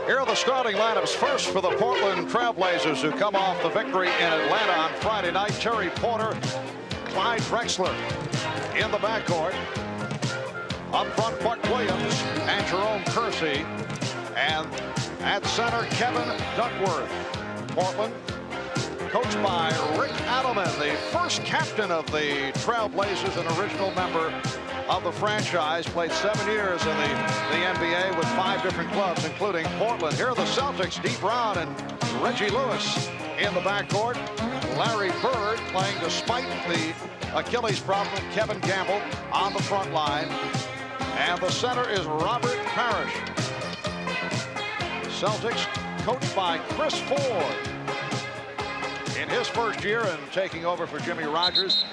Here are the starting lineups. First for the Portland Trailblazers, who come off the victory in Atlanta on Friday night. Terry Porter, Clyde Drexler in the backcourt. Up front, Buck Williams and Jerome Kersey. And at center, Kevin Duckworth. Portland, coached by Rick Adelman, the first captain of the Trailblazers, an original member of the franchise. Played 7 years in the NBA with 5 different clubs, including Portland. Here are the Celtics, Dee Brown and Reggie Lewis in the backcourt. Larry Bird playing despite the Achilles problem. Kevin Gamble on the front line. And the center is Robert Parrish. Celtics coached by Chris Ford. In his first year and taking over for Jimmy Rogers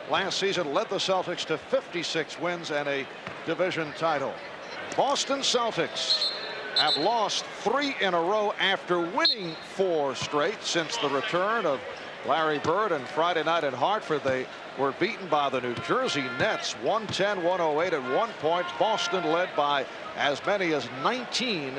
last season, led the Celtics to 56 wins and a division title. Boston Celtics have lost 3 in a row after winning 4 straight since the return of Larry Bird. And Friday night in Hartford, they were beaten by the New Jersey Nets 110-108 at one point. Boston led by as many as 19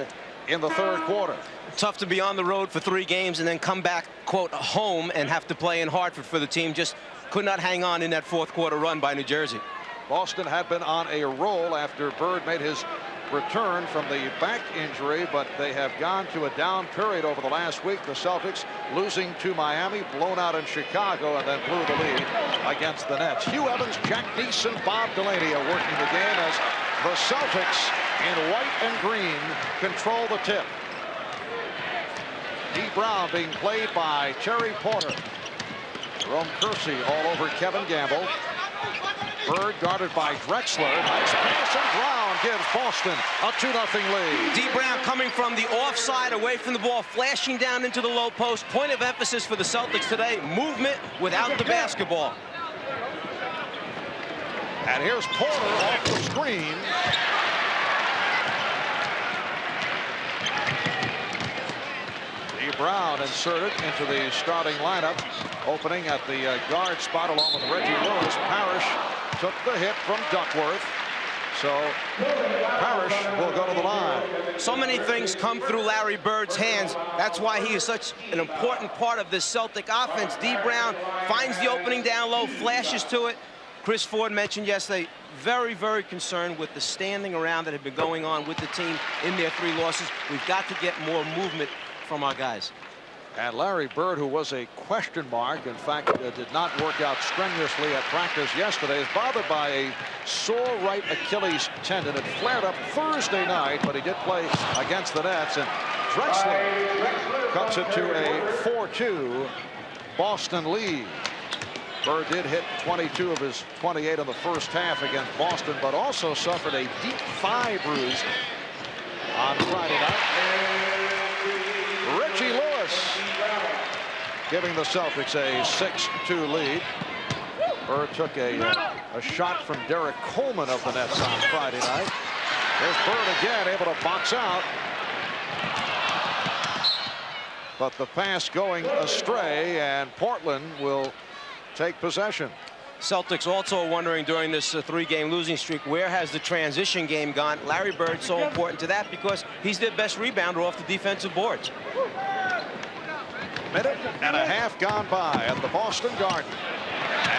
in the third quarter. Tough to be on the road for 3 games and then come back, quote, home and have to play in Hartford for the team. Just could not hang on in that fourth quarter run by New Jersey. Boston had been on a roll after Bird made his return from the back injury, but they have gone to a down period over the last week. The Celtics losing to Miami, blown out in Chicago, and then blew the lead against the Nets. Hugh Evans, Jack Neeson, Bob Delaney are working the game as the Celtics in white and green control the tip. Dee Brown being played by Terry Porter. Jerome Kersey all over Kevin Gamble. Bird guarded by Drexler. Nice pass, and Brown gives Boston a 2-0 lead. Dee Brown coming from the offside, away from the ball, flashing down into the low post. Point of emphasis for the Celtics today, movement without the basketball. And here's Porter off the screen. Dee Brown inserted into the starting lineup, opening at the guard spot along with Reggie Lewis. Parrish took the hit from Duckworth. So Parrish will go to the line. So many things come through Larry Bird's hands. That's why he is such an important part of this Celtic offense. Dee Brown finds the opening down low, flashes to it. Chris Ford mentioned yesterday, very, very concerned with the standing around that had been going on with the team in their 3 losses. We've got to get more movement from our guys. And Larry Bird, who was a question mark, in fact, did not work out strenuously at practice yesterday, is bothered by a sore right Achilles tendon. It flared up Thursday night, but he did play against the Nets. And Drexler cuts it to a 4-2 Boston lead. Bird did hit 22 of his 28 in the first half against Boston, but also suffered a deep thigh bruise on Friday night. Reggie Lewis giving the Celtics a 6-2 lead. Bird took a shot from Derek Coleman of the Nets on Friday night. There's Bird again, able to box out. But the pass going astray, and Portland will take possession. Celtics also wondering during this 3-game losing streak, where has the transition game gone? Larry Bird so important to that because he's their best rebounder off the defensive boards. Minute and a half gone by at the Boston Garden.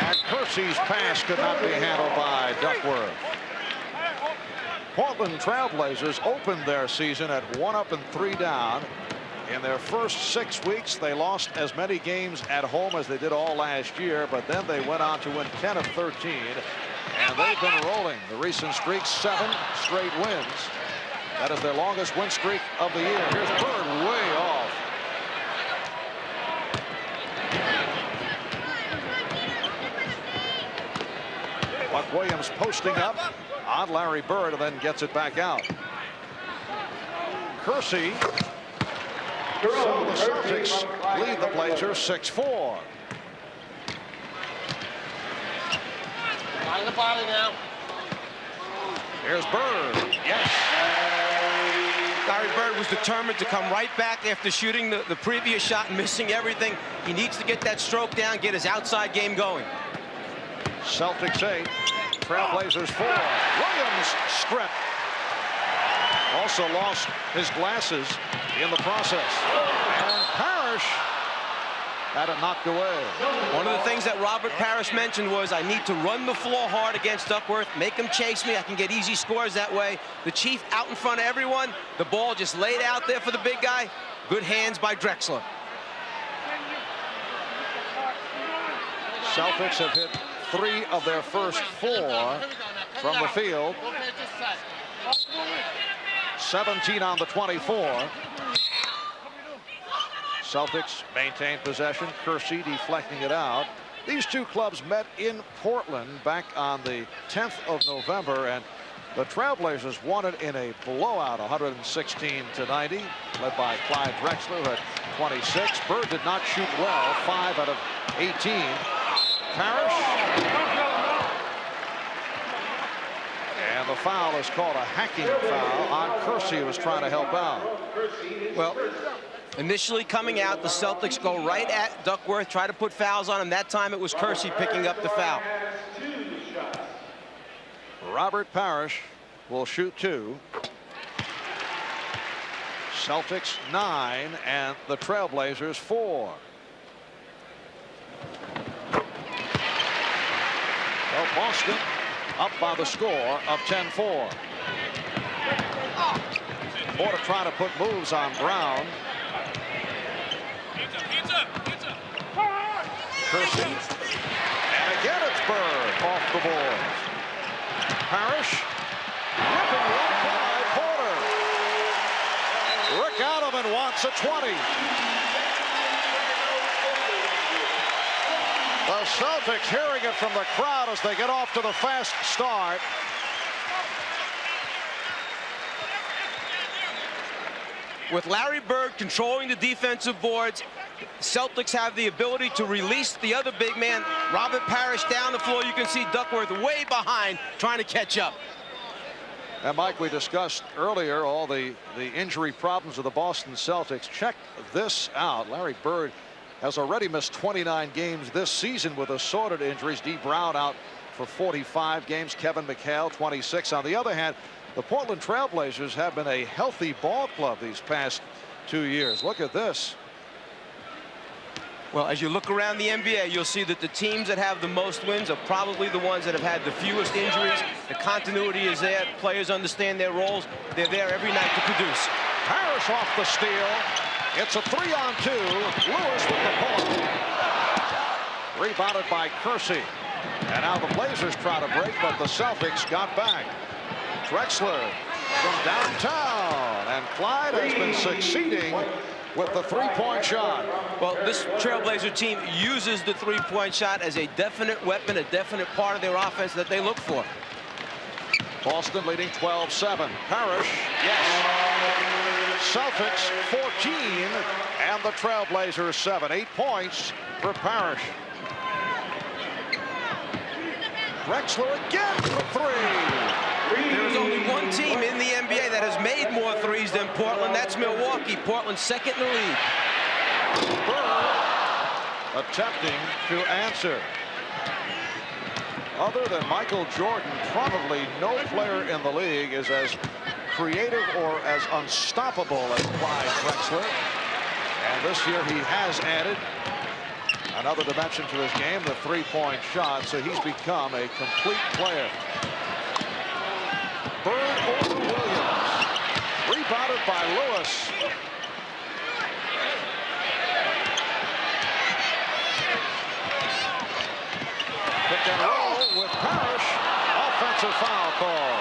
And Kersey's pass could not be handled by Duckworth. Portland Trailblazers opened their season at 1 up and 3 down. In their first 6 weeks, they lost as many games at home as they did all last year, but then they went on to win 10 of 13, and they've been rolling. The recent streak, 7 straight wins. That is their longest win streak of the year. Here's Bird way off. Buck Williams posting up on Larry Bird and then gets it back out. Kersey. So the Celtics lead the Blazers 6-4. On the body now. Here's Bird. Yes. Larry Bird was determined to come right back after shooting the previous shot and missing everything. He needs to get that stroke down, get his outside game going. Celtics 8, Trailblazers 4. Williams stripped. also lost his glasses in the process. And Parrish had it knocked away. One of the things that Robert Parrish mentioned was, I need to run the floor hard against Duckworth, make him chase me. I can get easy scores that way. The Chief out in front of everyone. The ball just laid out there for the big guy. Good hands by Drexler. Celtics have hit 3 of their first 4 from the field. 17 on the 24. Celtics maintain possession. Kersey deflecting it out. These two clubs met in Portland back on the 10th of November, and the Trailblazers won it in a blowout, 116-90, led by Clyde Drexler, who had 26. Bird did not shoot well, 5 out of 18. Parrish. And the foul is called a hacking foul on Kersey, who was trying to help out. Well, initially coming out, the Celtics go right at Duckworth, try to put fouls on him. That time it was Kersey picking up the foul. Robert Parrish will shoot 2. Celtics 9 and the Trailblazers 4. Well, Boston up by the score of 10-4. Porter trying to put moves on Brown. Kersey. And again it's Bird off the boards. Parrish. Ripping one by Porter. Rick Adelman wants a 20. The Celtics hearing it from the crowd as they get off to the fast start. With Larry Bird controlling the defensive boards, Celtics have the ability to release the other big man, Robert Parrish, down the floor. You can see Duckworth way behind, trying to catch up. And Mike, we discussed earlier all the injury problems of the Boston Celtics. Check this out. Larry Bird has already missed 29 games this season with assorted injuries. D. Brown out for 45 games. Kevin McHale 26. On the other hand, the Portland Trailblazers have been a healthy ball club these past 2 years. Look at this. Well, as you look around the NBA, you'll see that the teams that have the most wins are probably the ones that have had the fewest injuries. The continuity is there. Players understand their roles. They're there every night to produce. Parrish off the steal. It's a 3-on-2. Lewis with the pull. Rebounded by Kersey. And now the Blazers try to break, but the Celtics got back. Drexler from downtown. And Clyde has been succeeding with the three-point shot. Well, this Trailblazer team uses the three-point shot as a definite weapon, a definite part of their offense that they look for. Boston leading 12-7. Parrish, yes. Celtics 14 and the Trailblazers 7. 8 points for Parrish. Drexler again for 3. There's only one team in the NBA that has made more threes than Portland. That's Milwaukee. Portland's second in the league. Bird attempting to answer. Other than Michael Jordan, probably no player in the league is as creative or as unstoppable as Clyde Drexler. And this year he has added another dimension to his game, the three-point shot, so he's become a complete player. Bird over Williams. Rebounded by Lewis. Pick and roll with Parrish. Offensive foul call.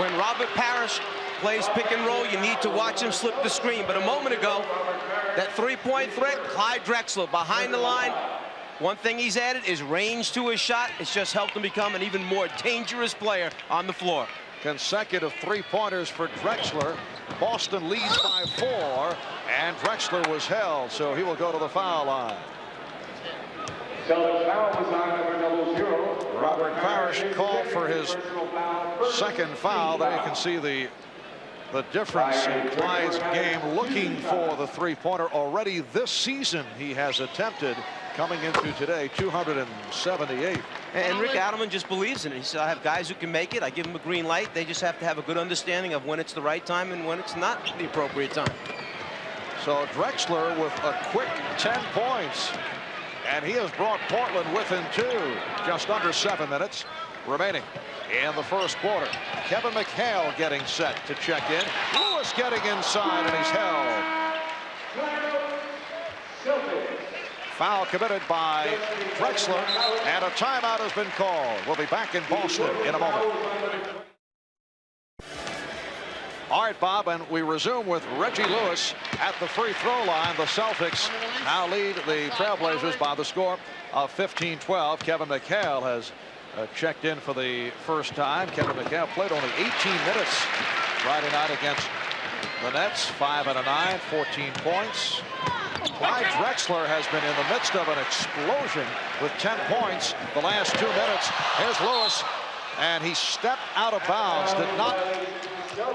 When Robert Parrish plays pick and roll, you need to watch him slip the screen. But a moment ago, that three-point threat, Clyde Drexler behind the line. One thing he's added is range to his shot. It's just helped him become an even more dangerous player on the floor. Consecutive three-pointers for Drexler. Boston leads by 4, and Drexler was held, so he will go to the foul line. Robert Parrish called for his second foul. There you can see the difference in Clyde's game, looking for the three-pointer. Already this season he has attempted coming into today, 278. And Rick Adelman just believes in it. He said, I have guys who can make it. I give them a green light. They just have to have a good understanding of when it's the right time and when it's not the appropriate time. So Drexler with a quick 10 points. And he has brought Portland within 2. Just under 7 minutes remaining in the first quarter. Kevin McHale getting set to check in. Lewis getting inside, and he's held. Foul committed by Drexler, and a timeout has been called. We'll be back in Boston in a moment. All right, Bob, and we resume with Reggie Lewis at the free throw line. The Celtics now lead the Trailblazers by the score of 15-12. Kevin McHale has checked in for the first time. Kevin McHale played only 18 minutes Friday night against the Nets. 5 and a 9, 14 points. Clyde Drexler has been in the midst of an explosion with 10 points the last 2 minutes. Here's Lewis, and he stepped out of bounds,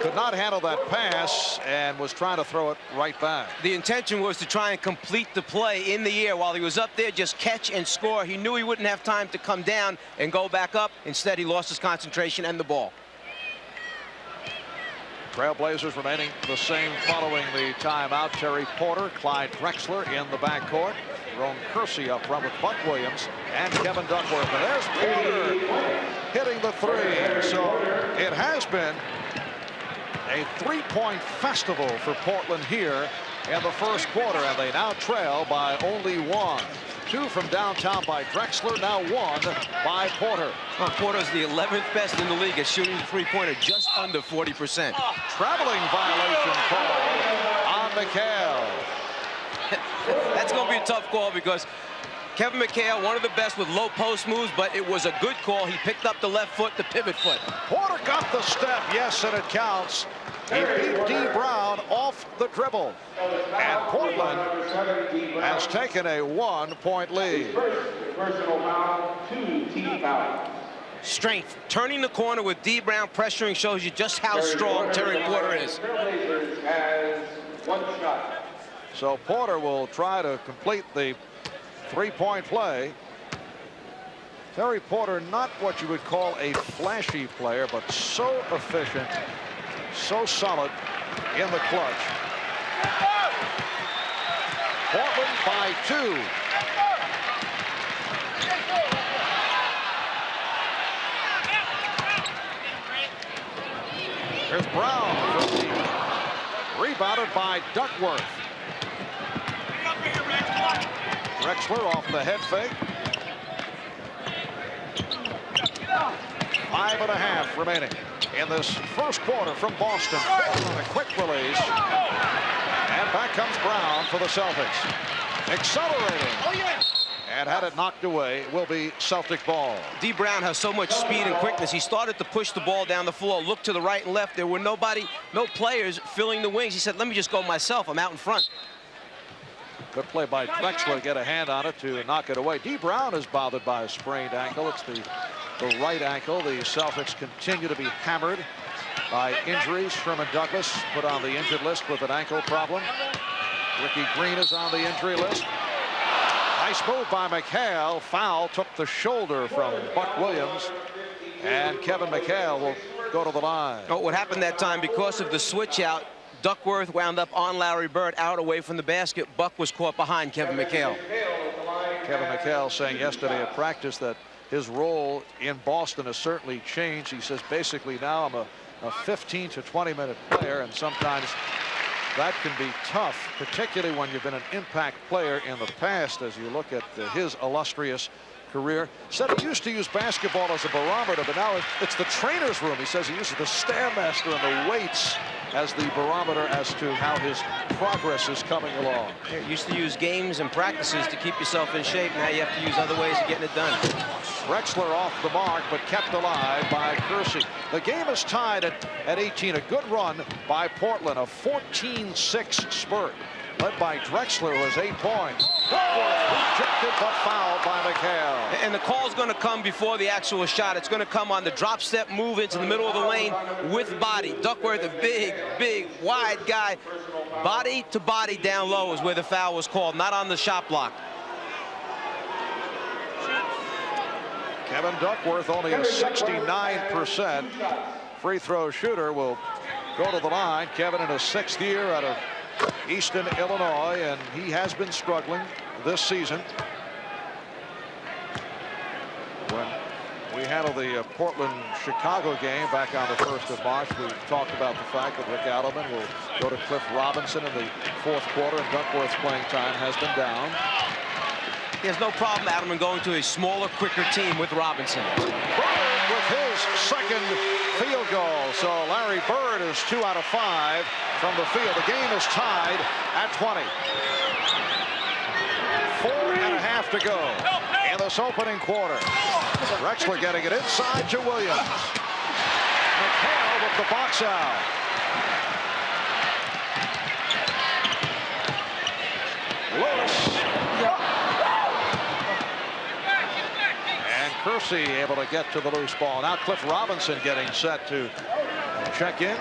could not handle that pass, and was trying to throw it right back. The intention was to try and complete the play in the air while he was up there, just catch and score. He knew he wouldn't have time to come down and go back up. Instead, he lost his concentration and the ball. Trailblazers remaining the same following the timeout. Terry Porter, Clyde Drexler in the backcourt. Ron Kersey up front with Buck Williams and Kevin Duckworth. And there's Porter hitting the 3. So it has been a 3-point festival for Portland here in the first quarter, and they now trail by only 1. 2 from downtown by Drexler, now 1 by Porter. Well, Porter's the 11th best in the league at shooting the three-pointer, just under 40%. Traveling violation call on McHale. That's going to be a tough call because Kevin McHale, one of the best with low post moves, but it was a good call. He picked up the left foot, the pivot foot. Porter got the step, yes, and it counts. He beat D. Brown off the dribble. And Portland has taken a 1-point lead. Strength. Turning the corner with D. Brown pressuring shows you just how strong Terry Porter is. So Porter will try to complete the 3-point play. Terry Porter, not what you would call a flashy player, but so efficient, so solid in the clutch. Portland by 2. Here's Brown, 50. Rebounded by Duckworth. Drexler off the head fake. 5.5 remaining in this first quarter from Boston. A quick release. And back comes Brown for the Celtics. Accelerating. And had it knocked away, it will be Celtic ball. D. Brown has so much speed and quickness. He started to push the ball down the floor, looked to the right and left. There were no players filling the wings. He said, let me just go myself. I'm out in front. Good play by Drexler to get a hand on it to knock it away. D. Brown is bothered by a sprained ankle. It's the right ankle. The Celtics continue to be hammered by injuries. Sherman Douglas put on the injured list with an ankle problem. Ricky Green is on the injury list. Nice move by McHale. Foul took the shoulder from Buck Williams. And Kevin McHale will go to the line. Oh, what happened that time, because of the switch out, Duckworth wound up on Larry Bird, out away from the basket. Buck was caught behind Kevin McHale. Kevin McHale saying yesterday at practice that his role in Boston has certainly changed. He says basically now I'm a 15 to 20 minute player, and sometimes that can be tough, particularly when you've been an impact player in the past. As you look at his illustrious career, said he used to use basketball as a barometer, but now it's the trainer's room. He says he uses the Stairmaster and the weights as the barometer as to how his progress is coming along. You used to use games and practices to keep yourself in shape. Now you have to use other ways of getting it done. Drexler off the mark, but kept alive by Kersey. The game is tied at 18. A good run by Portland, a 14-6 spurt, led by Drexler, who has 8 points. Duckworth rejected but fouled by McHale. And the call's going to come before the actual shot. It's going to come on the drop step move into the middle of the lane with body. Duckworth, a big, wide guy. Body to body down low is where the foul was called, not on the shot block. Kevin Duckworth, only a 69% free throw shooter, will go to the line. Kevin in his 6th year out of Easton, Illinois, and he has been struggling this season. When we handled the Portland-Chicago game back on the 1st of March, we talked about the fact that Rick Adelman will go to Cliff Robinson in the 4th quarter, and Duckworth's playing time has been down. He has no problem, Adelman, going to a smaller, quicker team with Robinson. Bird with his 2nd field goal. So Larry Bird is 2 out of 5 from the field. The game is tied at 20. 4.5 to go in this opening quarter. Drexler getting it inside to Williams. McHale with the box out. Lewis. And Kersey able to get to the loose ball. Now Cliff Robinson getting set to check in.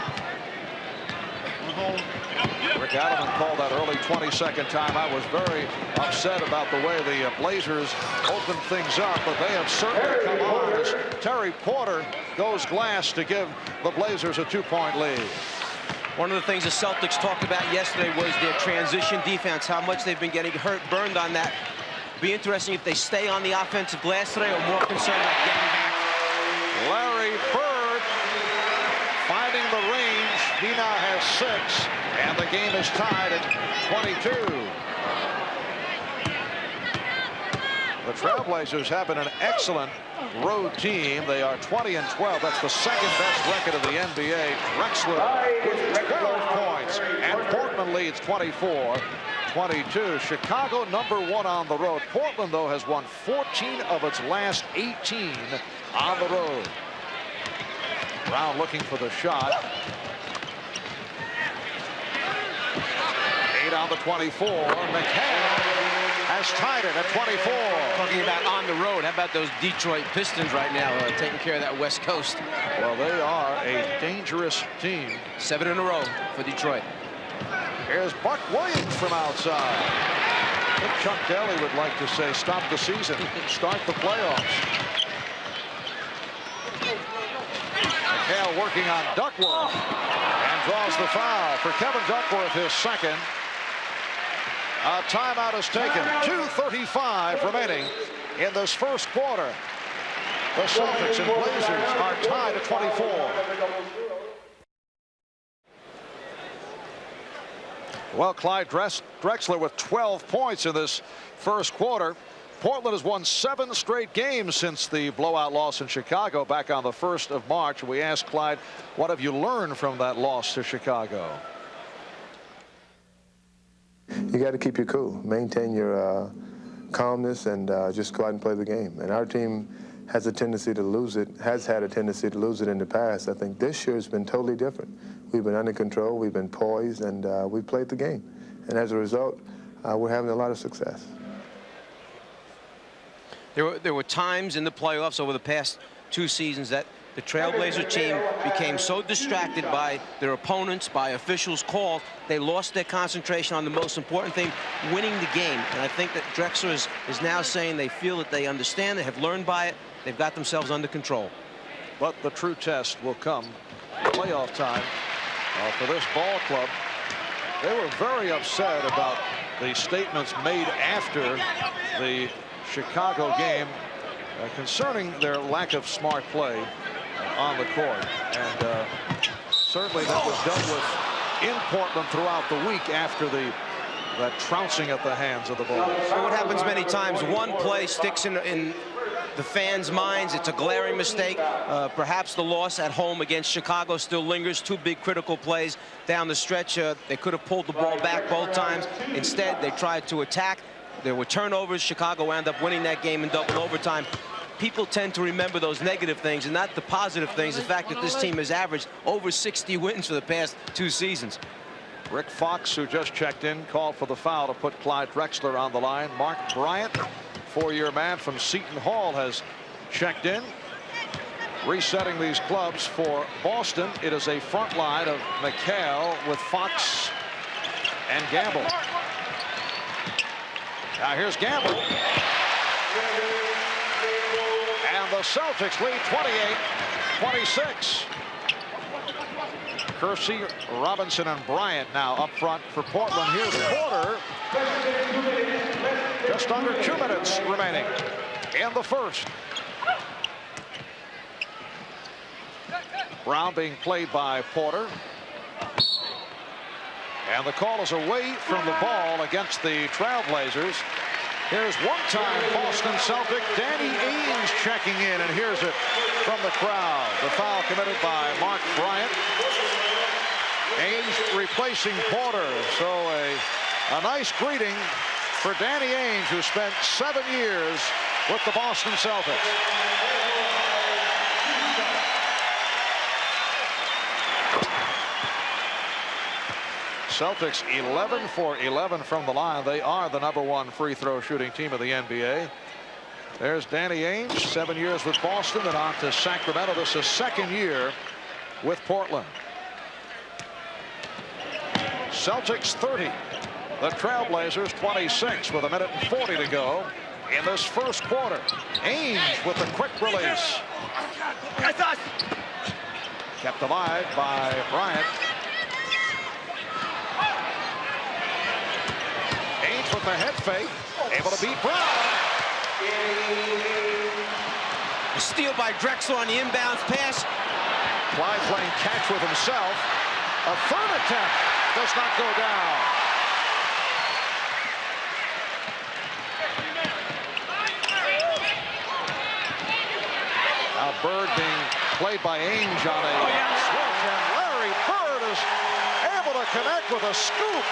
Rick Adelman called that early 22nd timeout. Was very upset about the way the Blazers opened things up, but they have certainly come on as Terry Porter goes glass to give the Blazers a 2-point lead. One of the things the Celtics talked about yesterday was their transition defense, how much they've been getting hurt, burned on that. Be interesting if they stay on the offensive glass today or more concerned about getting back. Larry Bird finding the range. He now has 6, and the game is tied at 22. The Trailblazers have been an excellent road team. They are 20-12. That's the 2nd best record of the NBA. Drexler with 12 points, and Portland leads 24-22. Chicago #1 on the road. Portland, though, has won 14 of its last 18 on the road. Brown looking for the shot. 8 on the 24. McHale has tied it at 24. Talking about on the road, how about those Detroit Pistons right now taking care of that West Coast? Well, they are a dangerous team. 7 in a row for Detroit. Here's Buck Williams from outside. I think Chuck Daly would like to say stop the season, start the playoffs. McHale working on Duckworth and draws the foul for Kevin Duckworth, his 2nd. A timeout is taken. 2:35 remaining in this 1st quarter. The Celtics and Blazers are tied at 24. Well, Clyde Drexler with 12 points in this 1st quarter. Portland has won 7 straight games since the blowout loss in Chicago back on the 1st of March. We asked Clyde, what have you learned from that loss to Chicago? You got to keep your cool, maintain your calmness, and just go out and play the game. And our team has a tendency to lose it, has had a tendency to lose it in the past. I think this year has been totally different. We've been under control, we've been poised, and we played the game. And as a result, we're having a lot of success. There were times in the playoffs over the past 2 seasons that the Trailblazer team became so distracted by their opponents, by officials' calls, they lost their concentration on the most important thing, winning the game. And I think that Drexler is now saying they feel that they understand, they have learned by it, they've got themselves under control. But the true test will come playoff time for this ball club. They were very upset about the statements made after the Chicago game concerning their lack of smart play on the court, and certainly that was dealt with in Portland throughout the week after that trouncing at the hands of the Bulls. So what happens many times, one play sticks in the fans' minds. It's a glaring mistake. Perhaps the loss at home against Chicago still lingers. 2 big critical plays down the stretch. They could have pulled the ball back both times. Instead, they tried to attack. There were turnovers. Chicago wound up winning that game in double overtime. People tend to remember those negative things and not the positive things. The fact that this team has averaged over 60 wins for the past 2 seasons. Rick Fox, who just checked in, called for the foul to put Clyde Drexler on the line. Mark Bryant, 4-year man from Seton Hall, has checked in. Resetting these clubs for Boston, it is a front line of McHale with Fox and Gamble. Now here's Gamble. And the Celtics lead 28-26. Kersey, Robinson, and Bryant now up front for Portland. Here's Porter. Just under 2 minutes remaining in the first. Brown being played by Porter. And the call is away from the ball against the Trailblazers. Here's one-time Boston Celtic Danny Ainge checking in, and here's it from the crowd. The foul committed by Mark Bryant. Ainge replacing Porter. So a nice greeting for Danny Ainge, who spent 7 years with the Boston Celtics. Celtics 11 for 11 from the line. They are the #1 free throw shooting team of the NBA. There's Danny Ainge, 7 years with Boston, and on to Sacramento. This is 2nd year with Portland. Celtics 30. The Trailblazers 26 with 1:40 to go in this first quarter. Ainge with a quick release. Kept alive by Bryant. Ainge with the head fake, able to beat Brown. A steal by Drexler on the inbounds pass. Clyde playing catch with himself. A third attempt does not go down. Now Bird being played by Ainge on a switch, and Larry Bird is able to connect with a scoop.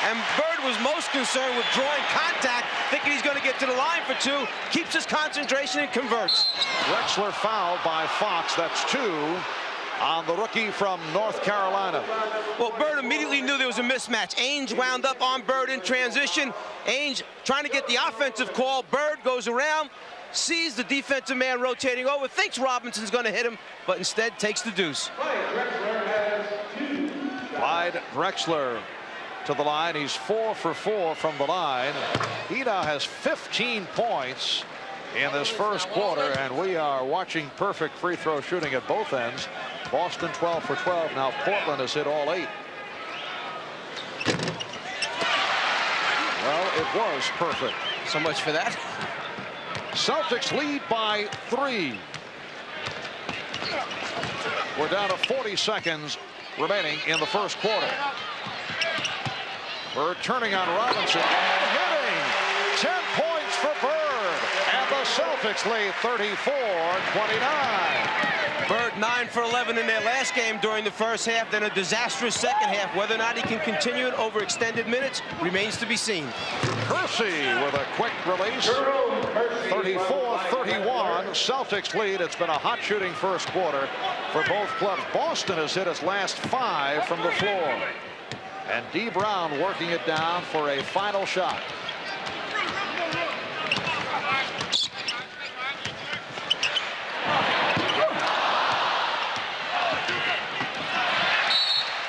And Bird was most concerned with drawing contact, thinking he's going to get to the line for 2. Keeps his concentration and converts. Drexler fouled by Fox. That's 2 on the rookie from North Carolina. Well, Bird immediately knew there was a mismatch. Ainge wound up on Bird in transition. Ainge trying to get the offensive call. Bird goes around, sees the defensive man rotating over, thinks Robinson's going to hit him, but instead takes the deuce. Clyde Drexler to the line. He's 4 for 4 from the line. He now has 15 points in this first quarter, and we are watching perfect free throw shooting at both ends. Boston 12 for 12. Now Portland has hit all 8. Well, it was perfect. So much for that. Celtics lead by 3. We're down to 40 seconds remaining in the first quarter. Bird turning on Robinson and hitting. 10 points for Bird. And the Celtics lead 34-29. Bird 9 for 11 in their last game during the first half, then a disastrous second half. Whether or not he can continue it over extended minutes remains to be seen. Kersey with a quick release. 34-31. Celtics lead. It's been a hot shooting first quarter for both clubs. Boston has hit its last 5 from the floor. And D. Brown working it down for a final shot.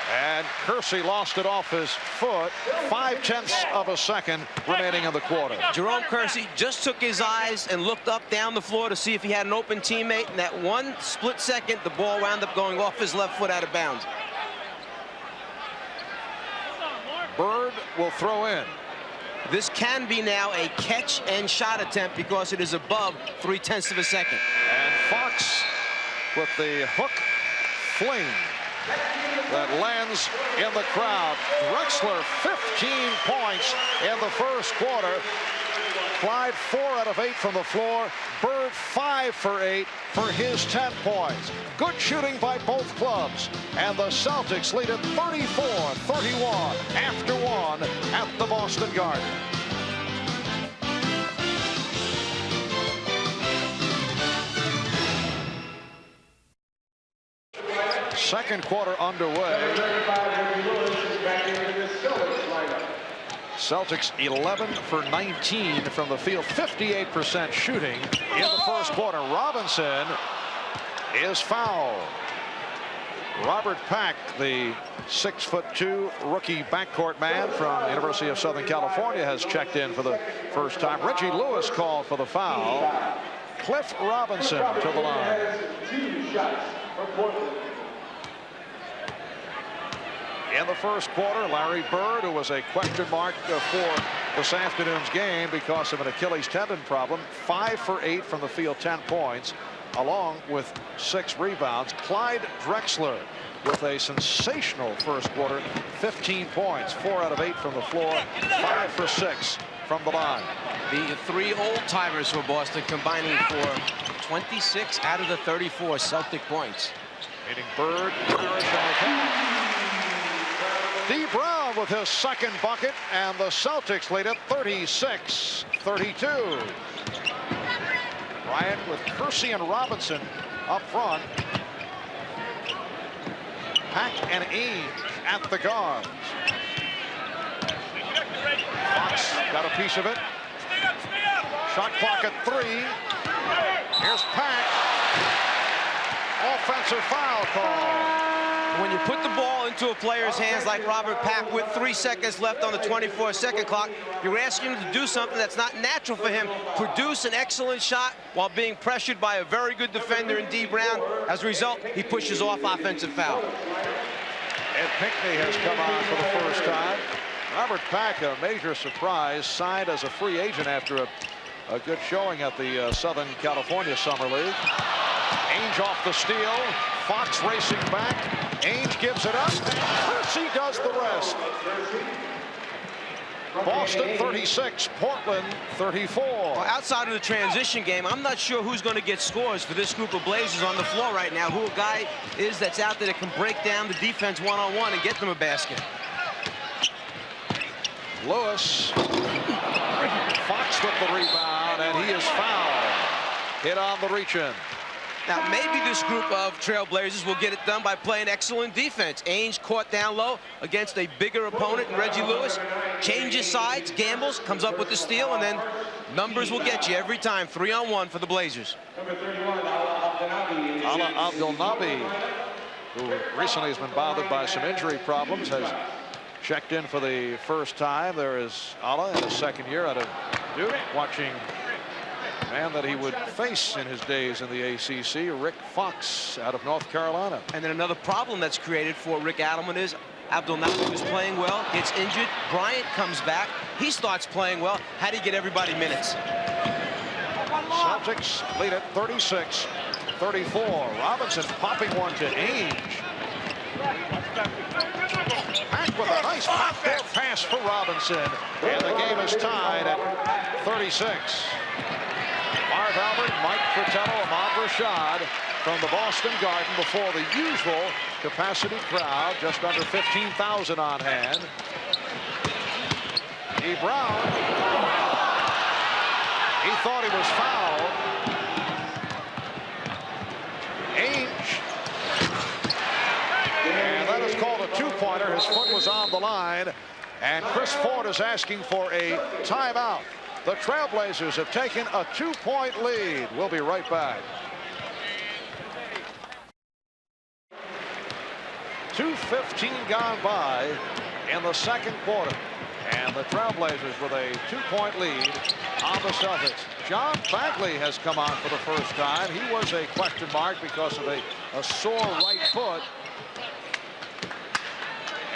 And Kersey lost it off his foot. 0.5 of a second remaining in the quarter. Jerome Kersey just took his eyes and looked up down the floor to see if he had an open teammate. In that 1 split second, the ball wound up going off his left foot out of bounds. Bird will throw in. This can be now a catch and shot attempt because it is above 0.3 of a second. And Fox with the hook fling that lands in the crowd. Drexler 15 points in the first quarter. Clyde 4 out of 8 from the floor. Bird 5 for 8 for his 10 points. Good shooting by both clubs. And the Celtics lead at 34-31 after 1 at the Boston Garden. Second quarter underway. Celtics 11 for 19 from the field, 58% shooting in the first quarter. Robinson is fouled. Robert Pack, the 6'2" rookie backcourt man from the University of Southern California, has checked in for the first time. Reggie Lewis called for the foul. Cliff Robinson to the line. In the first quarter, Larry Bird, who was a question mark for this afternoon's game because of an Achilles tendon problem, 5 for 8 from the field, 10 points, along with 6 rebounds. Clyde Drexler with a sensational first quarter, 15 points, 4 out of 8 from the floor, 5 for 6 from the line. The 3 old-timers for Boston combining for 26 out of the 34 Celtic points. Meeting Bird, Parrish, and McCann. D. Brown with his second bucket, and the Celtics lead it 36-32. Bryant with Kersey and Robinson up front. Pack and Ainge at the guards. Fox got a piece of it. Shot clock at 3. Here's Pack. Offensive foul call. When you put the ball into a player's hands like Robert Pack with 3 seconds left on the 24-second clock, you're asking him to do something that's not natural for him. Produce an excellent shot while being pressured by a very good defender in D. Brown. As a result, he pushes off offensive foul. Ed Pinckney has come on for the first time. Robert Pack, a major surprise, signed as a free agent after a good showing at the Southern California Summer League. Ainge off the steal. Fox racing back. Ainge gives it up. Kersey does the rest. Boston 36, Portland 34. Well, outside of the transition game, I'm not sure who's going to get scores for this group of Blazers on the floor right now. Who a guy is that's out there that can break down the defense one-on-one and get them a basket. Lewis. Fox with the rebound, and he is fouled. Hit on the reach-in. Now, maybe this group of Trailblazers will get it done by playing excellent defense. Ainge caught down low against a bigger opponent in Reggie Lewis. Changes sides, gambles, comes up with the steal, and then numbers will get you every time. 3-on-1 for the Blazers. Ala Abdelnaby, who recently has been bothered by some injury problems, has checked in for the first time. There is Ala in his second year out of Duke, watching a man that he would face in his days in the ACC, Rick Fox out of North Carolina. And then another problem that's created for Rick Adelman is Abdelnaby was playing well, gets injured. Bryant comes back. He starts playing well. How do you get everybody minutes? Celtics lead at 36-34. Robinson popping one to Ainge. Pack with a nice backdoor pass for Robinson. And the game is tied at 36. Marv Albert, Mike Fratello, Ahmad Rashad from the Boston Garden before the usual capacity crowd, just under 15,000 on hand. E. Brown, he thought he was fouled. Ainge, and that is called a two-pointer. His foot was on the line, and Chris Ford is asking for a timeout. The Trailblazers have taken a 2-point lead. We'll be right back. 2:15 gone by in the second quarter. And the Trailblazers with a 2-point lead on the Celtics. John Bagley has come on for the first time. He was a question mark because of a sore right foot.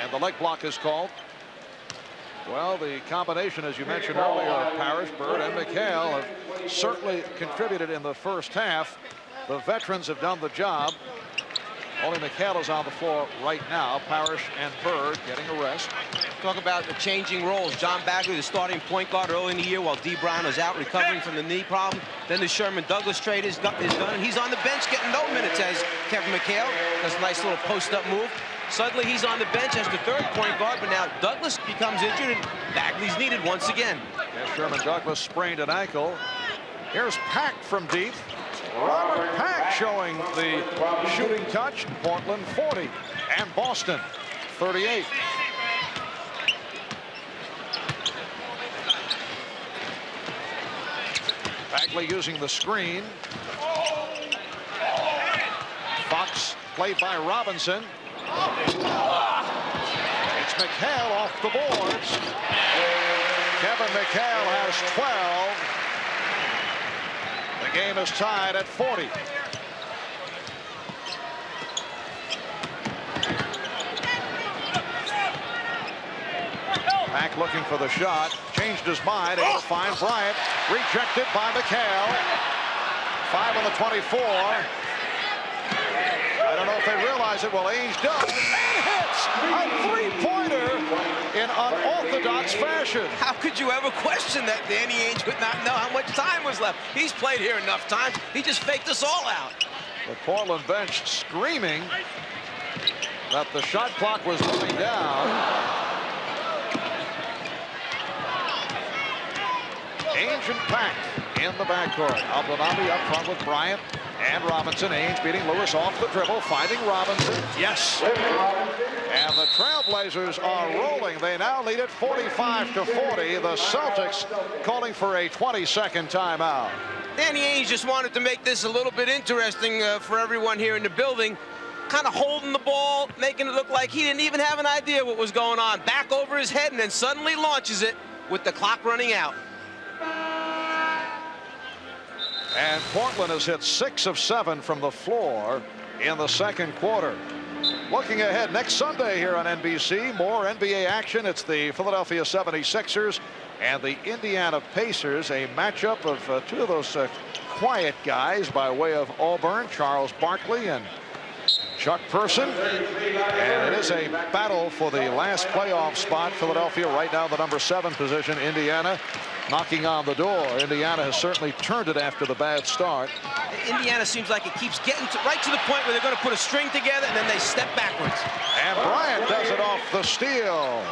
And the leg block is called. Well, the combination, as you mentioned earlier, of Parrish, Bird, and McHale have certainly contributed in the first half. The veterans have done the job. Only McHale is on the floor right now. Parrish and Bird getting a rest. Talk about the changing roles. John Bagley, the starting point guard early in the year while D. Brown is out recovering from the knee problem. Then the Sherman Douglas trade is done. He's on the bench getting no minutes as Kevin McHale does a nice little post-up move. Suddenly he's on the bench as the third point guard, but now Douglas becomes injured and Bagley's needed once again. Yes, Sherman Douglas sprained an ankle. Here's Pack from deep. Robert Pack showing the shooting touch. Portland 40 and Boston 38. Bagley using the screen. Fox played by Robinson. It's McHale off the boards. Kevin McHale has 12. The The game is tied at 40. Mack looking for the shot, changed his mind, able to find Bryant, rejected by McHale. 5 on the 24. I don't know if they realize it. Well, Ainge does, and hits a three-pointer in unorthodox fashion. How could you ever question that Danny Ainge would not know how much time was left? He's played here enough times. He just faked us all out. The Portland bench screaming that the shot clock was running down. Ainge and Pack in the backcourt. Abdelnaby up front with Bryant and Robinson. Ainge beating Lewis off the dribble, finding Robinson. Yes. And the Trailblazers are rolling. They now lead it 45-40. The Celtics calling for a 20-second timeout. Danny Ainge just wanted to make this a little bit interesting for everyone here in the building. Kind of holding the ball, making it look like he didn't even have an idea what was going on. Back over his head, and then suddenly launches it with the clock running out. And Portland has hit 6 of 7 from the floor in the second quarter. Looking ahead, next Sunday here on NBC, more NBA action. It's the Philadelphia 76ers and the Indiana Pacers, a matchup of two of those quiet guys by way of Auburn, Charles Barkley and Chuck Person. And it is a battle for the last playoff spot. Philadelphia right now the number 7 position. Indiana knocking on the door. Indiana has certainly turned it after the bad start. Indiana seems like it keeps getting right to the point where they're going to put a string together and then they step backwards. And Bryant does it off the steal.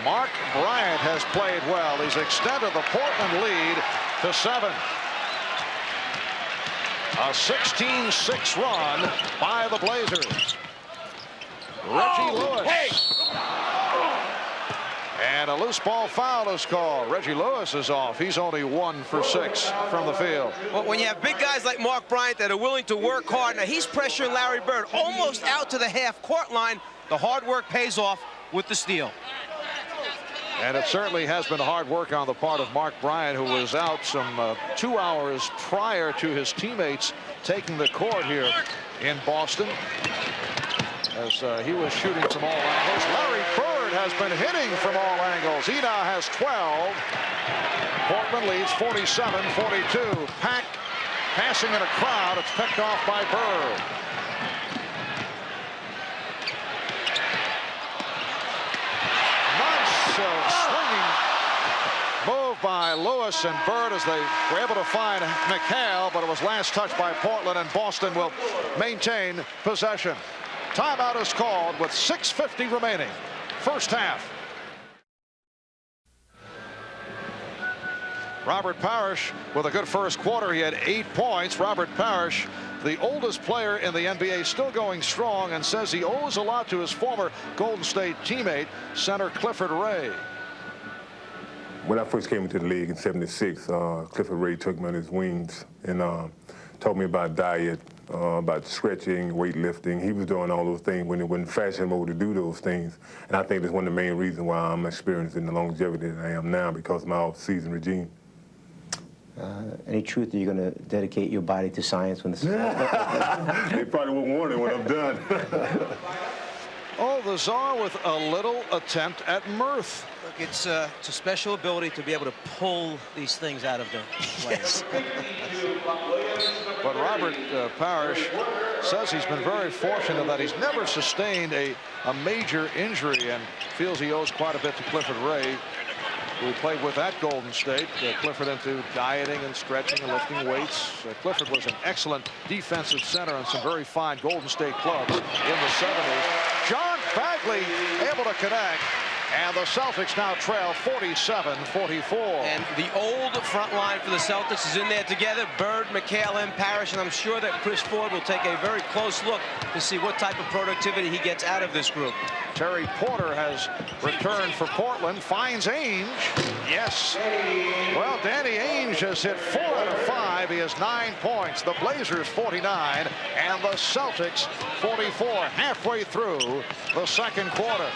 Mark Bryant has played well. He's extended the Portland lead to 7. A 16-6 run by the Blazers. Reggie Lewis. And a loose ball foul is called. Reggie Lewis is off. He's only 1 for 6 from the field. Well, when you have big guys like Mark Bryant that are willing to work hard, now he's pressuring Larry Bird almost out to the half-court line. The hard work pays off with the steal. And it certainly has been hard work on the part of Mark Bryant, who was out some 2 hours prior to his teammates taking the court here in Boston, as he was shooting from all angles. Larry Bird has been hitting from all angles. He now has 12. Portland leads 47-42. Pack passing in a crowd. It's picked off by Bird. Swinging move by Lewis and Bird as they were able to find McHale, but it was last touched by Portland, and Boston will maintain possession. Timeout is called with 6:50 remaining. First half. Robert Parrish with a good first quarter. He had 8 points. Robert Parrish, the oldest player in the NBA, still going strong, and says he owes a lot to his former Golden State teammate, center Clifford Ray. When I first came into the league in '76, Clifford Ray took me on his wings and told me about diet, about stretching, weightlifting. He was doing all those things when it wasn't fashionable to do those things. And I think that's one of the main reasons why I'm experiencing the longevity that I am now, because of my off-season regime. Any truth that you're going to dedicate your body to science when this is They probably won't want it when I'm done. Oh, the Czar with a little attempt at mirth. Look, it's a special ability to be able to pull these things out of the players. But Robert Parrish says he's been very fortunate that he's never sustained a major injury, and feels he owes quite a bit to Clifford Ray, who played with at Golden State. Clifford into dieting and stretching and lifting weights. Clifford was an excellent defensive center on some very fine Golden State clubs in the 70s. John Bagley able to connect, and the Celtics now trail 47-44. And the old front line for the Celtics is in there together. Bird, McHale, and Parrish, and I'm sure that Chris Ford will take a very close look to see what type of productivity he gets out of this group. Terry Porter has returned for Portland, finds Ainge. Yes. Well, Danny Ainge has hit 4 out of 5. He has 9 points. The Blazers 49 and the Celtics 44 halfway through the second quarter.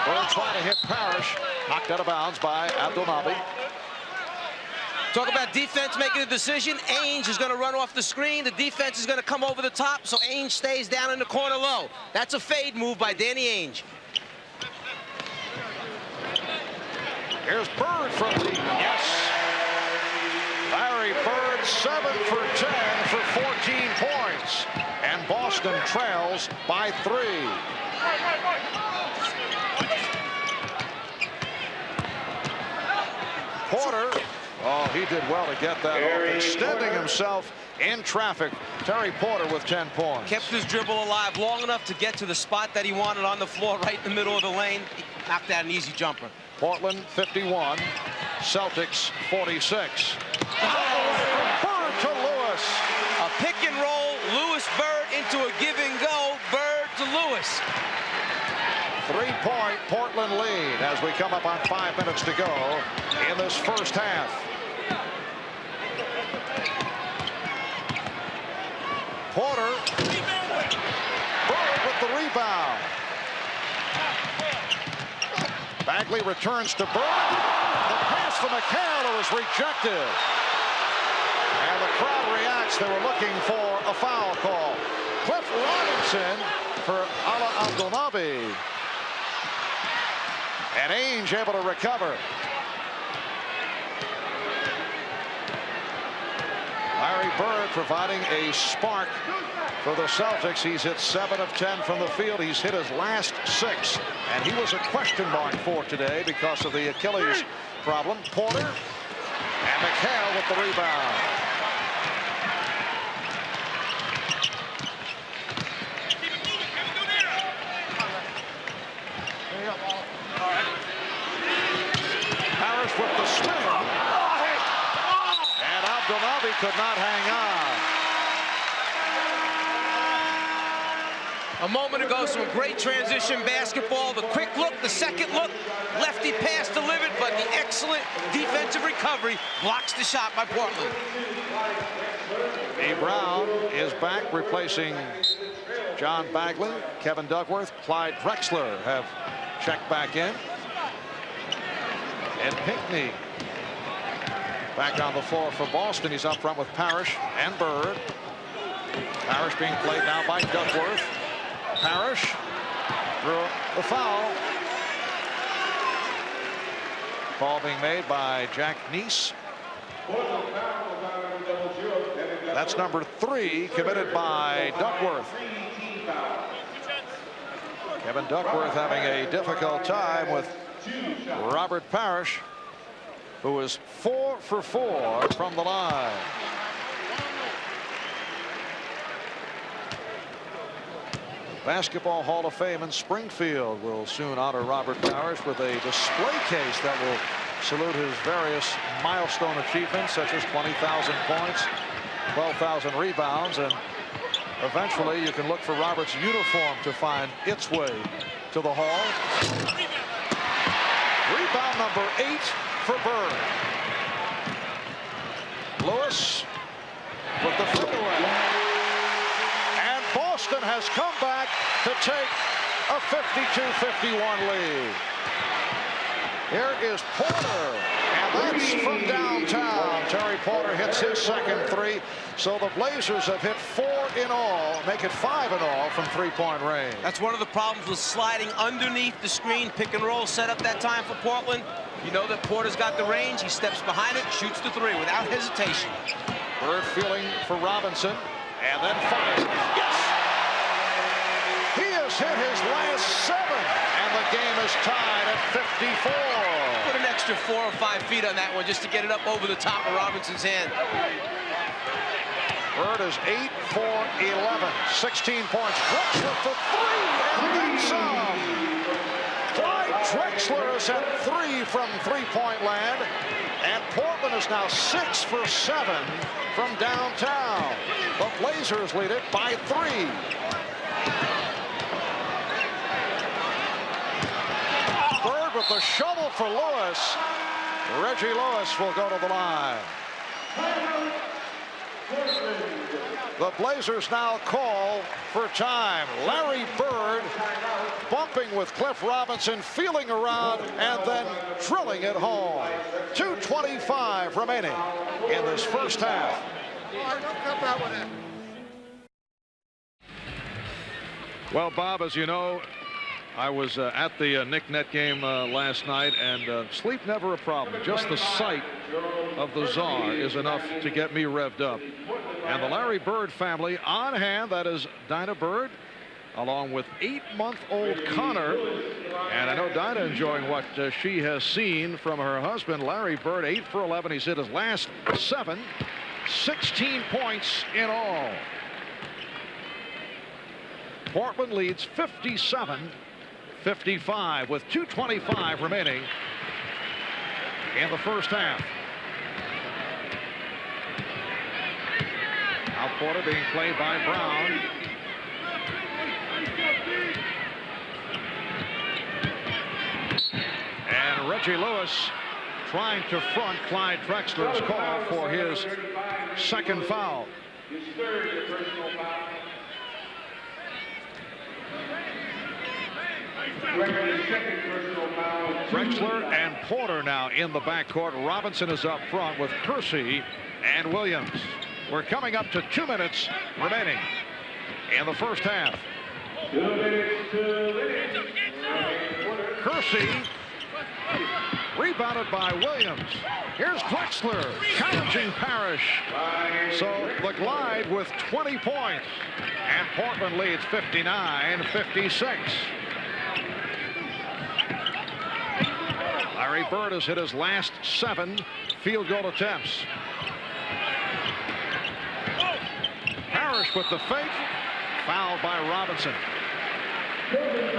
Bird trying to hit Parrish, knocked out of bounds by Abdelnaby. Talk about defense making a decision. Ainge is going to run off the screen. The defense is going to come over the top, so Ainge stays down in the corner low. That's a fade move by Danny Ainge. Here's Bird from deep. Yes. Larry Bird, 7 for 10 for 14 points. And Boston trails by 3. Porter, oh, he did well to get that off, extending himself in traffic. Terry Porter with 10 points. Kept his dribble alive long enough to get to the spot that he wanted on the floor, right in the middle of the lane. He knocked out an easy jumper. Portland 51, Celtics 46. Bird to Lewis. A pick and roll, Lewis Bird into a give and go, Bird to Lewis. 3-point Portland lead as we come up on 5 minutes to go in this first half. Porter. Bird with the rebound. Bagley returns to Bird. The pass from McHale was rejected. And the crowd reacts. They were looking for a foul call. Cliff Robinson for Ala Abdelnaby. And Ainge able to recover. Larry Bird providing a spark for the Celtics. He's hit 7 of 10 from the field. He's hit his last 6. And he was a question mark for today because of the Achilles problem. Porter and McHale with the rebound. Harris with the spin. And Abdelnaby could not hang on. A moment ago, some great transition basketball. The quick look, the second look, lefty pass delivered, but the excellent defensive recovery blocks the shot by Portland. A. Brown is back, replacing John Bagley. Kevin Duckworth, Clyde Drexler have checked back in. And Pinckney back on the floor for Boston. He's up front with Parrish and Bird. Parrish being played now by Duckworth. Parrish drew the foul. Ball being made by Jack Neese. That's number 3 committed by Duckworth. Kevin Duckworth having a difficult time with Robert Parrish, who is 4 for 4 from the line. Basketball Hall of Fame in Springfield will soon honor Robert Parrish with a display case that will salute his various milestone achievements, such as 20,000 points, 12,000 rebounds, and eventually you can look for Robert's uniform to find its way to the hall. Rebound number 8 for Bird. Lewis with the fadeaway. And Boston has come back to take a 52-51 lead. Here is Porter, and that's from downtown. Terry Porter hits his second 3. So the Blazers have hit 4 in all, make it 5 in all from 3-point range. That's one of the problems with sliding underneath the screen. Pick and roll set up that time for Portland. You know that Porter's got the range. He steps behind it, shoots the 3 without hesitation. Bird feeling for Robinson, and then fires. Yes! He has hit his last 7, and the game is tied at 54. Put an extra 4 or 5 feet on that one just to get it up over the top of Robinson's hand. Bird is 8 for 11, 16 points. Drexler for 3, and then some. Clyde Drexler is at 3 from 3-point land, and Portland is now 6 for 7 from downtown. The Blazers lead it by 3. Bird with the shovel for Lewis. Reggie Lewis will go to the line. The Blazers now call for time. Larry Bird bumping with Cliff Robinson, feeling around, and then drilling it home. 2:25 remaining in this first half. Well, Bob, as you know, I was at the Knick Net game last night, and sleep never a problem. Just the sight of the Czar is enough to get me revved up. And the Larry Bird family on hand, that is Dinah Bird, along with 8-month-old Connor. And I know Dinah enjoying what she has seen from her husband, Larry Bird. 8 for 11. He's hit his last 7, 16 points in all. Portland leads 57-55 with 2:25 remaining in the first half. Now Porter being played by Brown. And Reggie Lewis trying to front Clyde Drexler's call for his second foul. Drexler and Porter now in the backcourt. Robinson is up front with Kersey and Williams. We're coming up to 2 minutes remaining in the first half. Kersey rebounded by Williams. Here's Drexler challenging Parrish. So the Glide with 20 points, and Portland leads 59-56. Larry Bird has hit his last 7 field goal attempts. Parrish with the fake, fouled by Robinson.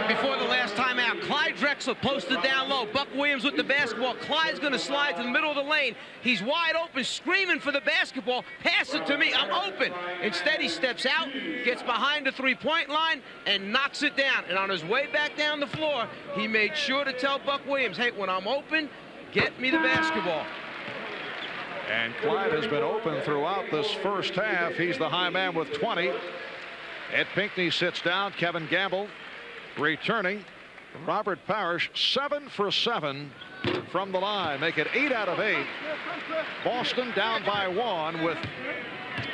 Before the last timeout, Clyde Drexler posted down low. Buck Williams with the basketball. Clyde's going to slide to the middle of the lane. He's wide open, screaming for the basketball. Pass it to me, I'm open. Instead, he steps out, gets behind the three-point line, and knocks it down. And on his way back down the floor, he made sure to tell Buck Williams, hey, when I'm open, get me the basketball. And Clyde has been open throughout this first half. He's the high man with 20. Ed Pinckney sits down. Kevin Gamble returning. Robert Parrish 7 for 7 from the line. Make it 8 out of 8. Boston down by 1 with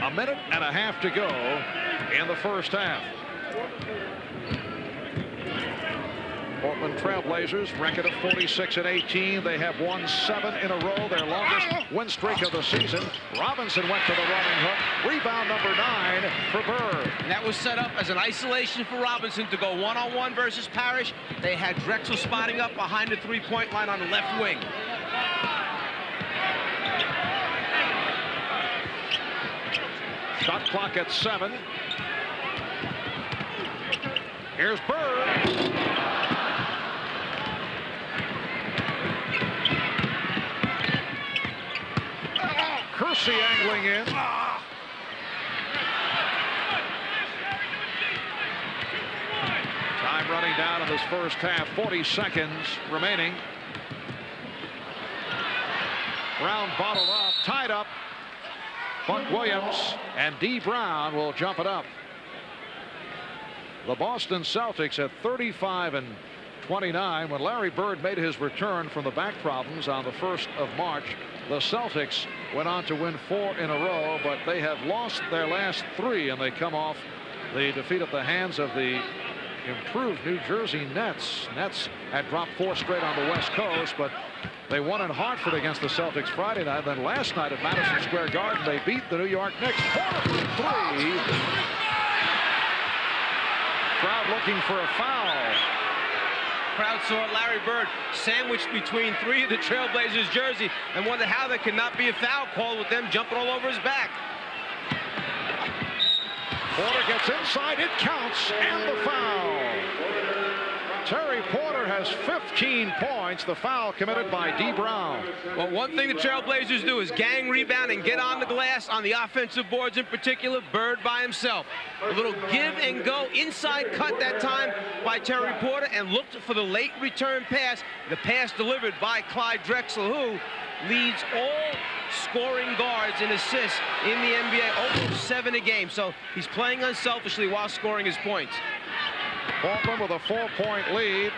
a minute and a half to go in the first half. Portland Trailblazers record of 46-18. They have won 7 in a row, their longest win streak of the season. Robinson went to the running hook. Rebound number 9 for Bird. And that was set up as an isolation for Robinson to go one-on-one versus Parrish. They had Drexler spotting up behind the three-point line on the left wing. Shot clock at 7. Here's Bird. Kersey angling in. Time running down in this first half. 40 seconds remaining. Brown bottled up, tied up. Buck Williams and D. Brown will jump it up. The Boston Celtics at 35-29. When Larry Bird made his return from the back problems on the 1st of March, the Celtics went on to win 4 in a row, but they have lost their last 3, and they come off the defeat at the hands of the improved New Jersey Nets. Nets had dropped 4 straight on the West Coast, but they won in Hartford against the Celtics Friday night. Then last night at Madison Square Garden, they beat the New York Knicks 4-3. Crowd looking for a foul. Crowd saw Larry Bird sandwiched between 3 of the Trailblazers' jersey and wondered how there could not be a foul called with them jumping all over his back. Porter gets inside, it counts, and the foul. Terry Porter has 15 points. The foul committed by D. Brown. Well, one thing the Trailblazers do is gang rebound and get on the glass on the offensive boards in particular. Bird by himself. A little give and go inside cut that time by Terry Porter and looked for the late return pass. The pass delivered by Clyde Drexler, who leads all scoring guards in assists in the NBA, over 7 a game. So he's playing unselfishly while scoring his points. Portland with a 4-point lead.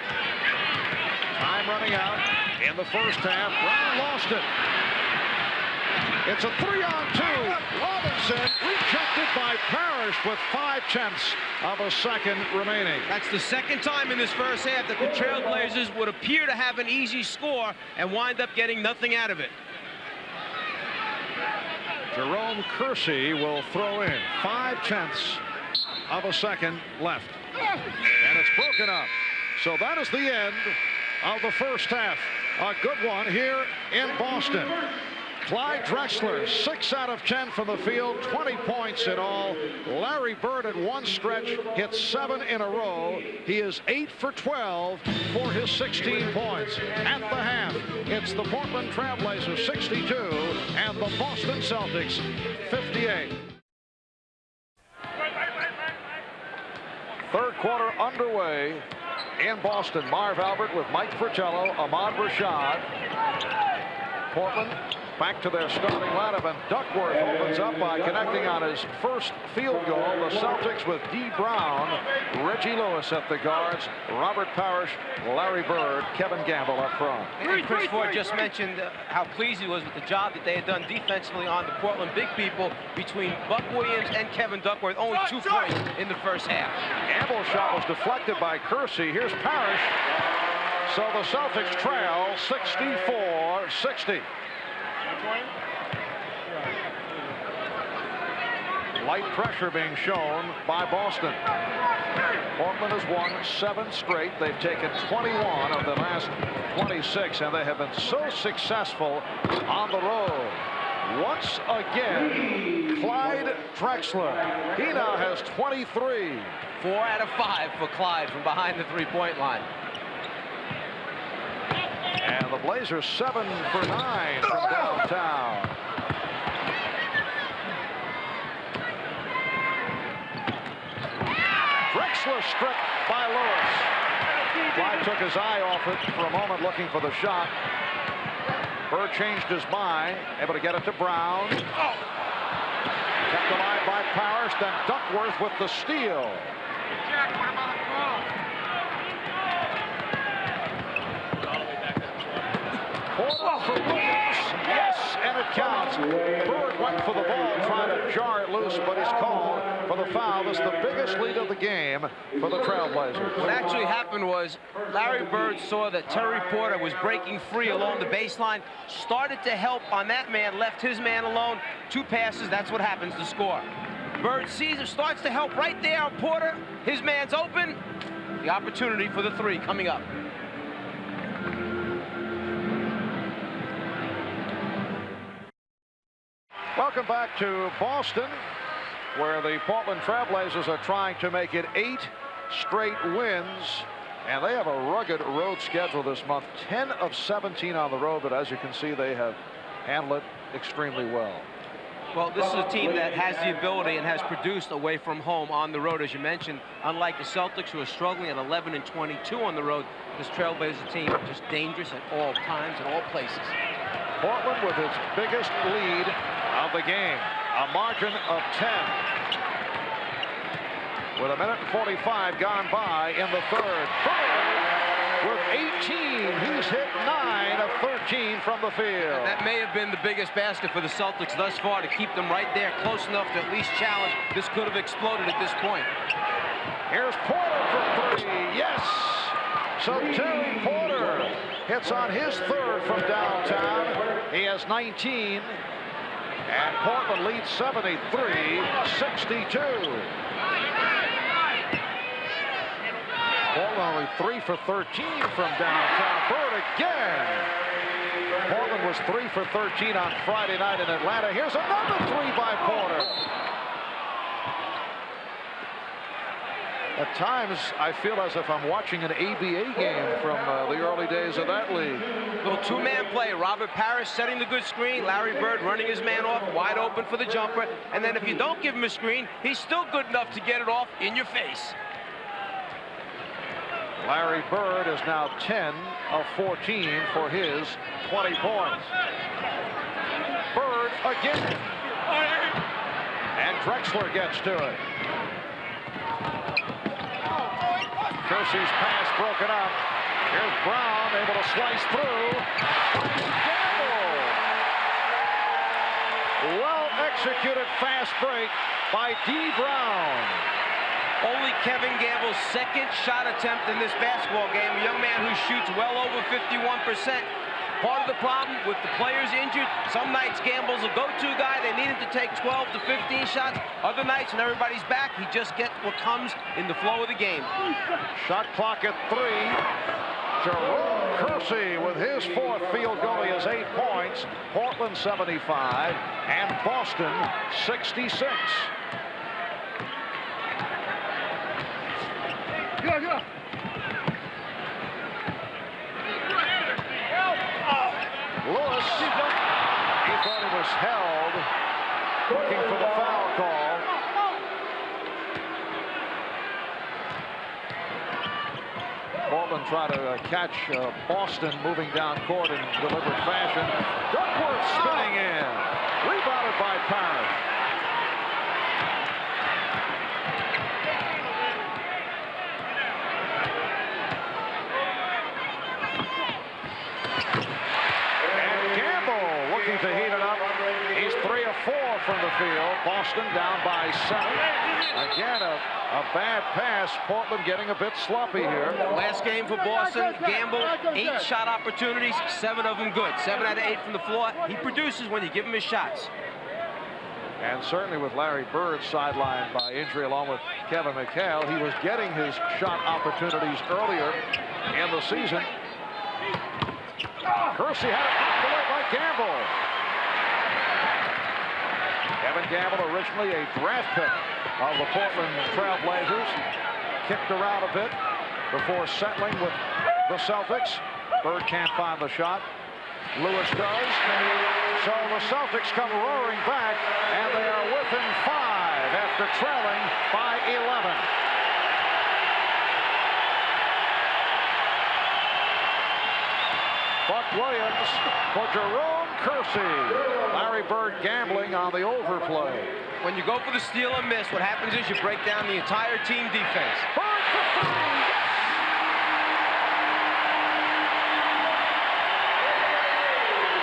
Time running out in the first half. Brown lost it. It's a 3-on-2. Robinson rejected by Parrish with 5/10 of a second remaining. That's the second time in this first half that the Trailblazers would appear to have an easy score and wind up getting nothing out of it. Jerome Kersey will throw in 5/10 of a second left. And it's broken up. So that is the end of the first half. A good one here in Boston. Clyde Drexler, 6 out of 10 from the field, 20 points in all. Larry Bird at one stretch hit 7 in a row. He is 8 for 12 for his 16 points. At the half, it's the Portland Trailblazers 62 and the Boston Celtics 58. Third quarter underway in Boston. Marv Albert with Mike Fratello, Ahmad Rashad. Portland back to their starting lineup, and Duckworth opens up by connecting on his first field goal. The Celtics with D. Brown, Reggie Lewis at the guards, Robert Parrish, Larry Bird, Kevin Gamble up front. And Chris Ford just mentioned how pleased he was with the job that they had done defensively on the Portland big people between Buck Williams and Kevin Duckworth. Only 2 points in the first half. Gamble's shot was deflected by Kersey. Here's Parrish. So the Celtics trail 64-60. Light pressure being shown by Boston. Portland has won 7 straight. They've taken 21 of the last 26, and they have been so successful on the road. Once again, Clyde Drexler. He now has 23. 4 out of 5 for Clyde from behind the 3-point line. And the Blazers 7 for 9 from downtown. Drexler stripped by Lewis. Clyde took his eye off it for a moment, looking for the shot. Bird changed his mind, able to get it to Brown. Kept alive by Parrish, then Duckworth with the steal. Porter for Williams. Yes, and it counts. Bird went for the ball, trying to jar it loose, but he's called for the foul. This is the biggest lead of the game for the Trailblazers. What actually happened was Larry Bird saw that Terry Porter was breaking free along the baseline, started to help on that man, left his man alone. 2 passes, that's what happens to score. Bird sees him, starts to help right there on Porter. His man's open. The opportunity for the 3 coming up. Welcome back to Boston, where the Portland Trailblazers are trying to make it 8 straight wins. And they have a rugged road schedule this month. 10 of 17 on the road, but as you can see, they have handled it extremely well. Well, this is a team that has the ability and has produced away from home on the road, as you mentioned. Unlike the Celtics, who are struggling at 11 and 22 on the road, this Trailblazer team is just dangerous at all times, at all places. Portland with its biggest lead of the game, a margin of 10. With 1:45 gone by in the third. Bird with 18. He's hit 9 of 13 from the field. And that may have been the biggest basket for the Celtics thus far, to keep them right there, close enough to at least challenge. This could have exploded at this point. Here's Porter for 3. Yes! So Terry Porter hits on his 3rd from downtown. He has 19. And Portland leads 73-62. Portland only 3 for 13 from downtown. Bird again. Portland was 3 for 13 on Friday night in Atlanta. Here's another 3 by Porter. At times, I feel as if I'm watching an ABA game from the early days of that league. Little 2-man play. Robert Parrish setting the good screen. Larry Bird running his man off, wide open for the jumper. And then if you don't give him a screen, he's still good enough to get it off in your face. Larry Bird is now 10 of 14 for his 20 points. Bird again. And Drexler gets to it. Kersey's pass broken up. Here's Brown able to slice through. Gamble. Well-executed fast break by D. Brown. Only Kevin Gamble's second shot attempt in this basketball game. A young man who shoots well over 51%. Part of the problem with the players injured, some nights Gamble's a go-to guy. They need him to take 12 to 15 shots. Other nights when everybody's back, he just gets what comes in the flow of the game. Shot clock at 3. Jerome Kersey with his 4th field goal. He has 8 points. Portland 75 and Boston 66. Lewis, he thought he was held, looking for the foul call. Portland tried to catch Boston moving down court in deliberate fashion. Duckworth spinning in, rebounded by Parrish. To heat it up. He's 3 of 4 from the field. Boston down by 7. Again, a bad pass. Portland getting a bit sloppy here. Last game for Boston, Gamble, 8 shot opportunities, 7 of them good. 7 out of 8 from the floor. He produces when you give him his shots. And certainly with Larry Bird sidelined by injury along with Kevin McHale, he was getting his shot opportunities earlier in the season. Kersey had it knocked away by Gamble. Kevin Gamble, originally a draft pick of the Portland Trail Blazers, kicked around a bit before settling with the Celtics. Bird can't find the shot. Lewis does. So the Celtics come roaring back, and they are within 5 after trailing by 11. Buck Williams for Jerome Kersey. Larry Bird gambling on the overplay. When you go for the steal and miss, what happens is you break down the entire team defense. Bird for 3.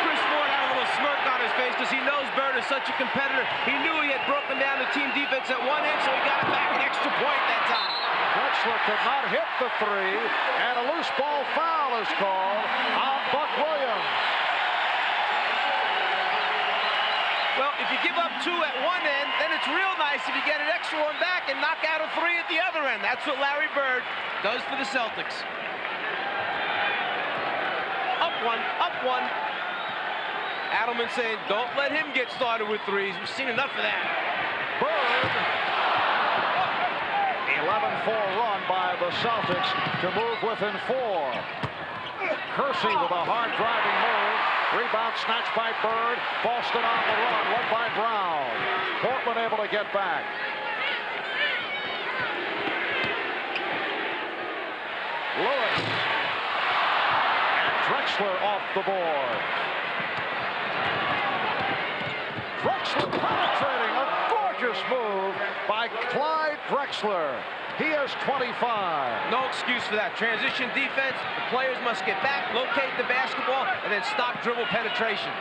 Chris Ford had a little smirk on his face because he knows Bird is such a competitor. He knew he had broken down the team defense at one end, so he got it back an extra point that time. Drexler could not hit the 3, and a loose ball foul is called on Buck Williams. Well, if you give up 2 at one end, then it's real nice if you get an extra one back and knock out a 3 at the other end. That's what Larry Bird does for the Celtics. Up 1, up 1. Adelman saying, don't let him get started with 3s. We've seen enough of that. Bird. 11-4 run by the Celtics to move within 4. Kersey with a hard driving move. Rebound snatched by Bird. Boston on the run, led by Brown. Portland able to get back. Lewis. And Drexler off the board. Drexler penetrating, a gorgeous move by Clyde Drexler. He has 25. No excuse for that. Transition defense, the players must get back, locate the basketball, and then stop dribble penetration.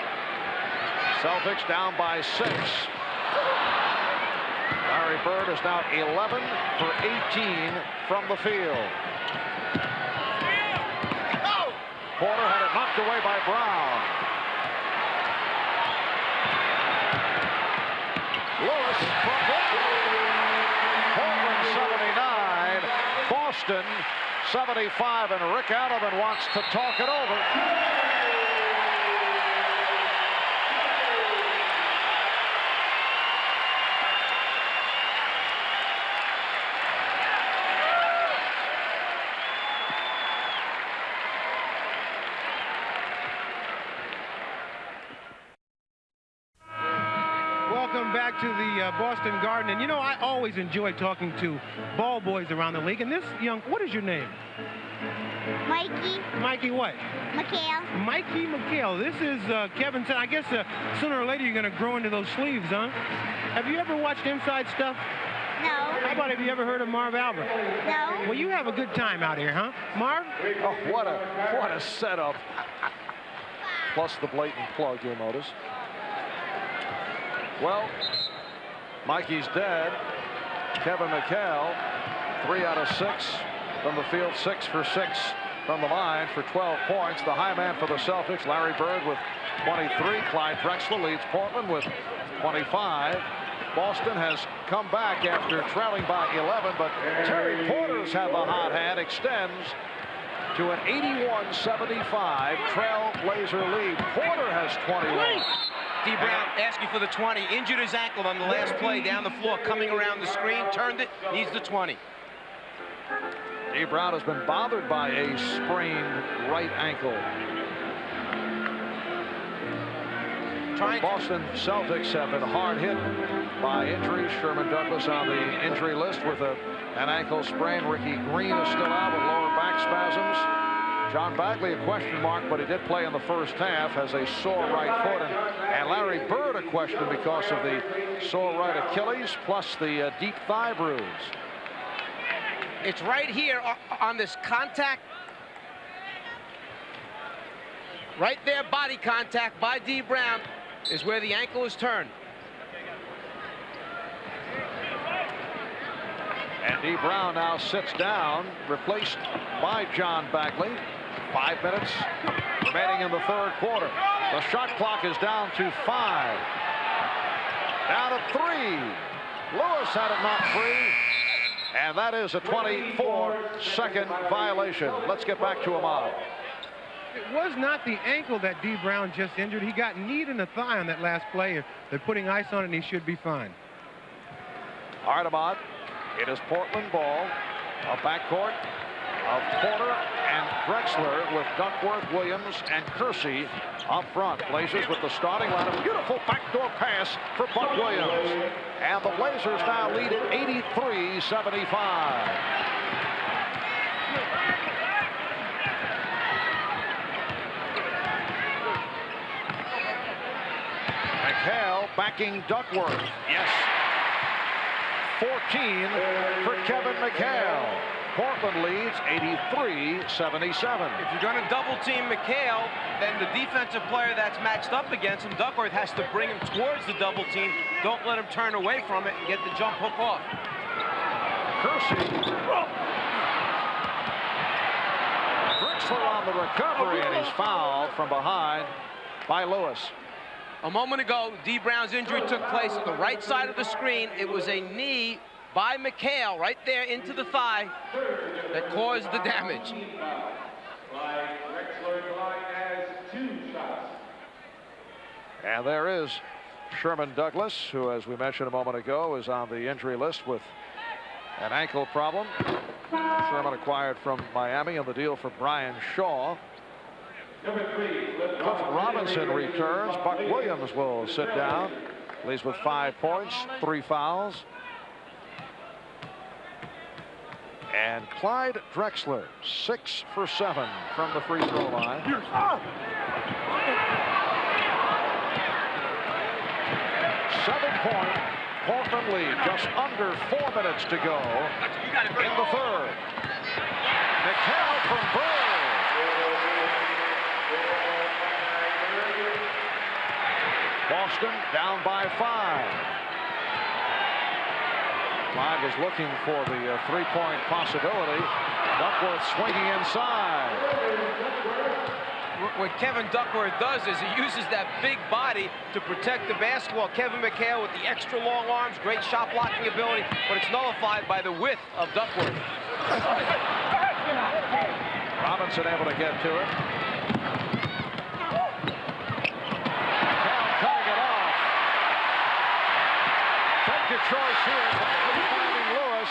Celtics down by 6. Larry Bird is now 11 for 18 from the field. Porter had it knocked away by Brown. Lewis from Portland 79, Boston 75, and Rick Adelman wants to talk it over. Welcome back to the Boston Garden. And you know, I always enjoy talking to ball boys around the league. And this young, what is your name? Mikey. Mikey what? McHale. Mikey McHale. This is Kevin said. I guess sooner or later you're going to grow into those sleeves, huh? Have you ever watched Inside Stuff? No. How about have you ever heard of Marv Albert? No. Well, you have a good time out here, huh, Marv? Oh, what a setup. Plus the blatant plug, you'll notice. Well, Mikey's dead. Kevin McHale, 3 out of 6 from the field, 6 for 6 from the line for 12 points. The high man for the Celtics, Larry Bird, with 23. Clyde Drexler leads Portland with 25. Boston has come back after trailing by 11, but Terry Porter's had the hot hand, extends to an 81-75 Trailblazer lead. Porter has 21. D. Brown asking for the 20. Injured his ankle on the last play down the floor, coming around the screen, turned it, needs the 20. D. Brown has been bothered by a sprained right ankle. The Boston Celtics have been hard hit by injuries. Sherman Douglas on the injury list with an ankle sprain. Ricky Green is still out with lower back spasms. John Bagley a question mark, but he did play in the first half, has a sore right foot. And Larry Bird a question because of the sore right Achilles plus the deep thigh bruise. It's right here on this contact. Right there, body contact by D. Brown is where the ankle is turned. And D. Brown now sits down, replaced by John Bagley. 5 minutes remaining in the third quarter. The shot clock is down to 5. Down to 3. Lewis had it knocked free. And that is a 24-second violation. Let's get back to Ahmad. It was not the ankle that D. Brown just injured. He got kneed in the thigh on that last play. They're putting ice on it, and he should be fine. All right, Ahmad. It is Portland ball. A backcourt of Porter and Drexler with Duckworth, Williams, and Kersey up front. Blazers with the starting lineup. Beautiful backdoor pass for Buck Williams. And the Blazers now lead at 83-75. McHale backing Duckworth. Yes. 14 for Kevin McHale. Portland leads 83-77. If you're going to double team McHale, then the defensive player that's matched up against him, Duckworth, has to bring him towards the double team. Don't let him turn away from it and get the jump hook off. Kersey. Drexler on the recovery, and he's fouled from behind by Lewis. A moment ago, D. Brown's injury took place at the right side of the screen. It was a knee by McHale right there into the thigh that caused the damage. And there is Sherman Douglas, who, as we mentioned a moment ago, is on the injury list with an ankle problem. Sherman acquired from Miami on the deal for Brian Shaw. Cliff Robinson returns. Buck Williams will sit down. Leads with 5 points, 3 fouls. And Clyde Drexler, 6 for 7 from the free throw line. 7-point Portland lead. Just under 4 minutes to go in the third. McHale from Bird. Boston down by 5. Clyde was looking for the 3-point possibility. Duckworth swinging inside. What Kevin Duckworth does is he uses that big body to protect the basketball. Kevin McHale with the extra long arms, great shot blocking ability, but it's nullified by the width of Duckworth. Robinson able to get to it. Choice here, finding Lewis.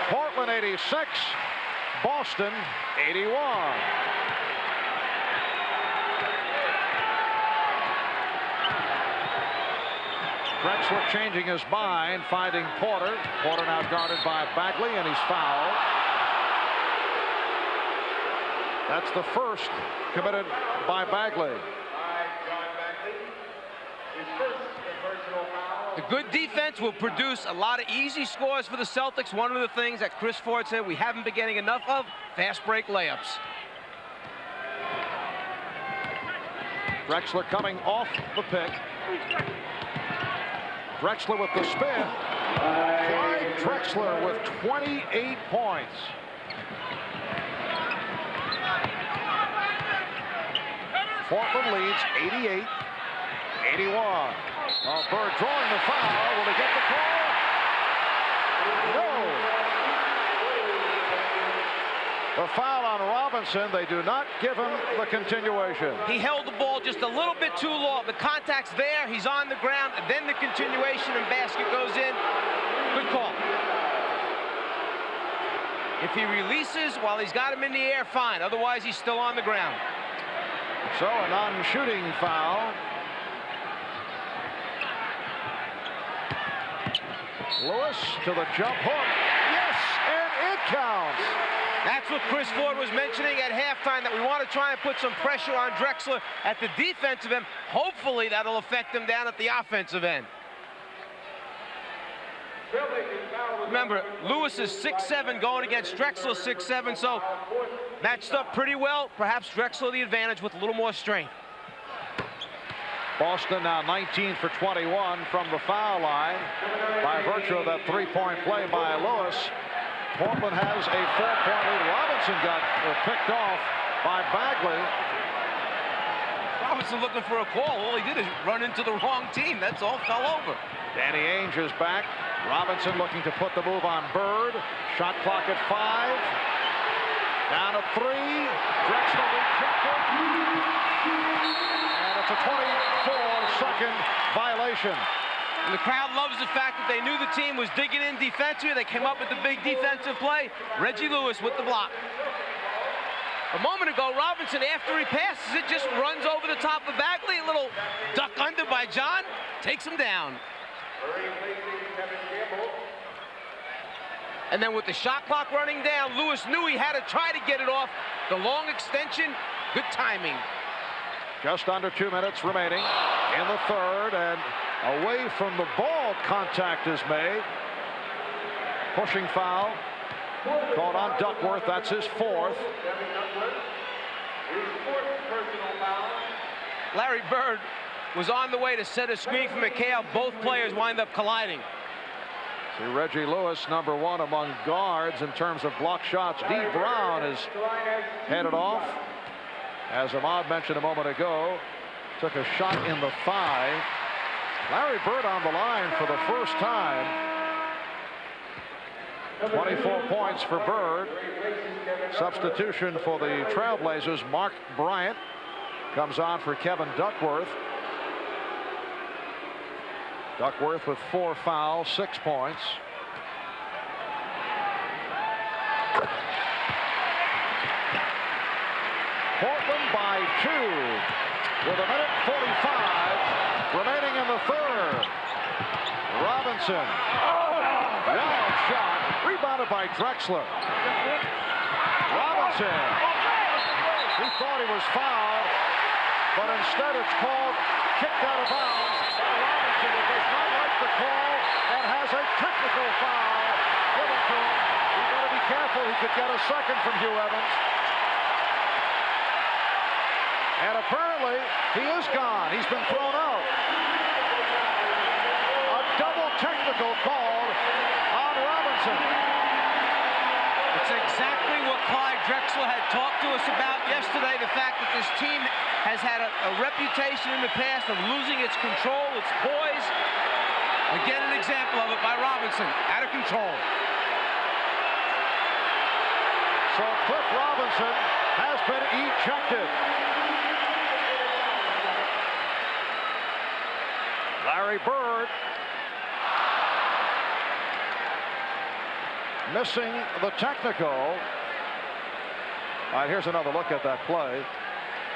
Portland 86, Boston 81. Drexler changing his mind, finding Porter. Porter now guarded by Bagley, and he's fouled. That's the first committed by Bagley. The good defense will produce a lot of easy scores for the Celtics. One of the things that Chris Ford said we haven't been getting enough of, fast break layups. Drexler coming off the pick. Drexler with the spin. Clyde Drexler with 28 points. Portland leads 88-81. Bird drawing the foul. Will he get the call? No. The foul on Robinson. They do not give him the continuation. He held the ball just a little bit too long. The contact's there. He's on the ground. And then the continuation and basket goes in. Good call. If he releases while he's got him in the air, fine. Otherwise, he's still on the ground. So a non-shooting foul. Lewis to the jump hook. Yes, and it counts. That's what Chris Ford was mentioning at halftime, that we want to try and put some pressure on Drexler at the defensive end. Hopefully that'll affect him down at the offensive end. Remember, Lewis is 6'7", going against Drexler 6'7", so matched up pretty well. Perhaps Drexler the advantage with a little more strength. Boston now 19 for 21 from the foul line by virtue of that three-point play by Lewis. Portland has a 4-point lead. Robinson got picked off by Bagley. Robinson looking for a call. All he did is run into the wrong team. That's all. Fell over. Danny Ainge is back. Robinson looking to put the move on Bird. Shot clock at 5. Down to 3. Drexler rejected. And it's a 24-second violation. And the crowd loves the fact that they knew the team was digging in defensively. They came up with the big defensive play. Reggie Lewis with the block. A moment ago, Robinson, after he passes it, just runs over the top of Bagley. A little duck under by John. Takes him down. And then with the shot clock running down, Lewis knew he had to try to get it off. The long extension, good timing. Just under 2 minutes remaining in the third, and away from the ball, contact is made. Pushing foul called on Duckworth. That's his 4th. Larry Bird was on the way to set a screen for McHale. Both players wind up colliding. See Reggie Lewis, number 1 among guards in terms of block shots. D. Brown is headed off. As Ahmad mentioned a moment ago, took a shot in the thigh. Larry Bird on the line for the first time. 24 points for Bird. Substitution for the Trailblazers, Mark Bryant comes on for Kevin Duckworth. Duckworth with 4 fouls, 6 points. Portland by 2 with 1:45 remaining in the third. Robinson, wild shot, rebounded by Drexler. Robinson, he thought he was fouled, but instead it's called kicked out of bounds. Robinson, who does not like the call and has a technical foul given to him. He's got to be careful. He could get a second from Hugh Evans. And apparently, he is gone. He's been thrown out. A double technical called on Robinson. It's exactly what Clyde Drexler had talked to us about yesterday, the fact that this team has had a reputation in the past of losing its control, its poise. Again, an example of it by Robinson, out of control. So Cliff Robinson has been ejected. Larry Bird missing the technical. All right, here's another look at that play.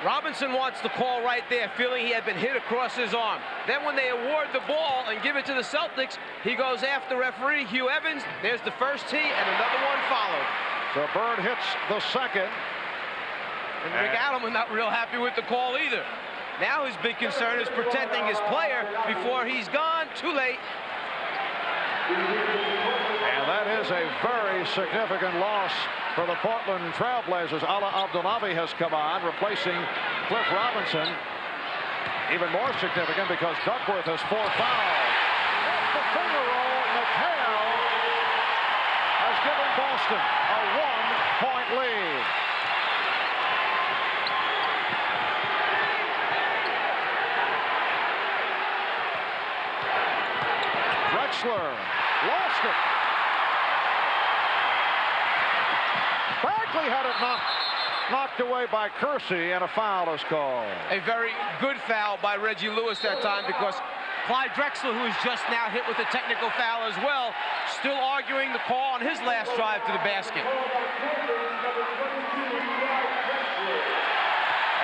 Robinson wants the call right there, feeling he had been hit across his arm. Then when they award the ball and give it to the Celtics, he goes after referee Hugh Evans. There's the first tee, and another one followed. So Bird hits the second. And Rick Allen was not real happy with the call either. Now his big concern is protecting his player before he's gone. Too late. And that is a very significant loss for the Portland Trailblazers. Ala Abdelnaby has come on, replacing Cliff Robinson. Even more significant because Duckworth has 4 fouls. Off the finger roll, McHale has given Boston a 1-point lead. Drexler lost it. Bagley had it knocked away by Kersey, and a foul is called. A very good foul by Reggie Lewis that time, because Clyde Drexler, who is just now hit with a technical foul as well, still arguing the call on his last drive to the basket.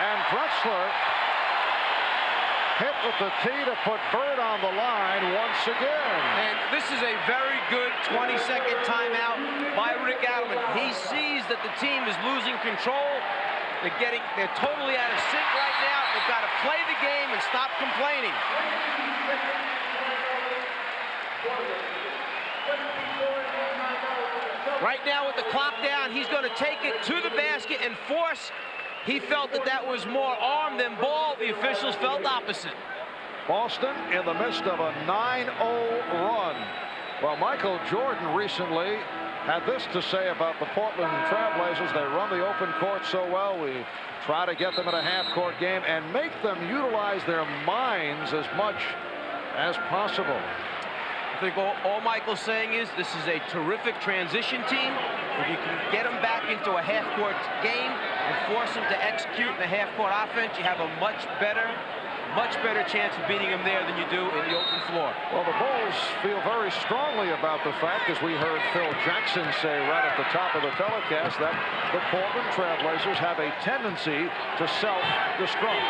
And Drexler hit with the tee to put Bird on the line once again. And this is a very good 20-second timeout by Rick Allen. He sees that the team is losing control. They're totally out of sync right now. They've got to play the game and stop complaining. Right now with the clock down, he's going to take it to the basket and force. He felt that was more arm than ball. The officials felt opposite. Boston in the midst of a 9-0 run. Well, Michael Jordan recently had this to say about the Portland Trailblazers. They run the open court so well. We try to get them in a half-court game and make them utilize their minds as much as possible. I think all Michael's saying is this is a terrific transition team. If you can get them back into a half-court game and force them to execute in the half-court offense, you have a much better chance of beating them there than you do in the open floor. Well, the Bulls feel very strongly about the fact, as we heard Phil Jackson say right at the top of the telecast, that the Portland Trailblazers have a tendency to self-destruct.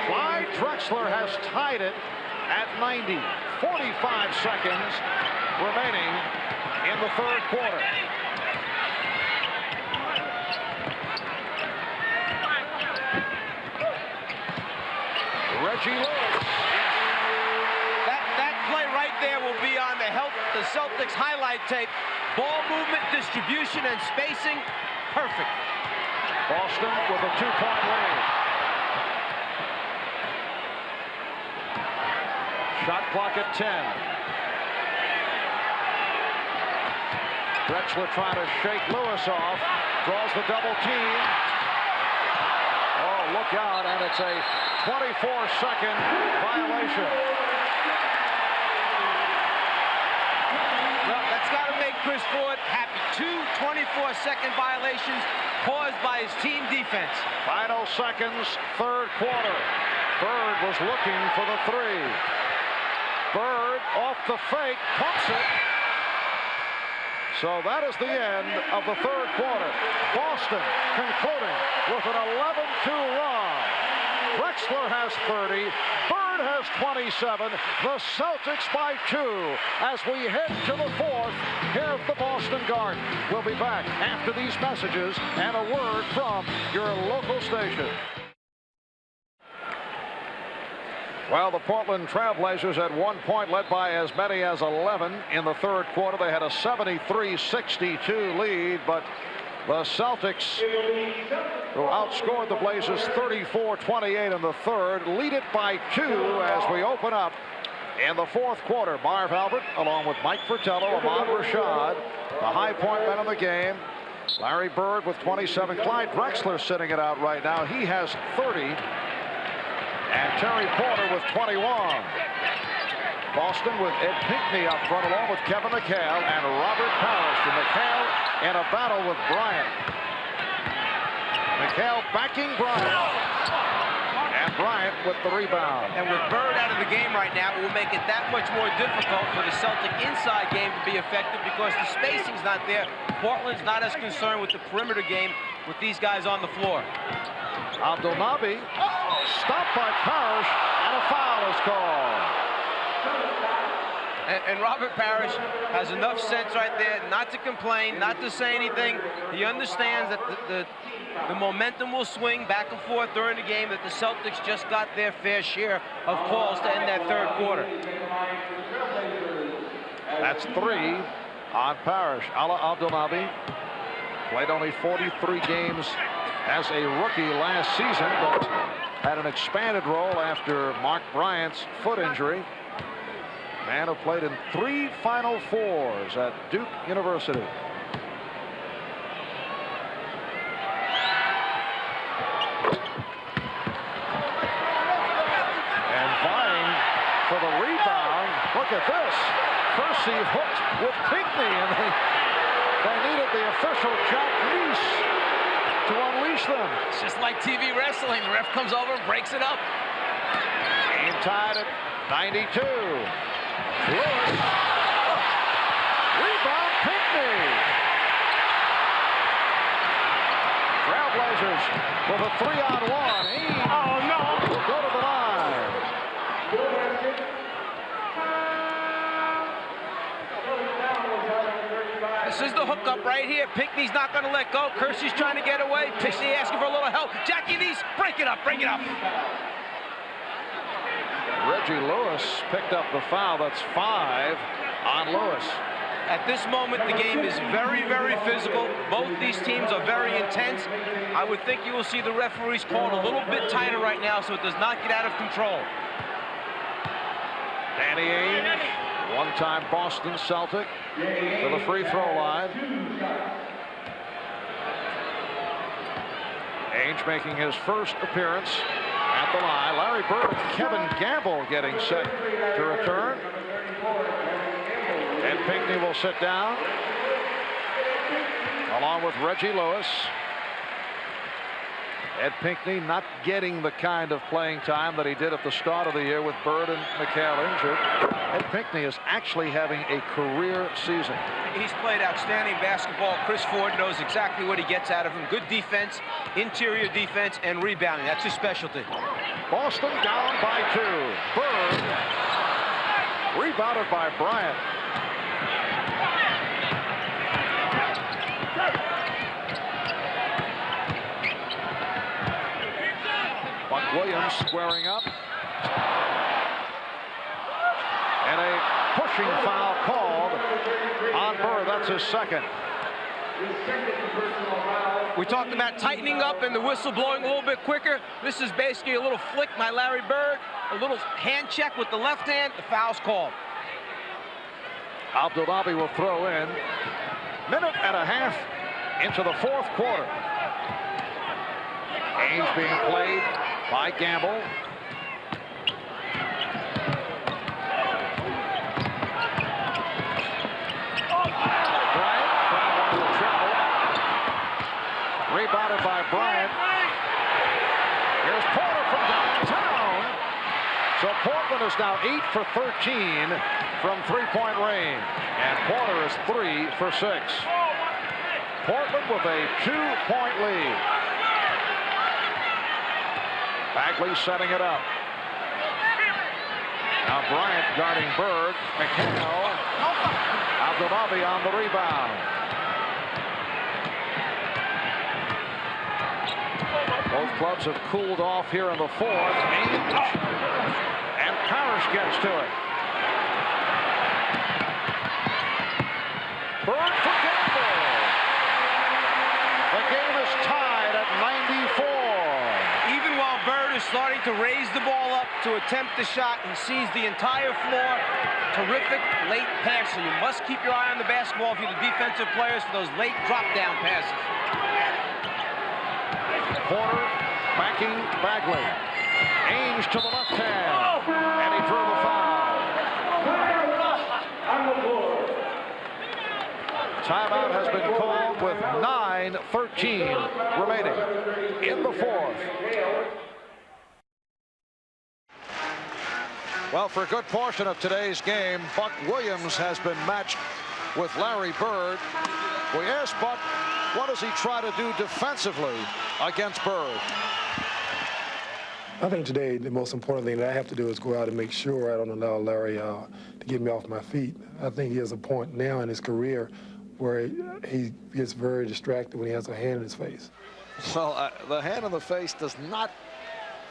Clyde Drexler has tied it at 90. 45 seconds remaining in the third quarter. Reggie Lewis. That play right there will be on the Celtics highlight tape. Ball movement, distribution, and spacing, perfect. Boston with a 2-point lead. Shot clock at 10. Drexler trying to shake Lewis off. Draws the double team. Oh, look out, and it's a 24-second violation. Well, that's got to make Chris Ford happy. 2 24-second violations caused by his team defense. Final seconds, third quarter. Bird was looking for the 3. Bird off the fake, pumps it. So that is the end of the third quarter. Boston concluding with an 11-2 run. Drexler has 30. Bird has 27. The Celtics by 2 as we head to the fourth here at the Boston Garden. We'll be back after these messages and a word from your local station. Well, the Portland Trailblazers at one point led by as many as 11 in the third quarter. They had a 73-62 lead, but the Celtics, who outscored the Blazers 34-28 in the third, lead it by 2 as we open up in the fourth quarter. Marv Albert, along with Mike Fratello, Ahmad Rashad, the high point men of the game. Larry Bird with 27. Clyde Drexler sitting it out right now. He has 30. And Terry Porter with 21. Boston with Ed Pinckney up front, along with Kevin McHale and Robert Parrish. And McHale in a battle with Bryant. McHale backing Bryant. And Bryant with the rebound. And with Bird out of the game right now, it will make it that much more difficult for the Celtic inside game to be effective because the spacing's not there. Portland's not as concerned with the perimeter game with these guys on the floor. Abdelnaby stopped by Parrish, and a foul is called. And Robert Parrish has enough sense right there not to complain, not to say anything. He understands that the momentum will swing back and forth during the game, that the Celtics just got their fair share of calls to end that third quarter. That's 3 on Parrish. Ala Abdelnaby played only 43 games as a rookie last season, but had an expanded role after Mark Bryant's foot injury. Man who played in 3 Final Fours at Duke University. And vying for the rebound. Look at this. Percy hooked with Pinckney, and they needed the official Jack Reese to unleash them. It's just like TV wrestling. The ref comes over and breaks it up. Game tied at 92. Lewis. Rebound, Pinckney. Trailblazers with a 3-on-1. Oh, no. Will go to the line. This is the hookup right here. Pinckney's not going to let go. Kersey's trying to get away. Pinckney asking for a little help. Jackie Neese, break it up, break it up. Reggie Lewis picked up the foul. That's 5 on Lewis. At this moment, the game is very, very physical. Both these teams are very intense. I would think you will see the referees called a little bit tighter right now so it does not get out of control. Danny Ainge, one-time Boston Celtic, to the free throw line. Ainge making his first appearance at the line. Larry Bird and Kevin Gamble getting set to return. And Pinckney will sit down, along with Reggie Lewis. Ed Pinckney not getting the kind of playing time that he did at the start of the year with Bird and McHale injured. Ed Pinckney is actually having a career season. He's played outstanding basketball. Chris Ford knows exactly what he gets out of him. Good defense, interior defense, and rebounding. That's his specialty. Boston down by 2. Bird rebounded by Bryant. Buck Williams squaring up. And a pushing foul called on Bird. That's his second. We talked about tightening up and the whistle blowing a little bit quicker. This is basically a little flick by Larry Bird. A little hand check with the left hand. The foul's called. Abdelnaby will throw in. Minute and a half into the fourth quarter. Ainge being played by Gamble. Bryant found on the travel. Rebounded by Bryant. Here's Porter from downtown. So Portland is now 8 for 13 from three-point range. And Porter is 3 for 6. Portland with a 2-point lead. Bagley setting it up. Now Bryant guarding Bird. McHale. Abdelnaby on the rebound. Both clubs have cooled off here in the fourth. Ainge and Parrish gets to it. Bird for Gamble. The game is tied at 94. Even while Bird is starting to raise the ball up to attempt the shot, he sees the entire floor. Terrific late passer. You must keep your eye on the basketball if you're the defensive players for those late drop-down passes. Porter backing Bagley. Ainge to the left hand. And he drew the foul. Timeout has been called with 9:13 remaining in the fourth. Well, for a good portion of today's game, Buck Williams has been matched with Larry Bird. We asked Buck, what does he try to do defensively against Bird? I think today the most important thing that I have to do is go out and make sure I don't allow Larry to get me off my feet. I think he has a point now in his career where he gets very distracted when he has a hand in his face. Well, the hand in the face does not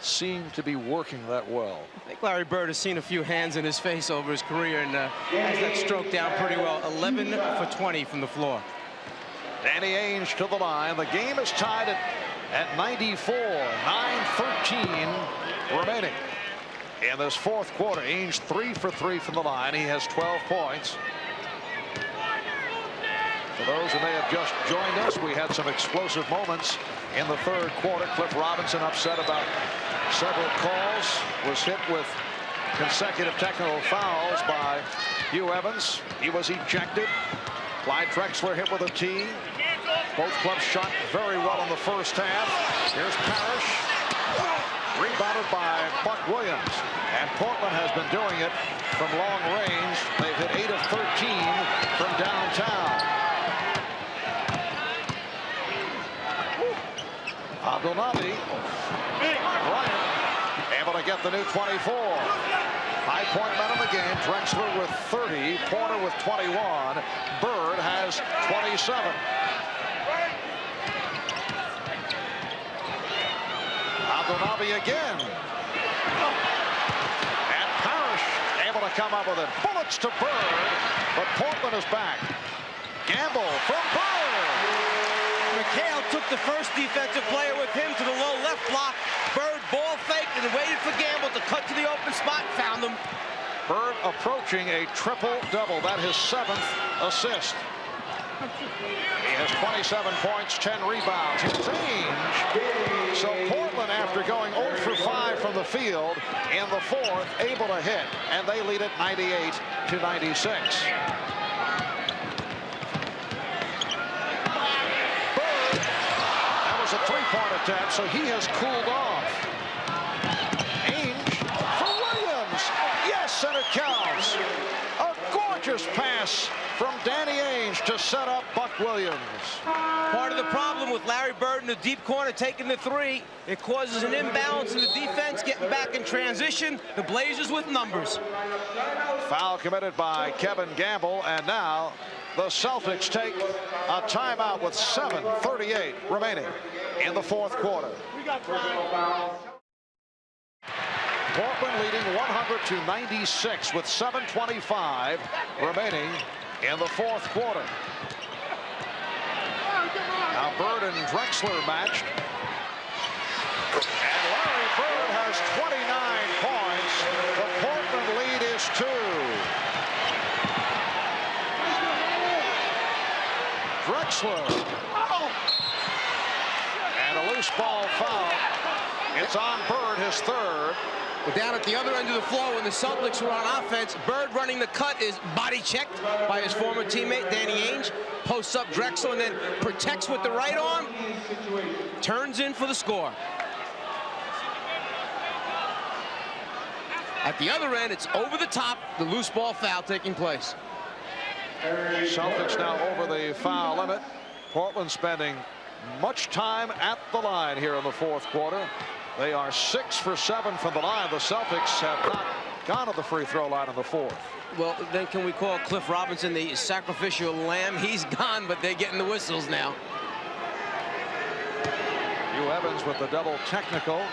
seem to be working that well. I think Larry Bird has seen a few hands in his face over his career and has that stroke down pretty well. 11 for 20 from the floor. Danny Ainge to the line. The game is tied at 94, 9:13 remaining. In this fourth quarter, Ainge 3 for 3 from the line. He has 12 points. For those who may have just joined us, we had some explosive moments in the third quarter. Cliff Robinson upset about several calls, was hit with consecutive technical fouls by Hugh Evans. He was ejected. Clyde Drexler hit with a tee. Both clubs shot very well in the first half. Here's Parrish, rebounded by Buck Williams. And Portland has been doing it from long range. They've hit 8 of 13 from downtown. Abdelnaby, Bryant, able to get the new 24. High point man of the game. Drexler with 30, Porter with 21. Bird has 27. Abdelnaby again. And Parrish able to come up with it. Bullets to Bird, but Portland is back. Gamble from Bird. McHale took the first defensive player with him to the low left block. Bird ball faked and waited for Gamble to cut to the open spot. Found him. Bird approaching a triple-double. That his 7th assist. He has 27 points, 10 rebounds. Here's Ainge. So Portland, after going 0 for 5 from the field in the fourth, able to hit, and they lead it 98-96. A three-point attempt, so he has cooled off. Ainge for Williams. Yes, and it counts. A gorgeous pass from Danny Ainge to set up Buck Williams. Part of the problem with Larry Bird in the deep corner taking the three, it causes an imbalance in the defense, getting back in transition. The Blazers with numbers. Foul committed by Kevin Gamble, and now the Celtics take a timeout with 7:38 remaining in the fourth quarter. Portland leading 100-96 with 7:25 remaining in the fourth quarter. Now Bird and Drexler matched. And Larry Bird has 29 points. The Portland lead is 2. Drexler. And a loose ball foul. It's on Bird, his 3rd. But down at the other end of the floor, when the Celtics were on offense, Bird running the cut is body checked by his former teammate, Danny Ainge. Posts up Drexler and then protects with the right arm. Turns in for the score. At the other end, it's over the top, the loose ball foul taking place. Celtics now over the foul limit. Portland spending much time at the line here in the fourth quarter. They are 6 for 7 from the line. The Celtics have not gone to the free throw line in the fourth. Well, then can we call Cliff Robinson the sacrificial lamb? He's gone, but they're getting the whistles now. Hugh Evans with the double technical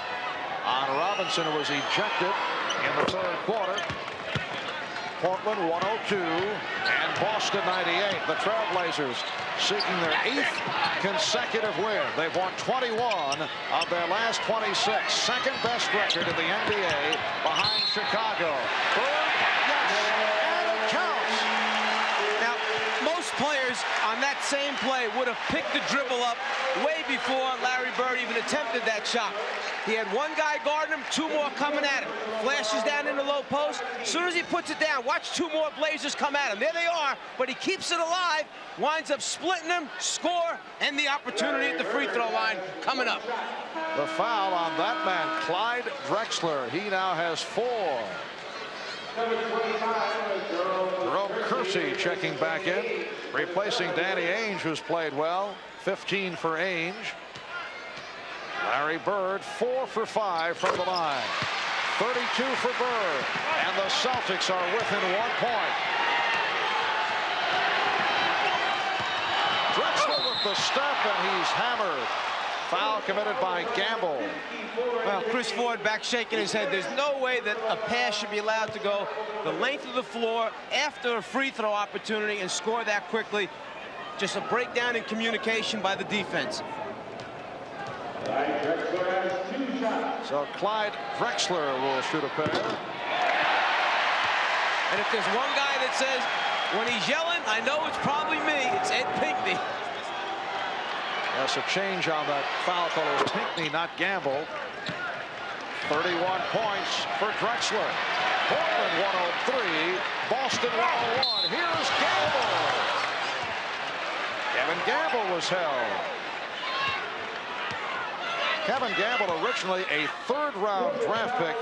on Robinson, who was ejected in the third quarter. Portland 102 and Boston 98. The Trailblazers seeking their 8th consecutive win. They've won 21 of their last 26. Second best record in the NBA behind Chicago. Bird, yes, and it counts. Now, most players on that same play would have picked the dribble up way before Larry Bird even attempted that shot. He had one guy guarding him, 2 more coming at him. Flashes down in the low post. As soon as he puts it down, watch 2 more Blazers come at him. There they are, but he keeps it alive, winds up splitting them, score, and the opportunity at the free throw line coming up. The foul on that man, Clyde Drexler. He now has 4. Jerome Kersey checking back in, replacing Danny Ainge, who's played well. 15 for Ainge. Larry Bird 4 for 5 from the line. 32 for Bird, and the Celtics are within 1 point. Drexler with the step, and he's hammered. Foul committed by Gamble. Well, Chris Ford back shaking his head. There's no way that a pass should be allowed to go the length of the floor after a free throw opportunity and score that quickly. Just a breakdown in communication by the defense. So Clyde Drexler will shoot a pair. And if there's one guy that says, when he's yelling, I know it's probably me, it's Ed Pinckney. That's a change on that foul call. It was Pinckney, not Gamble. 31 points for Drexler. Portland 103, Boston 101. Here's Gamble. Kevin Gamble was held. Kevin Gamble, originally a third-round draft pick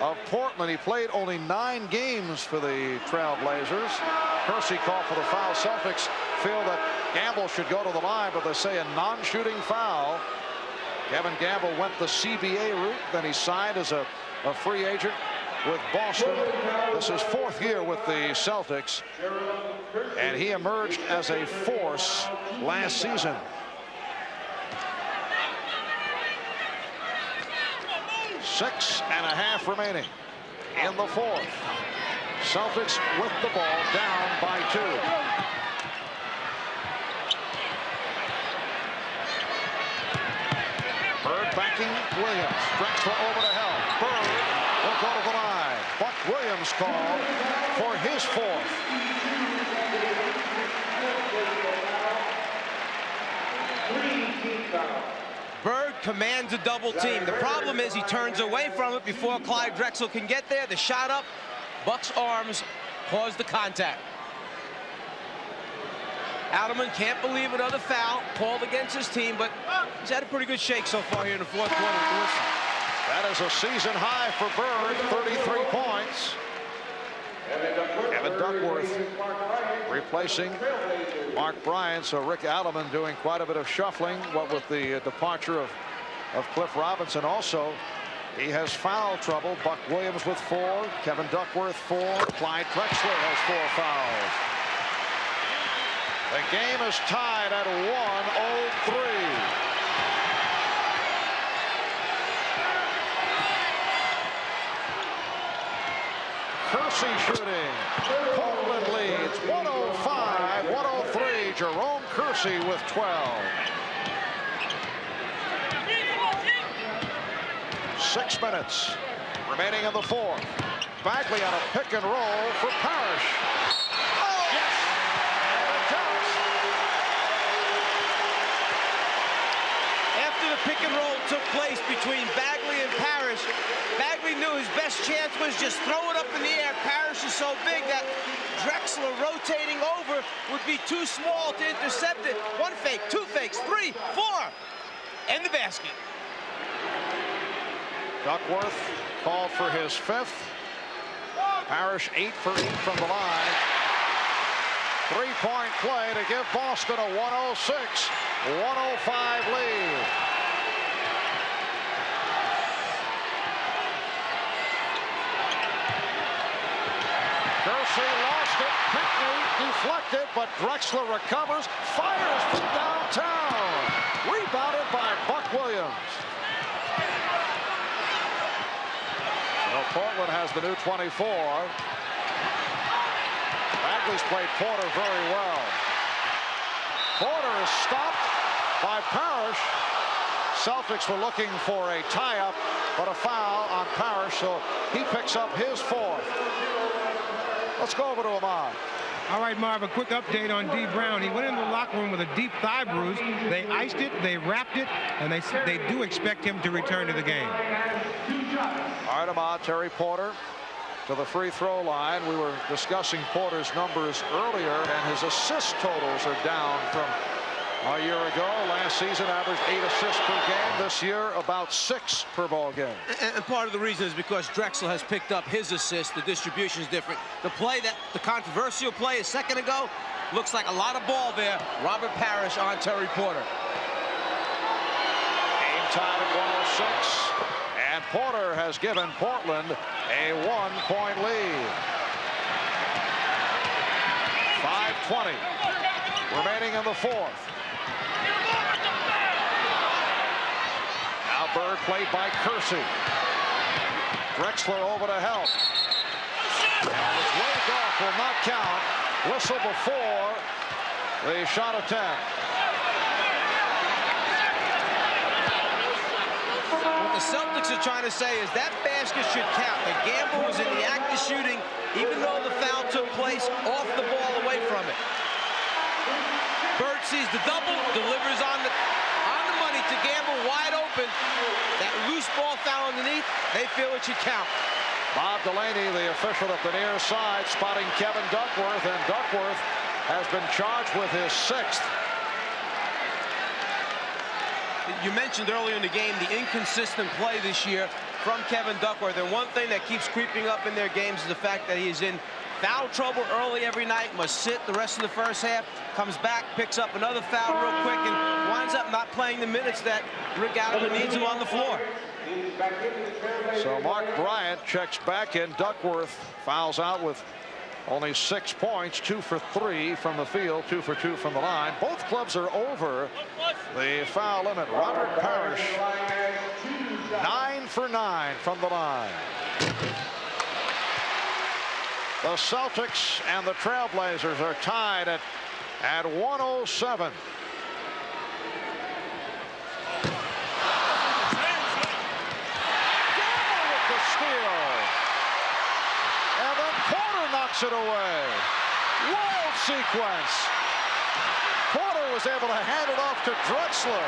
of Portland. He played only 9 games for the Trailblazers. Kersey called for the foul. Celtics feel that Gamble should go to the line, but they say a non-shooting foul. Kevin Gamble went the CBA route, then he signed as a free agent with Boston. This is 4th year with the Celtics, and he emerged as a force last season. 6.5 remaining in the 4th. Celtics with the ball, down by 2. Bird backing Williams. Drexler over to help. Bird will go to the line. Buck Williams called for his 4th. Bird commands a double team. The problem is he turns away from it before Clyde Drexler can get there. The shot up, Buck's arms caused the contact. Alderman can't believe another foul called against his team, but he's had a pretty good shake so far here in the 4th quarter. That is a season high for Bird, 33 points. Kevin Duckworth replacing Mark Bryant, so Rick Alderman doing quite a bit of shuffling, what with the departure of Cliff Robinson. Also, he has foul trouble. Buck Williams with 4, Kevin Duckworth 4, Clyde Drexler has 4 fouls. The game is tied at 103. Kersey shooting. Portland leads 105-103. Jerome Kersey with 12. 6 minutes remaining in the 4th. Bagley on a pick and roll for Parrish. Oh, yes! After the pick and roll took place between Bagley and Parrish, Bagley knew his best chance was just throw it up in the air. Parrish is so big that Drexler rotating over would be too small to intercept it. 1 fake, 2 fakes, 3, 4, and the basket. Duckworth called for his 5th. Parrish 8 for 8 from the line. 3-point play to give Boston a 106-105 lead. Kersey lost it. Pinckney deflected, but Drexler recovers, fires from downtown. Rebounded by Buck Williams. So Portland has the new 24. Bagley's played Porter very well. Porter is stopped by Parrish. Celtics were looking for a tie-up, but a foul on Parrish, so he picks up his 4th. Let's go over to Ahmad. All right, Marv, a quick update on D. Brown. He went into the locker room with a deep thigh bruise. They iced it, they wrapped it, and they do expect him to return to the game. All right, Ahmad, Terry Porter to the free throw line. We were discussing Porter's numbers earlier, and his assist totals are down from a year ago. Last season averaged 8 assists per game. This year about 6 per ball game. And part of the reason is because Drexler has picked up his assist. The distribution is different. The controversial play a second ago, looks like a lot of ball there. Robert Parrish on Terry Porter. Game tied at 106. And Porter has given Portland a 1-point lead. 5:20 remaining in the fourth. Now Bird played by Kersey. Drexler over to help. And it's waved off, will not count. Whistle before the shot attempt. What the Celtics are trying to say is that basket should count. The Gamble was in the act of shooting, even though the foul took place off the ball away from it. Bird sees the double, delivers on the money to Gamble, wide open. That loose ball foul underneath, they feel it should count. Bob Delaney, the official at the near side, spotting Kevin Duckworth, and Duckworth has been charged with his 6th. You mentioned earlier in the game the inconsistent play this year from Kevin Duckworth, and one thing that keeps creeping up in their games is the fact that he is in foul trouble early every night, must sit the rest of the first half, comes back, picks up another foul real quick, and winds up not playing the minutes that Rick Gallagher needs him on the floor. So Mark Bryant checks back in. Duckworth fouls out with only 6 points, 2 for 3 from the field, 2 for 2 from the line. Both clubs are over the foul limit. Robert Parrish, 9 for 9 from the line. The Celtics and the Trailblazers are tied at 107. And then Porter knocks it away. Wild sequence. Porter was able to hand it off to Drexler.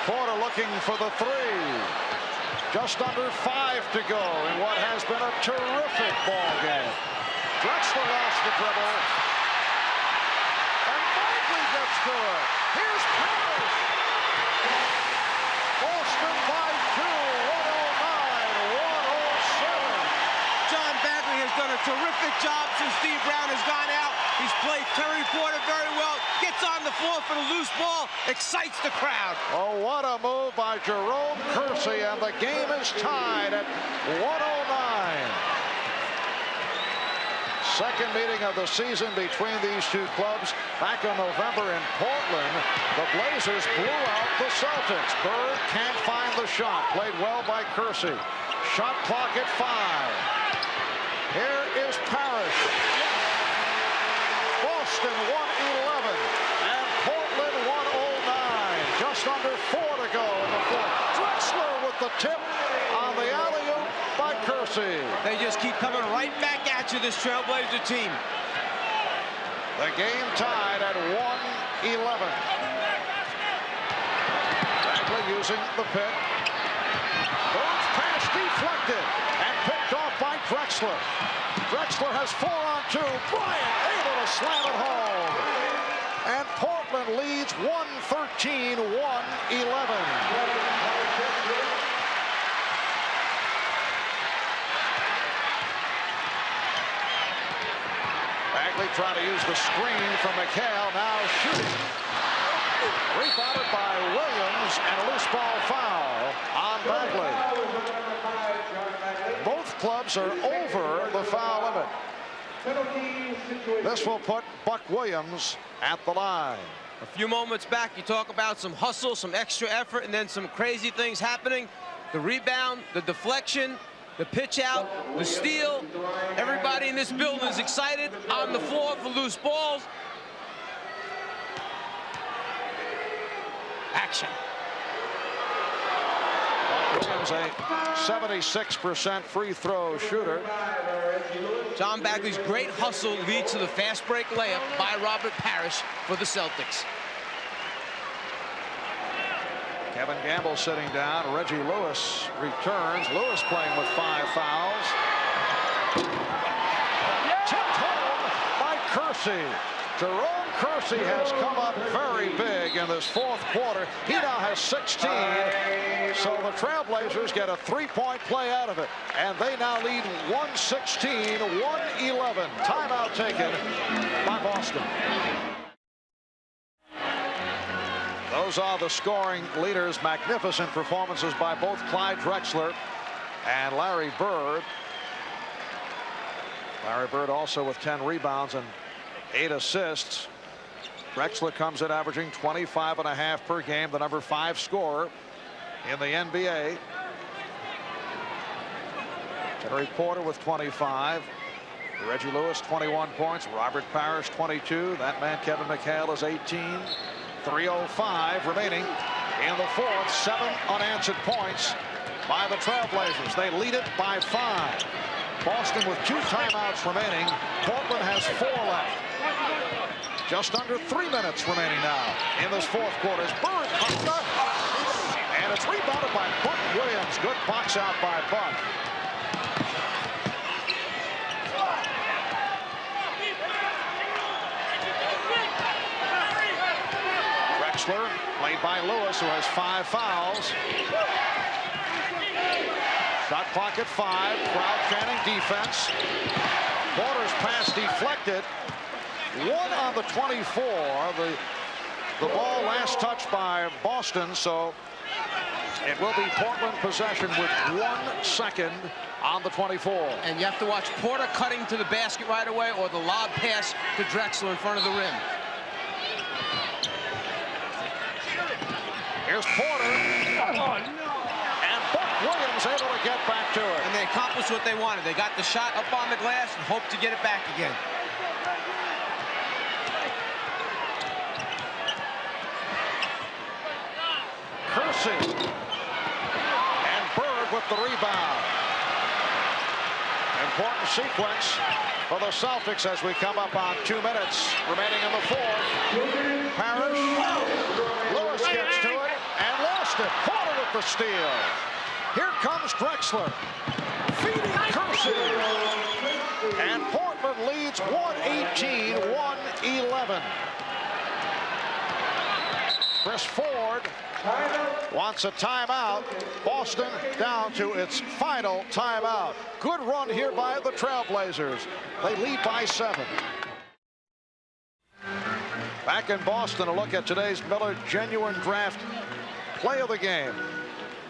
Porter looking for the 3. Just under 5 to go in what has been a terrific ball game. Drexler lost the dribble. And Bagley gets to it. Here's Parrish. Boston by 2, 109-107. John Bagley has done a terrific job since Steve Brown has gone out. He's played Terry Porter very well. Gets on the floor for the loose ball. Excites the crowd. Oh, what a move by Jerome Kersey, and the game is tied at 109. Second meeting of the season between these two clubs. Back in November in Portland, the Blazers blew out the Celtics. Bird can't find the shot. Played well by Kersey. Shot clock at 5. Here is Parrish. Boston 111 and Portland 109. Just under 4 to go in the fourth. Drexler with the tip on the alley-oop by Kersey. They just keep coming right back at you, this Trailblazer team. The game tied at 111. Bagley using the pick. Bird's pass deflected and picked off by Drexler. Drexler has 4 on 2. Bryant able to slam it home. And Portland leads 113-111. Bagley trying to use the screen from McHale. Now shooting. Rebounded by Williams, and a loose ball foul on Bagley. Both clubs are over the foul limit. This will put Buck Williams at the line. A few moments back, you talk about some hustle, some extra effort, and then some crazy things happening. The rebound, the deflection, the pitch out, the steal. Everybody in this building is excited on the floor for loose balls. Action. Williams, a 76% free throw shooter. John Bagley's great hustle leads to the fast break layup by Robert Parrish for the Celtics. Kevin Gamble sitting down. Reggie Lewis returns. Lewis playing with 5 fouls. Tipped home by Kersey. Jerome Kersey has come up very big in this fourth quarter. He now has 16. So the Trailblazers get a 3-point play out of it. And they now lead 116-111. Timeout taken by Boston. Those are the scoring leaders. Magnificent performances by both Clyde Drexler and Larry Bird. Larry Bird also with 10 rebounds and 8 assists. Drexler comes in averaging 25.5 per game, the number 5 scorer in the NBA. Terry Porter with 25. Reggie Lewis 21 points. Robert Parrish 22. That man Kevin McHale is 18. 3:05 remaining in the fourth. 7 unanswered points by the Trailblazers. They lead it by 5. Boston with 2 timeouts remaining. Portland has 4 left. Just under 3 minutes remaining now in this fourth quarter. Bird comes up, and it's rebounded by Buck Williams. Good box out by Buck. Drexler, played by Lewis, who has 5 fouls. Shot clock at 5. Crowd chanting defense. Porter's pass deflected. 1 on the 24. The ball last touched by Boston, so it will be Portland possession with 1 second on the 24. And you have to watch Porter cutting to the basket right away, or the lob pass to Drexler in front of the rim. Here's Porter. And Buck Williams able to get back to it. And they accomplished what they wanted. They got the shot up on the glass and hope to get it back again. Kersey. And Bird with the rebound. Important sequence for the Celtics as we come up on 2 minutes remaining in the fourth. Parrish. Lewis gets to it and lost it. Porter with the steal. Here comes Drexler. Feeding Kersey. And Portland leads 118-111. Chris Ford wants a timeout. Boston down to its final timeout. Good run here by the Trailblazers. They lead by 7. Back in Boston, a look at today's Miller Genuine Draft play of the game.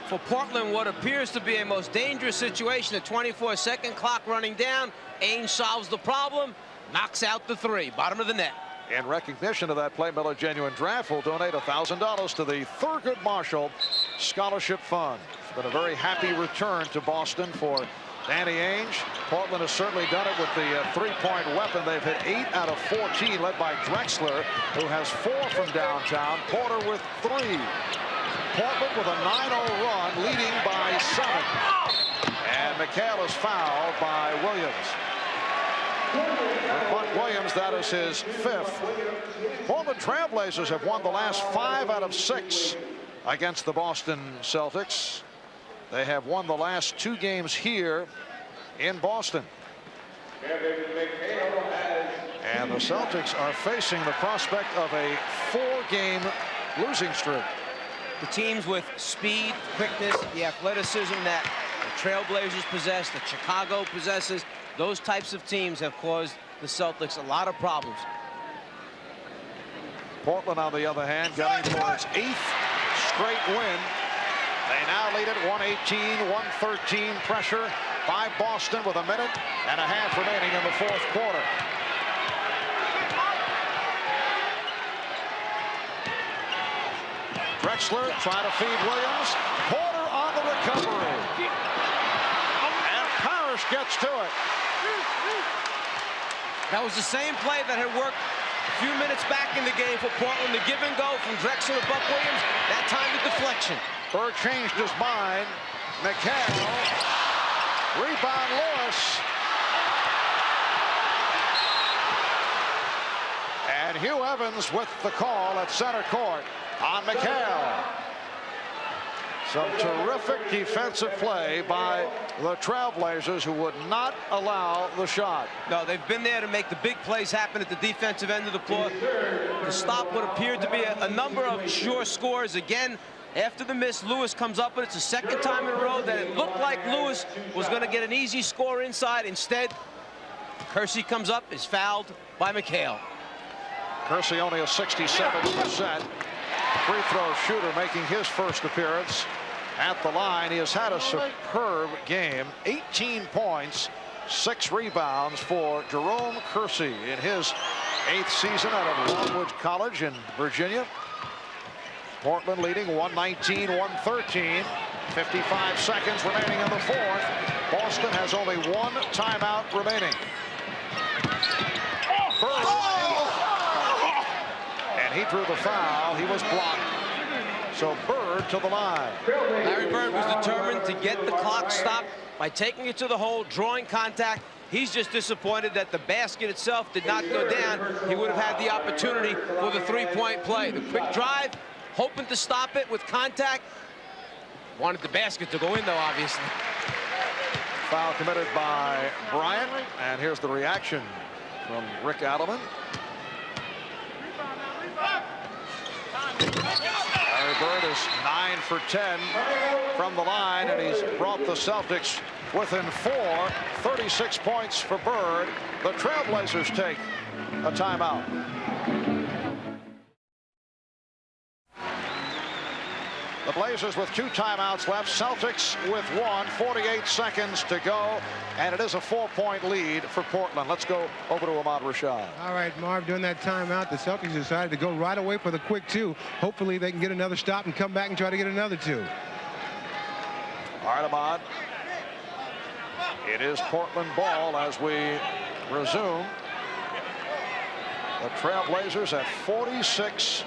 For Portland, what appears to be a most dangerous situation, a 24-second clock running down. Ainge solves the problem, knocks out the 3, bottom of the net. In recognition of that play, Miller Genuine Draft will donate $1,000 to the Thurgood Marshall Scholarship Fund. It's been a very happy return to Boston for Danny Ainge. Portland has certainly done it with the three-point weapon. They've hit 8 out of 14, led by Drexler, who has 4 from downtown. Porter with 3. Portland with a 9-0 run, leading by 7. And McHale is fouled by Williams. Buck Williams, that is his 5th. Portland Trailblazers have won the last 5 out of 6 against the Boston Celtics. They have won the last 2 games here in Boston. And the Celtics are facing the prospect of a 4-game losing streak. The teams with speed, quickness, the athleticism that the Trailblazers possess, that Chicago possesses, those types of teams have caused the Celtics a lot of problems. Portland, on the other hand, gunning for its 8th straight win. They now lead it 118-113. Pressure by Boston with 1.5 minutes remaining in the fourth quarter. Drexler trying to feed Williams. Porter on the recovery. And Parrish gets to it. That was the same play that had worked a few minutes back in the game for Portland. The give and go from Drexler to Buck Williams. That time the deflection. Bird changed his mind. McHale. Rebound Lewis. And Hugh Evans with the call at center court on McHale. Some terrific defensive play by the Trailblazers, who would not allow the shot. No, they've been there to make the big plays happen at the defensive end of the floor, to stop what appeared to be a number of sure scores. Again, after the miss, Lewis comes up, and it's the 2nd time in a row that it looked like Lewis was going to get an easy score inside. Instead, Kersey comes up, is fouled by McHale. Kersey only a 67%. free throw shooter, making his first appearance at the line. He has had a superb game. 18 points, 6 rebounds for Jerome Kersey in his 8th season out of Longwood College in Virginia. Portland leading 119-113. 55 seconds remaining in the 4th. Boston has only 1 timeout remaining. Bird. And he drew the foul. He was blocked. So Bird to the line. Larry Bird was determined to get the clock stopped by taking it to the hole, drawing contact. He's just disappointed that the basket itself did not go down. He would have had the opportunity for the 3-point play. The quick drive, hoping to stop it with contact. Wanted the basket to go in, though, obviously. Foul committed by Bryant. And here's the reaction from Rick Adelman. Larry Bird is 9 for 10 from the line, and he's brought the Celtics within 4. 36 points for Bird. The Trailblazers take a timeout. The Blazers with 2 timeouts left. Celtics with 1. 48 seconds to go. And it is a 4-point lead for Portland. Let's go over to Ahmad Rashad. All right, Marv, during that timeout, the Celtics decided to go right away for the quick 2. Hopefully they can get another stop and come back and try to get another 2. All right, Ahmad. It is Portland ball as we resume. The Trailblazers at 46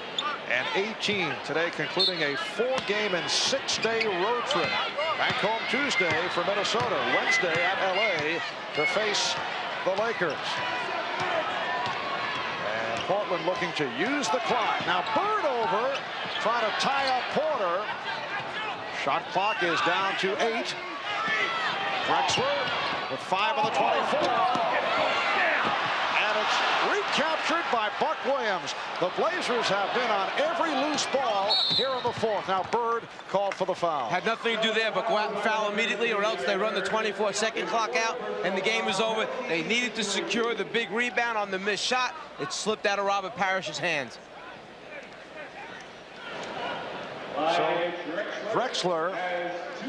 and 18 today, concluding a 4-game and 6-day road trip. Back home Tuesday for Minnesota, Wednesday at LA to face the Lakers. And Portland looking to use the clock. Now Bird over, trying to tie up Porter. Shot clock is down to 8. Drexler with 5 on the 24. And it's recaptured by Buck Williams. The Blazers have been on every loose ball here in the 4th. Now Bird called for the foul. Had nothing to do there but go out and foul immediately, or else they run the 24-second clock out and the game is over. They needed to secure the big rebound on the missed shot. It slipped out of Robert Parrish's hands. So Drexler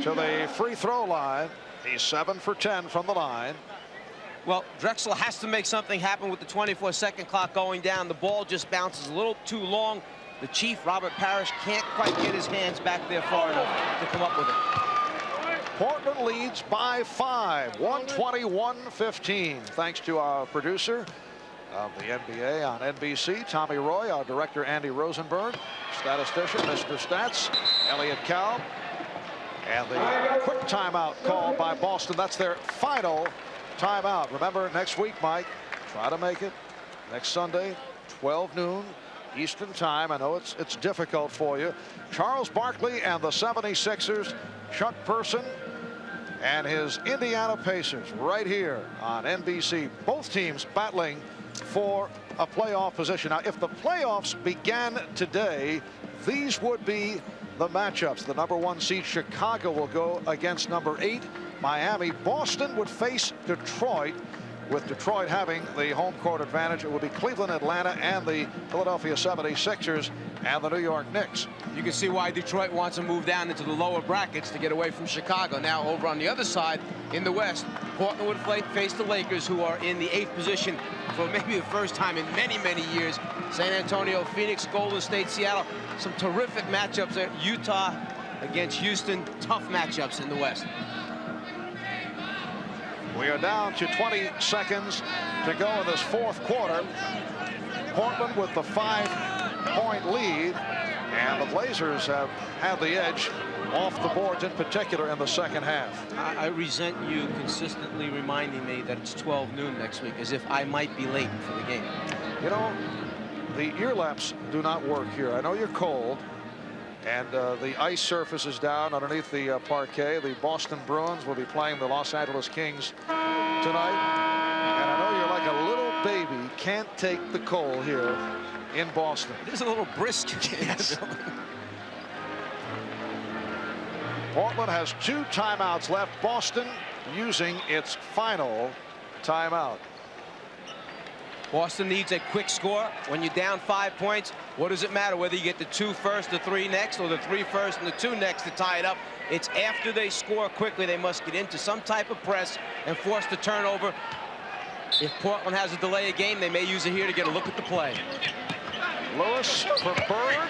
to the free throw line. He's 7 for 10 from the line. Well, Drexler has to make something happen with the 24-second clock going down. The ball just bounces a little too long. The chief, Robert Parrish, can't quite get his hands back there far enough to come up with it. Portland leads by 5, 121-15. Thanks to our producer of the NBA on NBC, Tommy Roy, our director, Andy Rosenberg, statistician, Mr. Stats, Elliot Cow, and the quick timeout called by Boston. That's their final timeout. Remember, next week, Mike, try to make it next Sunday, 12 noon Eastern time. I know it's difficult for you. Charles Barkley and the 76ers, Chuck Person and his Indiana Pacers right here on NBC. Both teams battling for a playoff position. Now, if the playoffs began today, these would be the matchups. The #1 seed Chicago will go against #8 Miami. Boston would face Detroit, with Detroit having the home court advantage. It would be Cleveland, Atlanta, and the Philadelphia 76ers and the New York Knicks. You can see why Detroit wants to move down into the lower brackets to get away from Chicago. Now over on the other side in the West, Portland would face the Lakers, who are in the 8th position for maybe the first time in many, many years. San Antonio, Phoenix, Golden State, Seattle. Some terrific matchups there. Utah against Houston. Tough matchups in the West. We are down to 20 seconds to go in this 4th quarter. Portland with the 5-point lead, and the Blazers have had the edge off the boards, in particular in the second half. I resent you consistently reminding me that it's 12 noon next week, as if I might be late for the game. You know, the ear laps do not work here. I know you're cold, and the ice surface is down underneath the parquet. The Boston Bruins will be playing the Los Angeles Kings tonight. And I know you're like a little baby, can't take the cold here in Boston. It is a little brisk. Yes. Portland has 2 timeouts left. Boston using its final timeout. Boston needs a quick score. When you're down 5 points, what does it matter whether you get the 2 first, the 3 next, or the 3 first and the 2 next to tie it up? It's after they score quickly, they must get into some type of press and force the turnover. If Portland has a delay of game, they may use it here to get a look at the play. Lewis for Bird.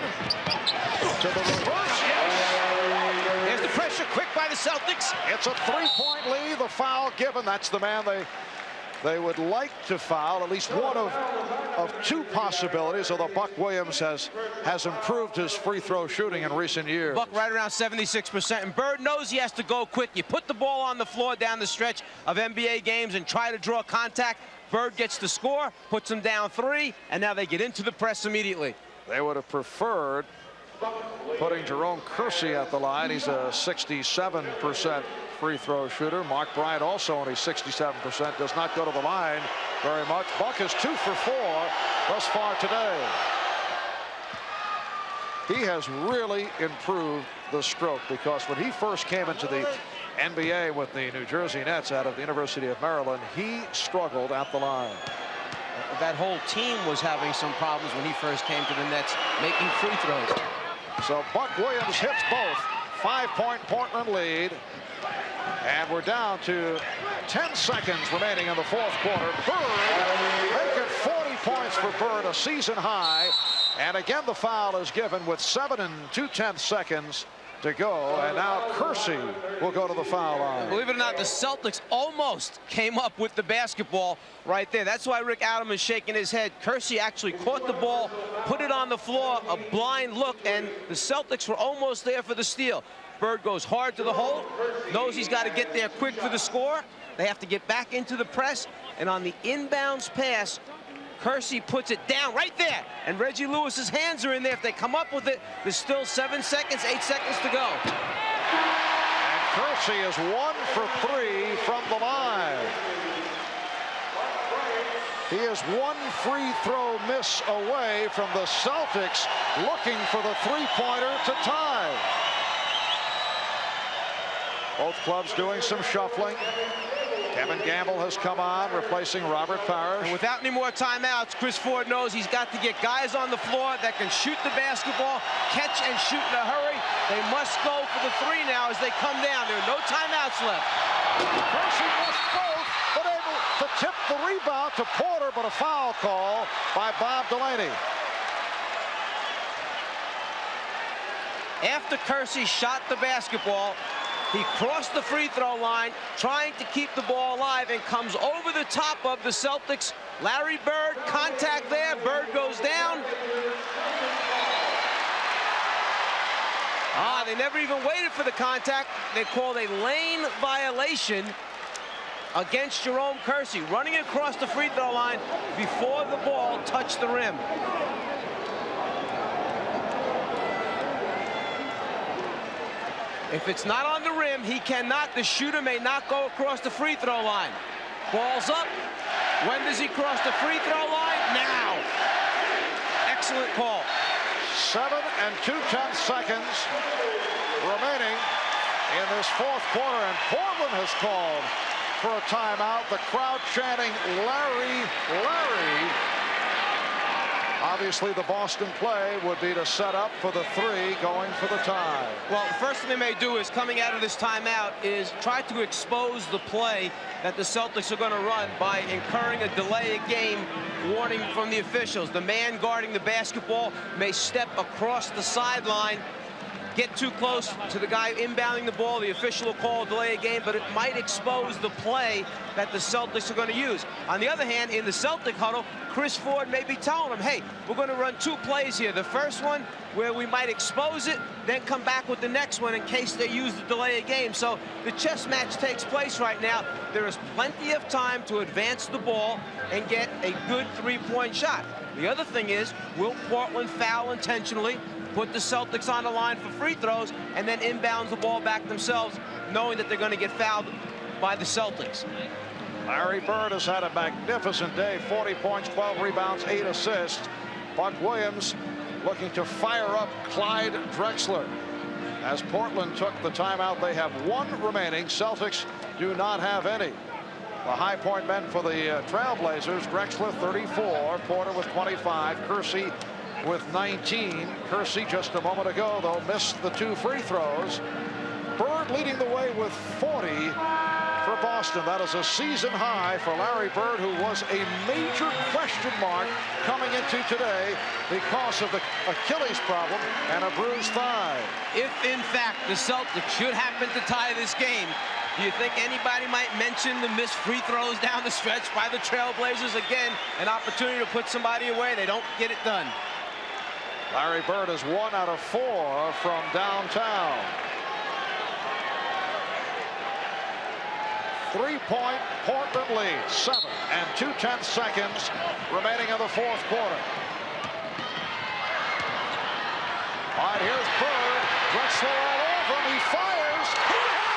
To the reverse, yes. There's the pressure, quick by the Celtics. It's a 3-point lead. The foul given. That's the man they would like to foul. At least one of 2 possibilities. Although Buck Williams has improved his free throw shooting in recent years. Buck right around 76%. And Bird knows he has to go quick. You put the ball on the floor down the stretch of NBA games and try to draw contact. Bird gets the score, puts them down 3, and now they get into the press immediately. They would have preferred putting Jerome Kersey at the line. He's a 67% free throw shooter. Mark Bryant also only 67%, does not go to the line very much. Buck is 2 for 4 thus far today. He has really improved the stroke, because when he first came into the NBA with the New Jersey Nets out of the University of Maryland, he struggled at the line. That whole team was having some problems when he first came to the Nets, making free throws. So Buck Williams hits both. 5-point Portland lead. And we're down to 10 seconds remaining in the 4th quarter. Bird making 40 points for Bird, a season high. And again, the foul is given with 7 2/10 seconds to go, and now Kersey will go to the foul line. Believe it or not, the Celtics almost came up with the basketball right there. That's why Rick Adelman is shaking his head. Kersey actually caught the ball, put it on the floor, a blind look, and the Celtics were almost there for the steal. Bird goes hard to the hole, knows he's got to get there quick for the score. They have to get back into the press, and on the inbounds pass, Kersey puts it down right there, and Reggie Lewis's hands are in there. If they come up with it, there's still 7 seconds, 8 seconds to go. And Kersey is 1 for 3 from the line. He is 1 free throw miss away from the Celtics looking for the 3-pointer to tie. Both clubs doing some shuffling. Kevin Gamble has come on, replacing Robert Parrish. And without any more timeouts, Chris Ford knows he's got to get guys on the floor that can shoot the basketball, catch and shoot in a hurry. They must go for the 3 now as they come down. There are no timeouts left. Kersey missed both, but able to tip the rebound to Porter, but a foul call by Bob Delaney. After Kersey shot the basketball, he crossed the free throw line, trying to keep the ball alive, and comes over the top of the Celtics. Larry Bird, contact there. Bird goes down. They never even waited for the contact. They called a lane violation against Jerome Kersey, running across the free throw line before the ball touched the rim. If it's not on the rim, he cannot, the shooter may not go across the free throw line. Ball's up. When does he cross the free throw line? Now. Excellent call. 7 2/10 seconds remaining in this 4th quarter, and Portland has called for a timeout. The crowd chanting, Larry, Larry. Obviously, the Boston play would be to set up for the 3, going for the tie. Well, the first thing they may do is, coming out of this timeout, is try to expose the play that the Celtics are going to run by incurring a delay of game warning from the officials. The man guarding the basketball may step across the sideline, get too close to the guy inbounding the ball. The official will call a delay of game, but it might expose the play that the Celtics are going to use. On the other hand, in the Celtic huddle, Chris Ford may be telling them, hey, we're going to run 2 plays here. The first one where we might expose it, then come back with the next one in case they use the delay of game. So the chess match takes place right now. There is plenty of time to advance the ball and get a good 3-point shot. The other thing is, will Portland foul intentionally, put the Celtics on the line for free throws, and then inbounds the ball back themselves, knowing that they're going to get fouled by the Celtics? Larry Bird has had a magnificent day. 40 points, 12 rebounds, 8 assists. Buck Williams looking to fire up Clyde Drexler. As Portland took the timeout, they have 1 remaining. Celtics do not have any. The high point men for the Trailblazers: Drexler 34, Porter with 25, Kersey with 19. Kersey just a moment ago, though, missed the 2 free throws. Bird leading the way with 40 for Boston. That is a season high for Larry Bird, who was a major question mark coming into today because of the Achilles problem and a bruised thigh. If, in fact, the Celtics should happen to tie this game, do you think anybody might mention the missed free throws down the stretch by the Trailblazers? Again, an opportunity to put somebody away. They don't get it done. Larry Bird is 1 out of 4 from downtown. 3-point Portland lead. 7 and 2/10 seconds remaining in the 4th quarter. All right, here's Bird. Drexler all over him. He fires. He hit.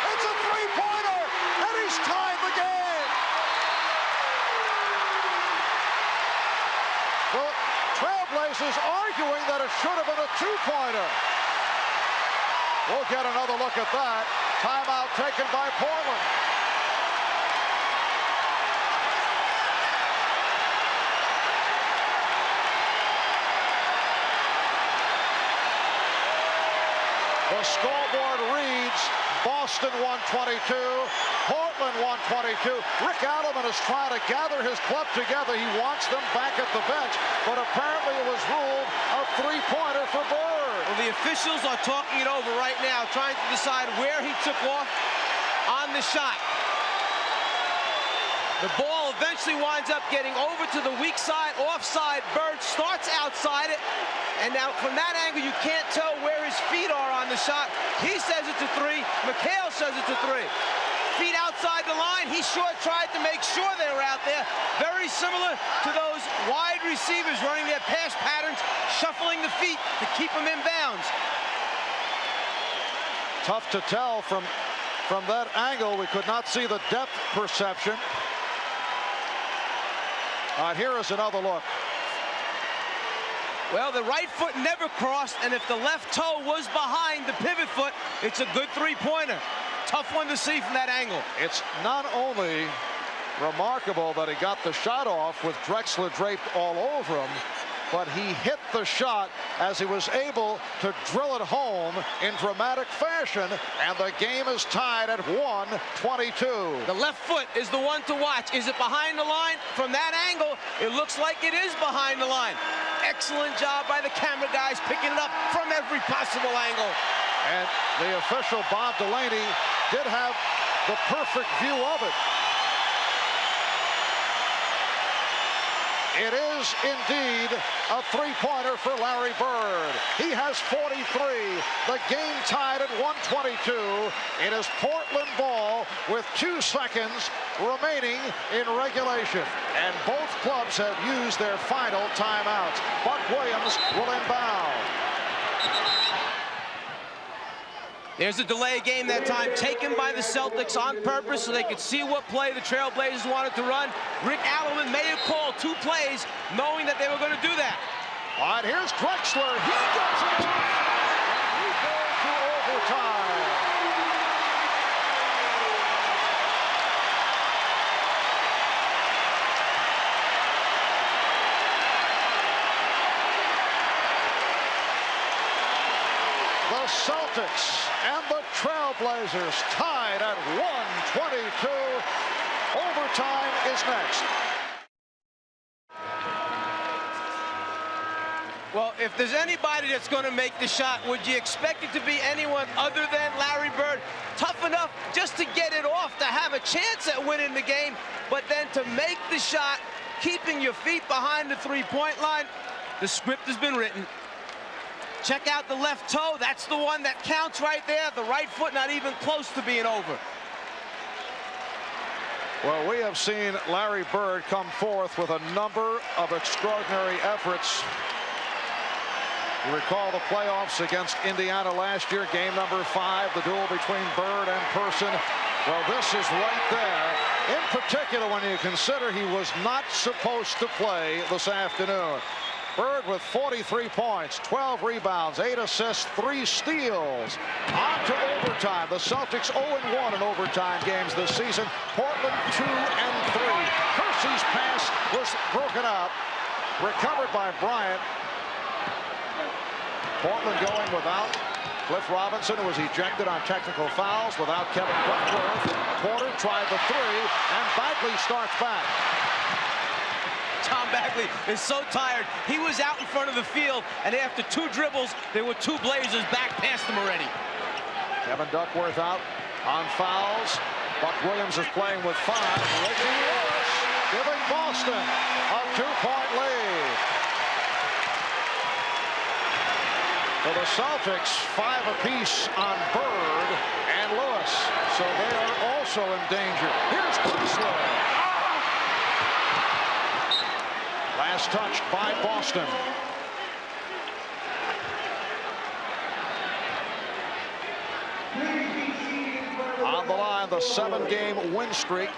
It's a 3-pointer, and he's tied the game. The Trailblazers arguing that it should have been a 2-pointer. We'll get another look at that. Timeout taken by Portland. The scoreboard reads Boston 122, Portland 122. Rick Alleman is trying to gather his club together. He wants them back at the bench, but apparently it was ruled a 3-pointer for Bird. Well, the officials are talking it over right now, trying to decide where he took off on the shot. The ball eventually winds up getting over to the weak side, offside. Bird starts outside it. And now from that angle, you can't tell where his feet are on the shot. He says it's a 3. McHale says it's a 3. Feet outside the line. He sure tried to make sure they were out there. Very similar to those wide receivers running their pass patterns, shuffling the feet to keep them in bounds. Tough to tell from that angle. We could not see the depth perception. Here is another look. Well, the right foot never crossed, and if the left toe was behind the pivot foot, it's a good 3-pointer. Tough one to see from that angle. It's not only remarkable that he got the shot off with Drexler draped all over him, but he hit the shot as he was able to drill it home in dramatic fashion, and the game is tied at 122. The left foot is the one to watch. Is it behind the line? From that angle, it looks like it is behind the line. Excellent job by the camera guys, picking it up from every possible angle. And the official, Bob Delaney, did have the perfect view of it. It is indeed a 3-pointer for Larry Bird. He has 43. The game tied at 122. It is Portland ball with 2 seconds remaining in regulation. And both clubs have used their final timeouts. Buck Williams will inbound. There's a delay game that time, taken by the Celtics on purpose so they could see what play the Trailblazers wanted to run. Rick Alleman may have called 2 plays knowing that they were going to do that. All right, here's Drexler. He does it. We go to overtime. The Celtics and the Trailblazers tied at 122. Overtime is next. Well, if there's anybody that's going to make the shot, would you expect it to be anyone other than Larry Bird? Tough enough just to get it off, to have a chance at winning the game, but then to make the shot, keeping your feet behind the 3-point line, the script has been written. Check out the left toe. That's the one that counts right there. The right foot not even close to being over. Well, we have seen Larry Bird come forth with a number of extraordinary efforts. You recall the playoffs against Indiana last year, game number 5, the duel between Bird and Person. Well, this is right there. In particular, when you consider he was not supposed to play this afternoon. Bird with 43 points, 12 rebounds, 8 assists, 3 steals. On to overtime. The Celtics 0-1 in overtime games this season. Portland 2-3. Kersey's pass was broken up. Recovered by Bryant. Portland going without Cliff Robinson, who was ejected on technical fouls, without Kevin Duckworth. Porter tried the 3, and Bagley starts back. Tom Bagley is so tired. He was out in front of the field, and after 2 dribbles, there were 2 Blazers back past him already. Kevin Duckworth out on fouls. Buck Williams is playing with 5. Ricky Lewis giving Boston a 2-point lead. For the Celtics, 5 apiece on Bird and Lewis, so they are also in danger. Here's Drexler. Last touched by Boston. On the line, the 7-game win streak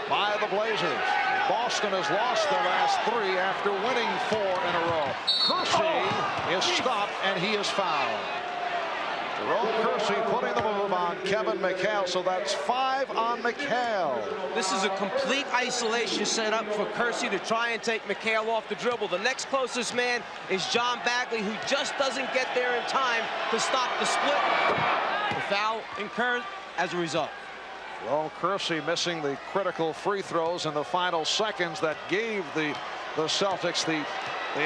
by the Blazers. Boston has lost their last 3 after winning 4 in a row. Kersey is stopped, and he is fouled. Jerome Kersey putting the move on Kevin McHale, so that's 5 on McHale. This is a complete isolation set up for Kersey to try and take McHale off the dribble. The next closest man is John Bagley, who just doesn't get there in time to stop the split. The foul incurred as a result. Jerome Kersey missing the critical free throws in the final seconds that gave the Celtics the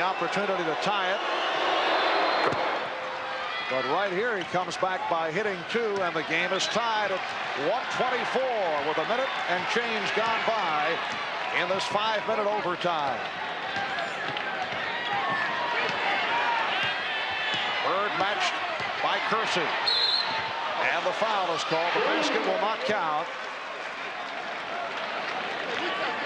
opportunity to tie it. But right here he comes back by hitting 2, and the game is tied at 124 with a minute and change gone by in this 5-minute overtime. Bird matched by Kersey. And the foul is called. The basket will not count.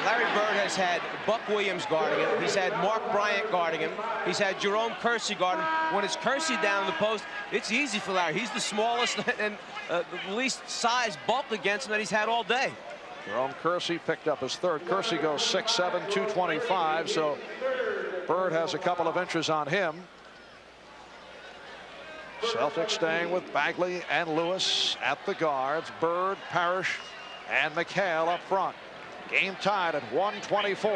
Larry Bird has had Buck Williams guarding him. He's had Mark Bryant guarding him. He's had Jerome Kersey guarding him. When it's Kersey down in the post, it's easy for Larry. He's the smallest and the least size bulk against him that he's had all day. Jerome Kersey picked up his 3rd. Kersey goes 6'7", 225, so Bird has a couple of inches on him. Celtics staying with Bagley and Lewis at the guards. Bird, Parrish, and McHale up front. Game tied at 124.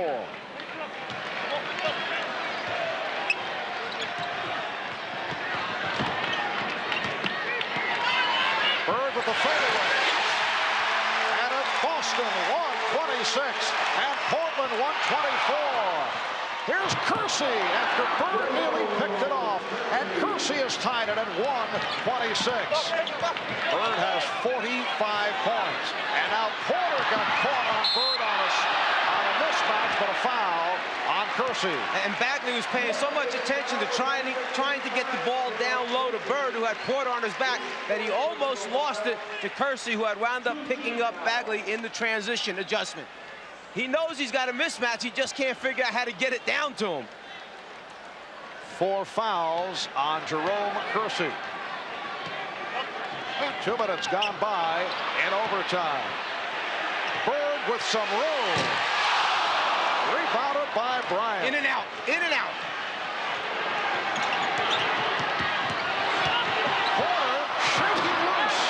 Bird with the fadeaway. And it's Boston 126 and Portland 124. Here's Kersey after Bird nearly picked it off, and Kersey is tied it at 126. Bird has 45 points, and now Porter got caught on Bird on a mismatch, but a foul on Kersey. And Bagley was paying so much attention to trying to get the ball down low to Bird, who had Porter on his back, that he almost lost it to Kersey, who had wound up picking up Bagley in the transition adjustment. He knows he's got a mismatch. He just can't figure out how to get it down to him. 4 fouls on Jerome Kersey. 2 minutes gone by in overtime. Bird with some room. Rebounded by Bryant. In and out. In and out. Porter shaking loose.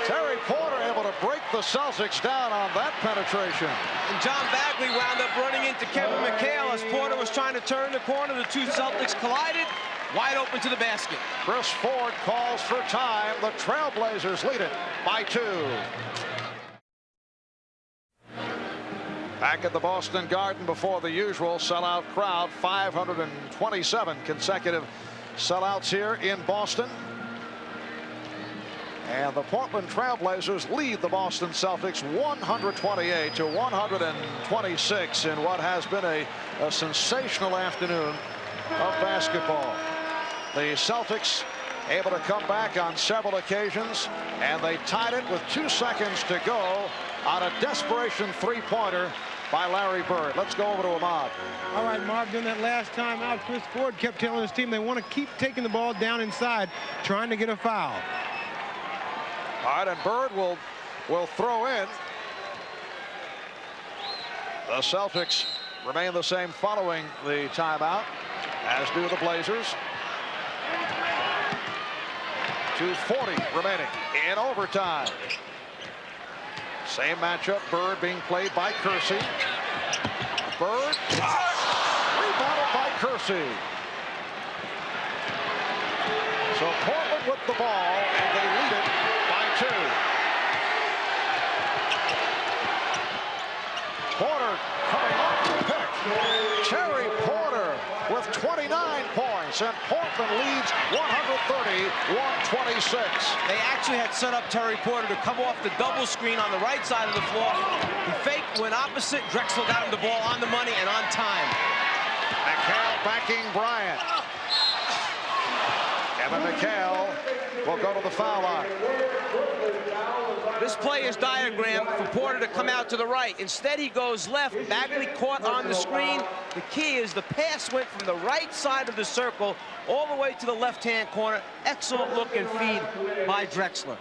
Terry Porter able to break the Celtics down on that penetration. And John Bagley wound up running into Kevin McHale as Porter was trying to turn the corner. The 2 Celtics collided, wide open to the basket. Chris Ford calls for time. The Trailblazers lead it by 2. Back at the Boston Garden before the usual sellout crowd. 527 consecutive sellouts here in Boston. And the Portland Trailblazers lead the Boston Celtics 128 to 126 in what has been a sensational afternoon of basketball. The Celtics able to come back on several occasions, and they tied it with 2 seconds to go on a desperation 3-pointer by Larry Bird. Let's go over to Ahmad. All right, Mark, during that last time out, Chris Ford kept telling his team they want to keep taking the ball down inside, trying to get a foul. All right, and Bird will throw in. The Celtics remain the same following the timeout, as do the Blazers. 2:40 remaining in overtime. Same matchup, Bird being played by Kersey. Bird, rebounded by Kersey. So Portland with the ball, and they lead it by 2. Porter coming off the pick. Terry Porter with 29 points, and Portland leads 130-126. They actually had set up Terry Porter to come off the double screen on the right side of the floor. He faked, went opposite. Drexler got him the ball on the money and on time. McHale backing Bryant. Evan McHale will go to the foul line. This play is diagrammed for Porter to come out to the right. Instead, he goes left. Bagley caught on the screen. The key is the pass went from the right side of the circle all the way to the left-hand corner. Excellent look and feed by Drexler.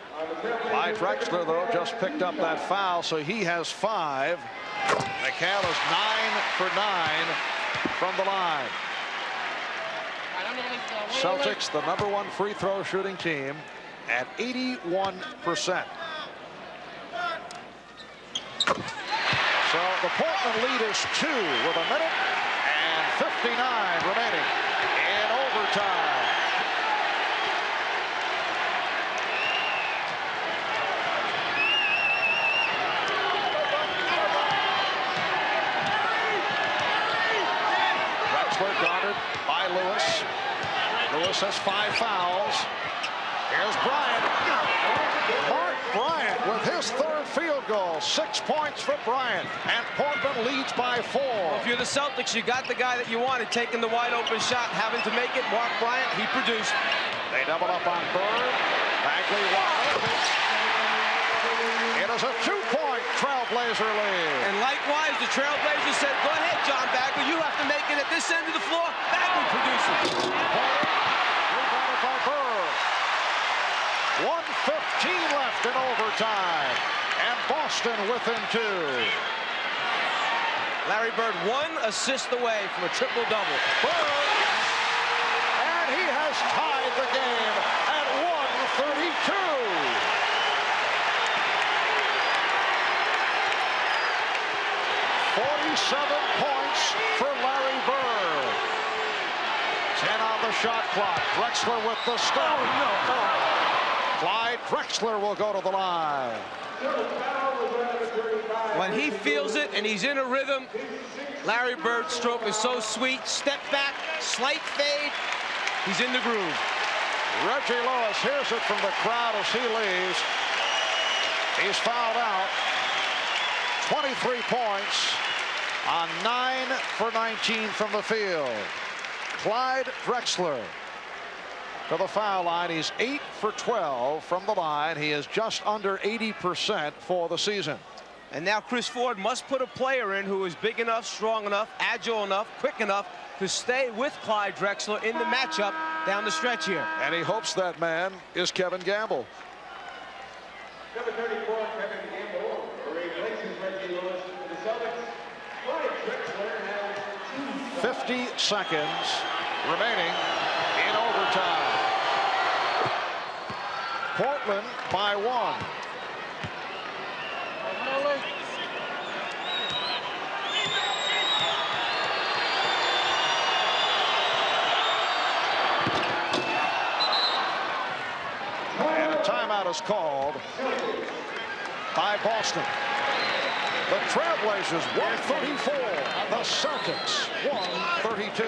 Clyde Drexler, though, just picked up that foul, so he has 5. McHale is 9 for 9 from the line. Celtics, the #1 free throw shooting team, at 81%. So the Portland lead is 2 with 1 minute and 59 remaining in overtime. Drexler guarded by Lewis. Lewis has 5 fouls. Here's Bryant. Mark Bryant with his 3rd field goal. 6 points for Bryant, and Portland leads by 4. Well, if you're the Celtics, you got the guy that you wanted, taking the wide open shot, having to make it. Mark Bryant, he produced. They double up on Bird. Bagley wide open. It is a 2-point Trailblazer lead. And likewise, the Trailblazers said, go ahead, John Bagley. You have to make it at this end of the floor. Bagley produces. Rebounded by Bird. 1:15 left in overtime, and Boston within 2. Larry Bird 1 assist away from a triple-double. Bird, and he has tied the game at 132. 47 points for Larry Bird. 10 on the shot clock. Drexler with the stop. Clyde Drexler will go to the line. When he feels it and he's in a rhythm, Larry Bird's stroke is so sweet. Step back, slight fade. He's in the groove. Reggie Lewis hears it from the crowd as he leaves. He's fouled out. 23 points on 9 for 19 from the field. Clyde Drexler to the foul line. He's 8 for 12 from the line. He is just under 80% for the season. And now Chris Ford must put a player in who is big enough, strong enough, agile enough, quick enough to stay with Clyde Drexler in the matchup down the stretch here. And he hopes that man is Kevin Gamble. Number 34, Kevin Gamble, replaces Reggie Lewis for the Celtics. Clyde Drexler has 50 seconds remaining in overtime. Portland by 1. And a timeout is called by Boston. The Trailblazers 134, the Celtics 132.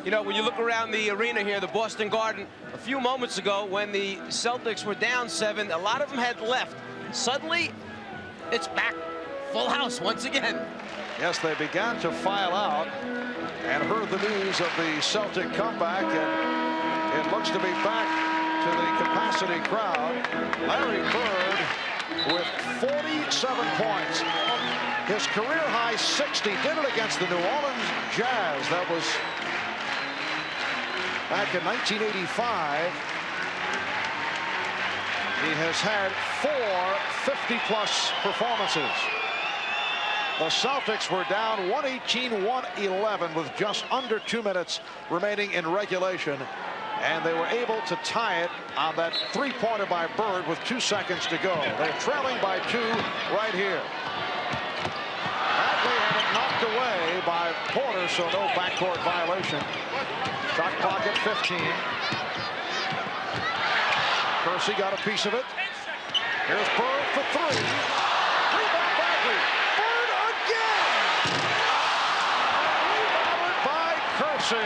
You know, when you look around the arena here, the Boston Garden, a few moments ago when the Celtics were down 7, a lot of them had left. Suddenly, it's back. Full house once again. Yes, they began to file out and heard the news of the Celtic comeback, and it looks to be back to the capacity crowd. Larry Bird with 47 points. His career high 60. Did it against the New Orleans Jazz. That was back in 1985. He has had 4 50-plus performances. The Celtics were down 118-111 with just under 2 minutes remaining in regulation, and they were able to tie it on that three-pointer by Bird with 2 seconds to go. They're trailing by 2 right here. Bagley had it knocked away by Porter, so no backcourt violation. Shot clock at 15. Kersey got a piece of it. Here's Bird for 3. Rebound Bagley. Bird again. Rebounded by Kersey.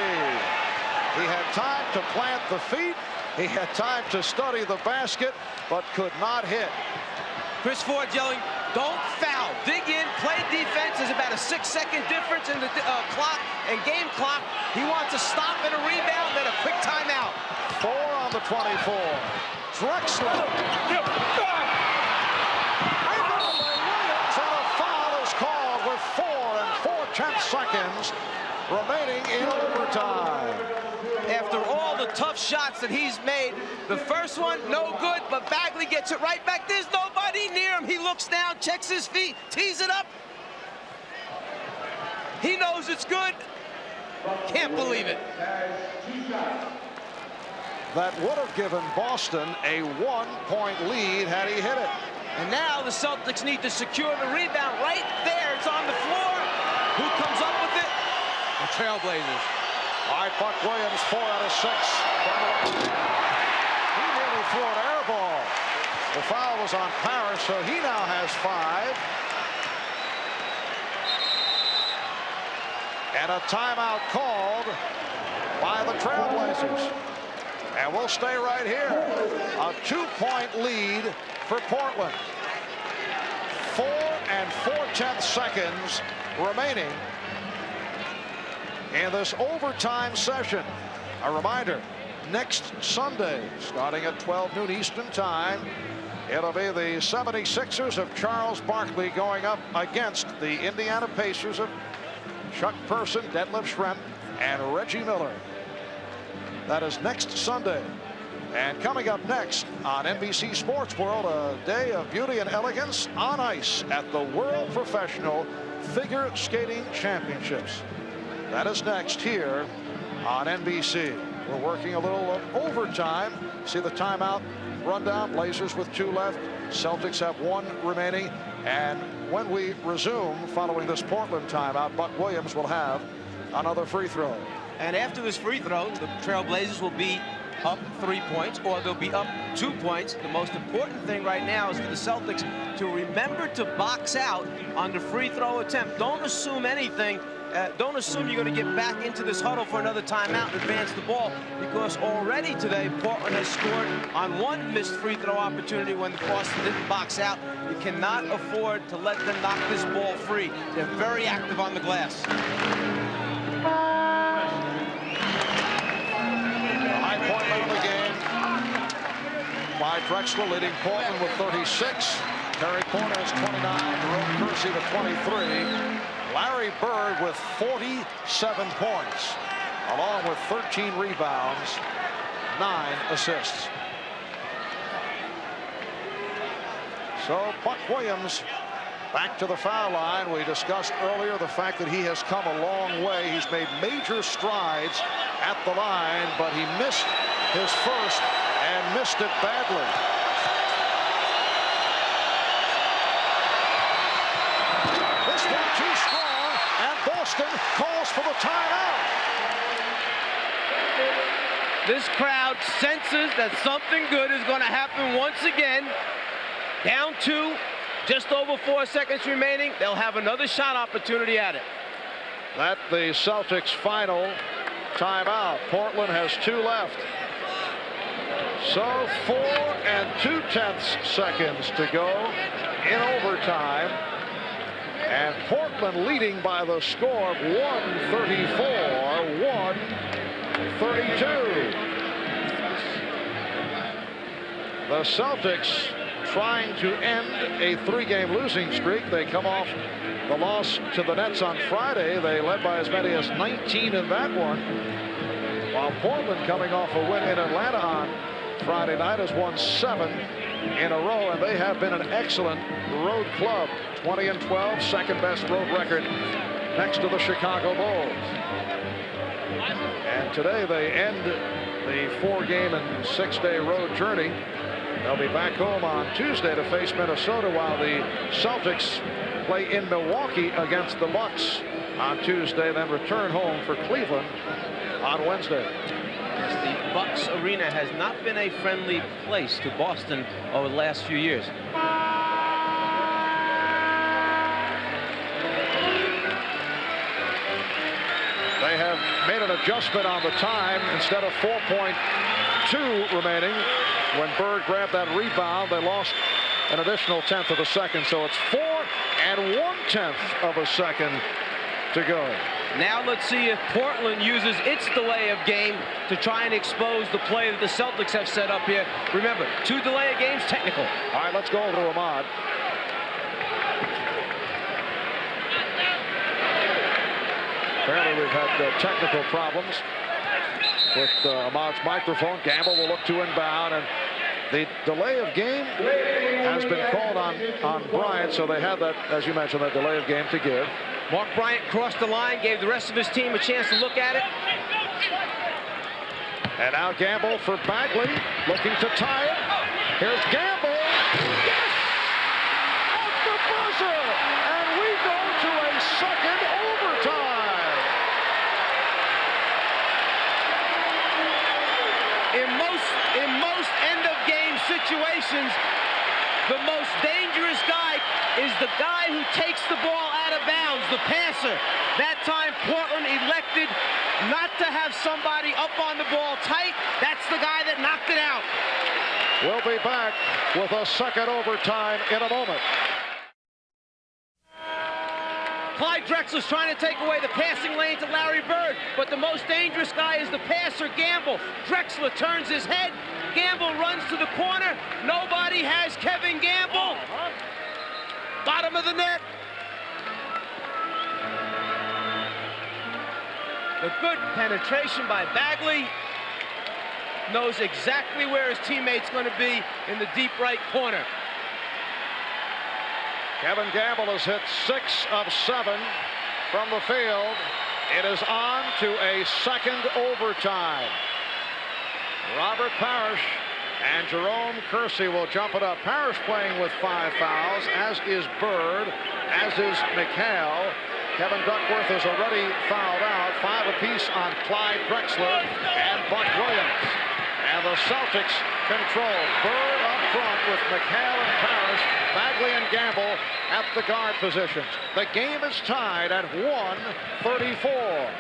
He had time to plant the feet. He had time to study the basket, but could not hit. Chris Ford yelling, don't foul. Dig in, play defense. There's about a 6-second difference in the clock and game clock. He wants a stop and a rebound, then a quick timeout. 4 on the 24. Drexler. And a foul is called with 4 4/10 seconds remaining in overtime. After all the tough shots that he's made, the first one, no good, but Bagley gets it right back. There's nobody near him. He looks down, checks his feet, tees it up. He knows it's good. Can't believe it. That would have given Boston a 1-point lead had he hit it. And now the Celtics need to secure the rebound right there. It's on the floor. Who comes up with it? The Trailblazers. All right, Buck Williams, 4 out of 6. He nearly threw an air ball. The foul was on Parrish, so he now has 5. And a timeout called by the Trailblazers. And we'll stay right here. A 2-point lead for Portland. 4 4/10 seconds remaining in this overtime session. A reminder, next Sunday, starting at 12 noon Eastern time, it'll be the 76ers of Charles Barkley going up against the Indiana Pacers of Chuck Person, Detlef Schrempf, and Reggie Miller. That is next Sunday. And coming up next on NBC Sports World, a day of beauty and elegance on ice at the World Professional Figure Skating Championships. That is next here on NBC. We're working a little overtime. See the timeout rundown. Blazers with 2 left. Celtics have 1 remaining. And when we resume following this Portland timeout, Buck Williams will have another free throw. And after this free throw, the Trailblazers will be up 3 points, or they'll be up 2 points. The most important thing right now is for the Celtics to remember to box out on the free throw attempt. Don't assume anything. Don't assume you're going to get back into this huddle for another timeout and advance the ball, because already today Portland has scored on 1 missed free throw opportunity when the Boston didn't box out. You cannot afford to let them knock this ball free. They're very active on the glass. High point of the game. Clyde Drexler leading Portland with 36. Terry Porter has 29. Jerome Kersey with 23. Larry Bird with 47 points, along with 13 rebounds, 9 assists. So Buck Williams back to the foul line. We discussed earlier the fact that he has come a long way. He's made major strides at the line, but he missed his first and missed it badly. This one too strong, and Boston calls for the timeout. This crowd senses that something good is going to happen once again. Down 2, just over 4 seconds remaining. They'll have another shot opportunity at it. That's the Celtics' final timeout. Portland has 2 left. So 4 2/10 seconds to go in overtime. And Portland leading by the score of 134-132. The Celtics trying to end a 3-game losing streak. They come off the loss to the Nets on Friday. They led by as many as 19 in that one. While Portland, coming off a win in Atlanta on Friday night, has won 7 in a row, and they have been an excellent road club. 20-12, second best road record next to the Chicago Bulls. And today they end the 4-game and 6-day road journey. They'll be back home on Tuesday to face Minnesota, while the Celtics play in Milwaukee against the Bucks on Tuesday, then return home for Cleveland on Wednesday. Yes, the Bucks arena has not been a friendly place to Boston over the last few years. They have made an adjustment on the time. Instead of 4.2 remaining, when Bird grabbed that rebound, they lost an additional 1/10 of a second. So it's 4 1/10 of a second to go. Now let's see if Portland uses its delay of game to try and expose the play that the Celtics have set up here. Remember, 2 delay of games, technical. All right, let's go over to Ahmad. Apparently we've had technical problems with Ahmad's microphone. Gamble will look to inbound, and the delay of game has been called on Bryant, so they have that, as you mentioned, that delay of game to give. Mark Bryant crossed the line, gave the rest of his team a chance to look at it. And now Gamble for Bagley, looking to tie it. Here's Gamble. Yes! Off the buzzer! And we go to a second overtime. In most end-of-game situations, the most dangerous guy is the guy who takes the ball out of bounds, the passer. That time, Portland elected not to have somebody up on the ball tight. That's the guy that knocked it out. We'll be back with a second overtime in a moment. Clyde Drexler's trying to take away the passing lane to Larry Bird, but the most dangerous guy is the passer, Gamble. Drexler turns his head. Gamble runs to the corner. Nobody has Kevin Gamble. Bottom of the net. The good penetration by Bagley. Knows exactly where his teammate's going to be in the deep right corner. Kevin Gamble has hit 6 of 7 from the field. It is on to a second overtime. Robert Parrish and Jerome Kersey will jump it up. Parrish playing with 5 fouls, as is Bird, as is McHale. Kevin Duckworth is already fouled out. 5 apiece on Clyde Drexler and Buck Williams. And the Celtics control. Bird up front with McHale and Parrish, Bagley and Gamble at the guard positions. The game is tied at 1:34.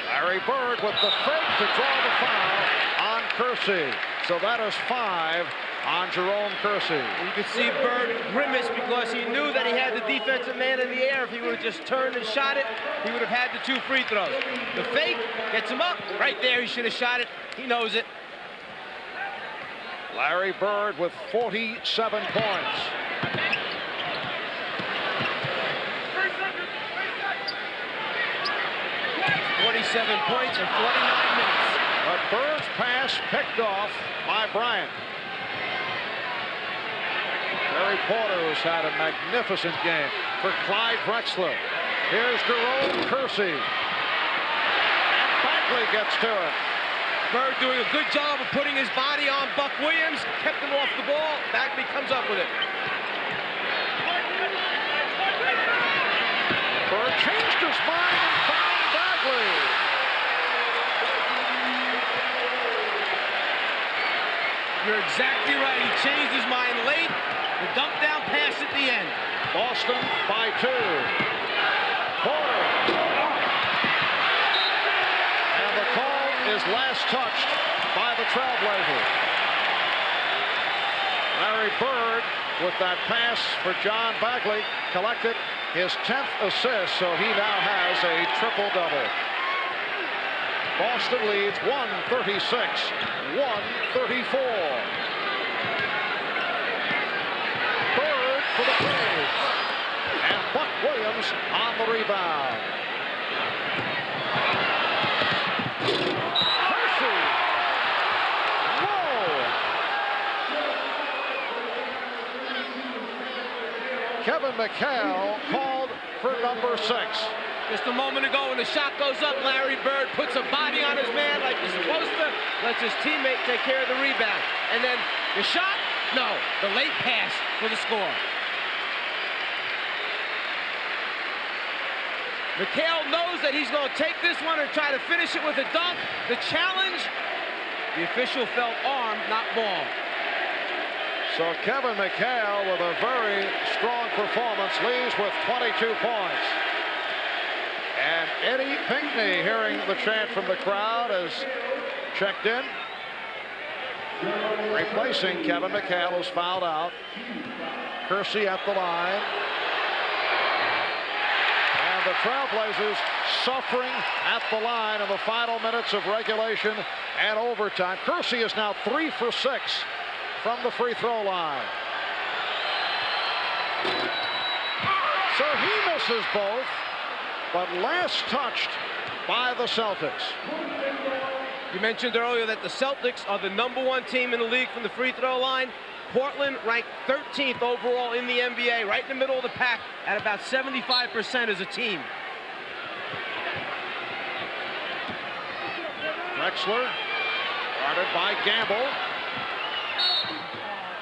Larry Bird with the fake to draw the foul on Kersey. So that is 5 on Jerome Kersey. You could see Bird grimace because he knew that he had the defensive man in the air. If he would have just turned and shot it, he would have had the 2 free throws. The fake gets him up. Right there, he should have shot it. He knows it. Larry Bird with 47 points. Points in 49 minutes. But Bird's pass picked off by Bryant. Terry Porter has had a magnificent game for Clyde Drexler. Here's Jerome Kersey. And Bagley gets to it. Bird doing a good job of putting his body on Buck Williams. Kept him off the ball. Bagley comes up with it. Bird changed his mind and found Bagley. You're exactly right. He changed his mind late. The dump down pass at the end. Boston by 2. Porter. And the call is last touched by the Trailblazers. Larry Bird with that pass for John Bagley collected his 10th assist, so he now has a triple-double. Boston leads 136-134. Bird for the Braves. And Buck Williams on the rebound. Kersey. Whoa. McHale called for number 6. Just a moment ago, when the shot goes up, Larry Bird puts a body on his man like he's supposed to, lets his teammate take care of the rebound. And then the shot? No, the late pass for the score. McHale knows that he's going to take this one and try to finish it with a dunk. The challenge, the official felt arm, not ball. So Kevin McHale, with a very strong performance, leads with 22 points. And Eddie Pinckney, hearing the chant from the crowd, has checked in. Replacing Kevin McHale, who's fouled out. Kersey at the line. And the Trailblazers suffering at the line in the final minutes of regulation and overtime. Kersey is now 3 for 6 from the free throw line. So he misses both, but last touched by the Celtics. You mentioned earlier that the Celtics are the #1 team in the league from the free throw line. Portland ranked 13th overall in the NBA, right in the middle of the pack at about 75% as a team. Drexler, guarded by Gamble.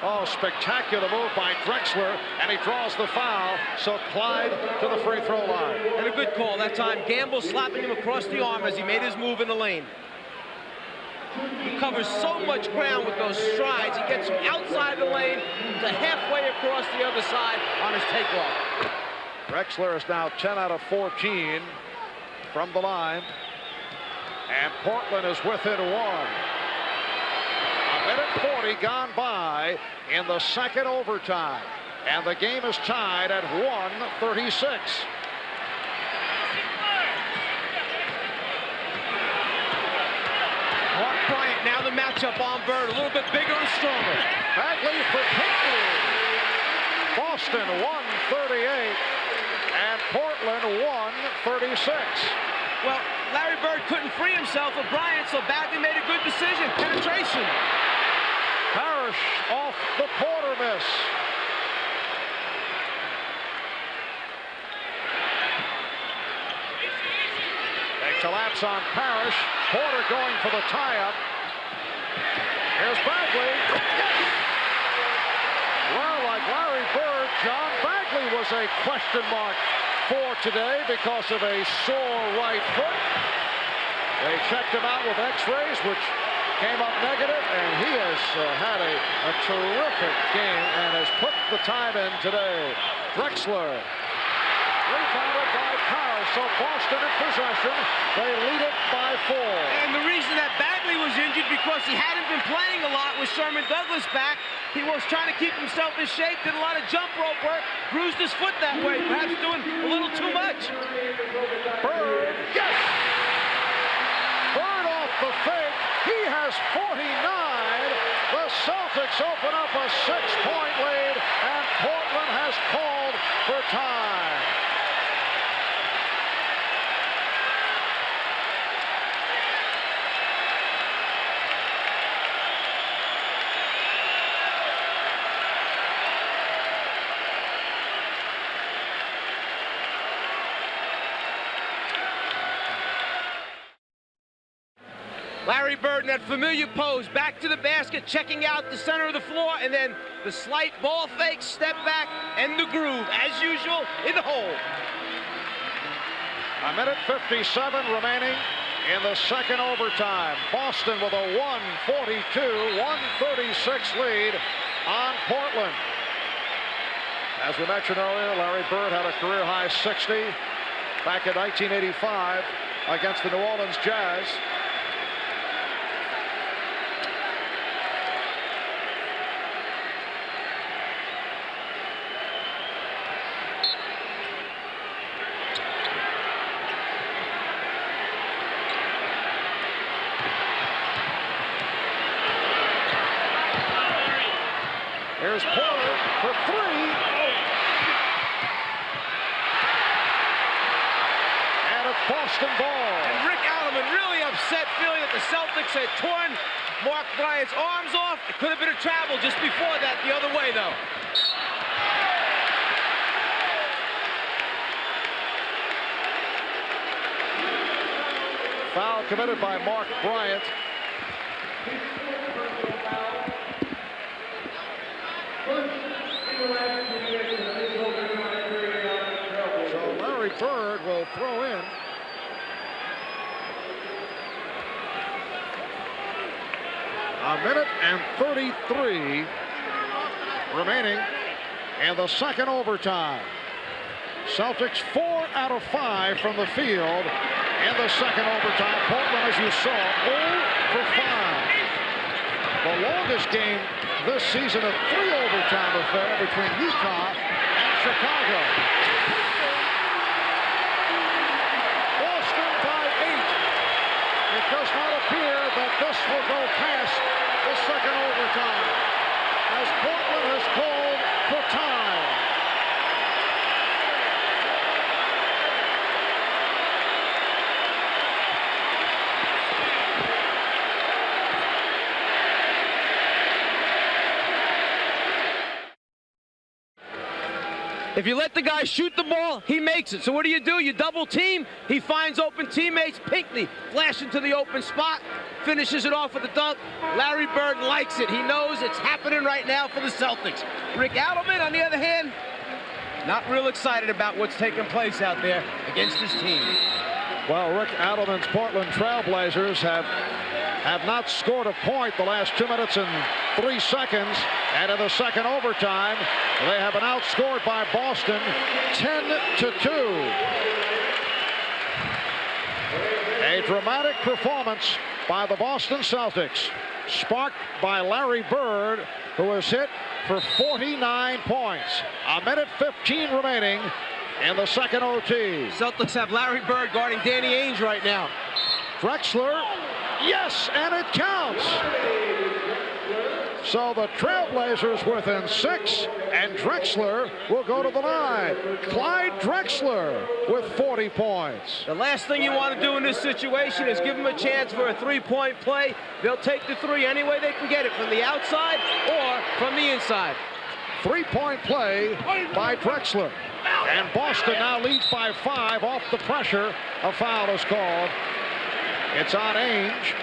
Oh, spectacular move by Drexler, and he draws the foul, so Clyde to the free throw line. And a good call that time. Gamble slapping him across the arm as he made his move in the lane. He covers so much ground with those strides. He gets him outside the lane to halfway across the other side on his takeoff. Drexler is now 10 out of 14 from the line, and Portland is within 1. A minute 40 gone by in the second overtime, and the game is tied at 1:36. Mark Bryant, now the matchup on Bird, a little bit bigger and stronger. Bagley for Pinckney. Boston 138, and Portland 136. Well, Larry Bird couldn't free himself of Bryant, so Bagley made a good decision. Penetration. Parrish off the Porter miss. Takes a lapse on Parrish. Porter going for the tie-up. Here's Bagley. Well, like Larry Bird, John Bagley was a question mark for today because of a sore right foot. They checked him out with x-rays, which came up negative, and he has had a terrific game and has put the time in today. Drexler, rebounded by Powell, so Boston in possession. They lead it by 4. And the reason that Bagley was injured because he hadn't been playing a lot with Sherman Douglas back. He was trying to keep himself in shape, did a lot of jump rope work, bruised his foot that way, perhaps doing a little too much. Bird, yes! Bird off the fake. He has 49. The Celtics open up a 6-point lead, and Portland has called for time. Larry Bird in that familiar pose, back to the basket, checking out the center of the floor, and then the slight ball fake, step back, and the groove, as usual, in the hole. A minute 57 remaining in the second overtime. Boston with a 142-136 lead on Portland. As we mentioned earlier, Larry Bird had a career-high 60 back in 1985 against the New Orleans Jazz. Here's Porter for 3. And it's Boston ball. And Rick Alleman really upset, feeling that the Celtics had torn Mark Bryant's arms off. It could have been a travel just before that the other way, though. Foul committed by Mark Bryant. So Larry Bird will throw in. A minute and 33 remaining in the second overtime. Celtics 4 out of 5 from the field in the second overtime. Portland, as you saw, 0 for 5. The longest game this season, a 3 overtime affair between Utah and Chicago. Boston by 8. It does not appear that this will go past the second overtime, as Portland has called for time. If you let the guy shoot the ball, he makes it. So what do? You double team. He finds open teammates. Pinckney flash into the open spot, finishes it off with a dunk. Larry Bird likes it. He knows it's happening right now for the Celtics. Rick Adelman, on the other hand, not real excited about what's taking place out there against his team. Well, Rick Adelman's Portland Trailblazers have not scored a point the last 2 minutes and 3 seconds. And in the second overtime, they have been outscored by Boston 10-2. A dramatic performance by the Boston Celtics, sparked by Larry Bird, who has hit for 49 points. A minute 15 remaining in the second OT. Celtics have Larry Bird guarding Danny Ainge right now. Drexler, yes, and it counts. So the Trailblazers within 6, and Drexler will go to the line. Clyde Drexler with 40 points. The last thing you want to do in this situation is give them a chance for a three-point play. They'll take the three any way they can get it, from the outside or from the inside. Three-point play by Drexler. And Boston now leads by 5 off the pressure. A foul is called. It's on Ainge.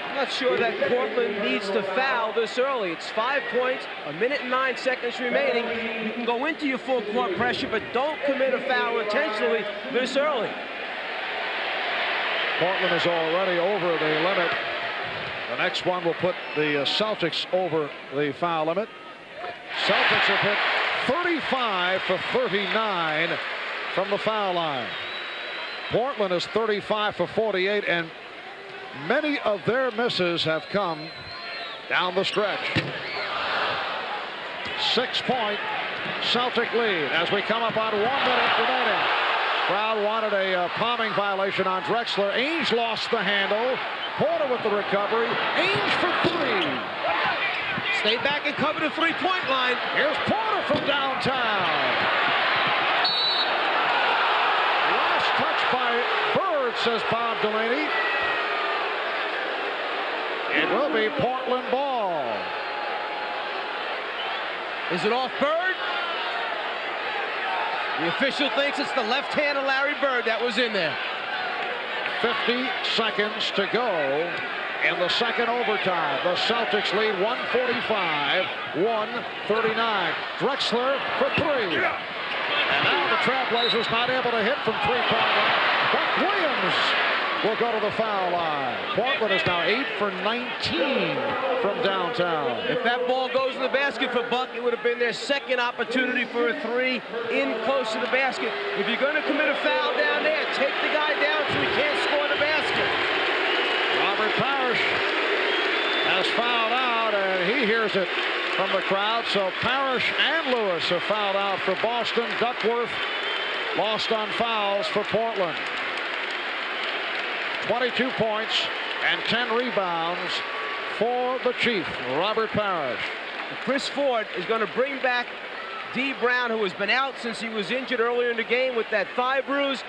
I'm not sure that Portland needs to foul this early. It's 5 points, a minute and 9 seconds remaining. You can go into your full court pressure, but don't commit a foul intentionally this early. Portland is already over the limit. The next one will put the Celtics over the foul limit. Celtics have hit 35 for 39 from the foul line. Portland is 35 for 48, and many of their misses have come down the stretch. 6-point Celtic lead as we come up on 1 minute remaining. Crowd wanted a palming violation on Drexler. Ainge lost the handle. Porter with the recovery. Ainge for 3. Stay back and cover the three-point line. Here's Porter from downtown. Last touch by Bird, says Bob Delaney. It will be Portland ball. Is it off Bird? The official thinks it's the left hand of Larry Bird that was in there. 50 seconds to go in the second overtime. The Celtics lead 145-139. Drexler for 3. And now the Trailblazers not able to hit from three-point line. Buck Williams will go to the foul line. Portland is now 8 for 19 from downtown. If that ball goes in the basket for Buck, it would have been their second opportunity for a 3 in close to the basket. If you're going to commit a foul down there, take the guy down so he can't score the basket. Robert Parrish has fouled out, and he hears it from the crowd. So Parrish and Lewis have fouled out for Boston. Duckworth lost on fouls for Portland. 22 points and 10 rebounds for the Chief, Robert Parrish. Chris Ford is going to bring back D. Brown, who has been out since he was injured earlier in the game with that thigh bruise.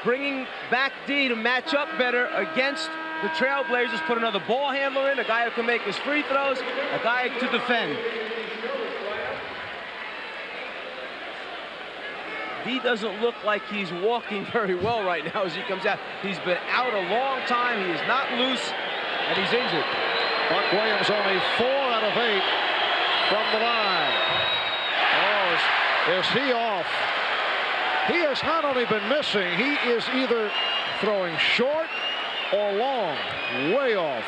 Bringing back D to match up better against the Trailblazers. Put another ball handler in, a guy who can make his free throws, a guy to defend. D doesn't look like he's walking very well right now as he comes out. He's been out a long time. He is not loose, and he's injured. Buck Williams only 4 out of 8 from the line. Oh, is he off? He has not only been missing, he is either throwing short or long, way off.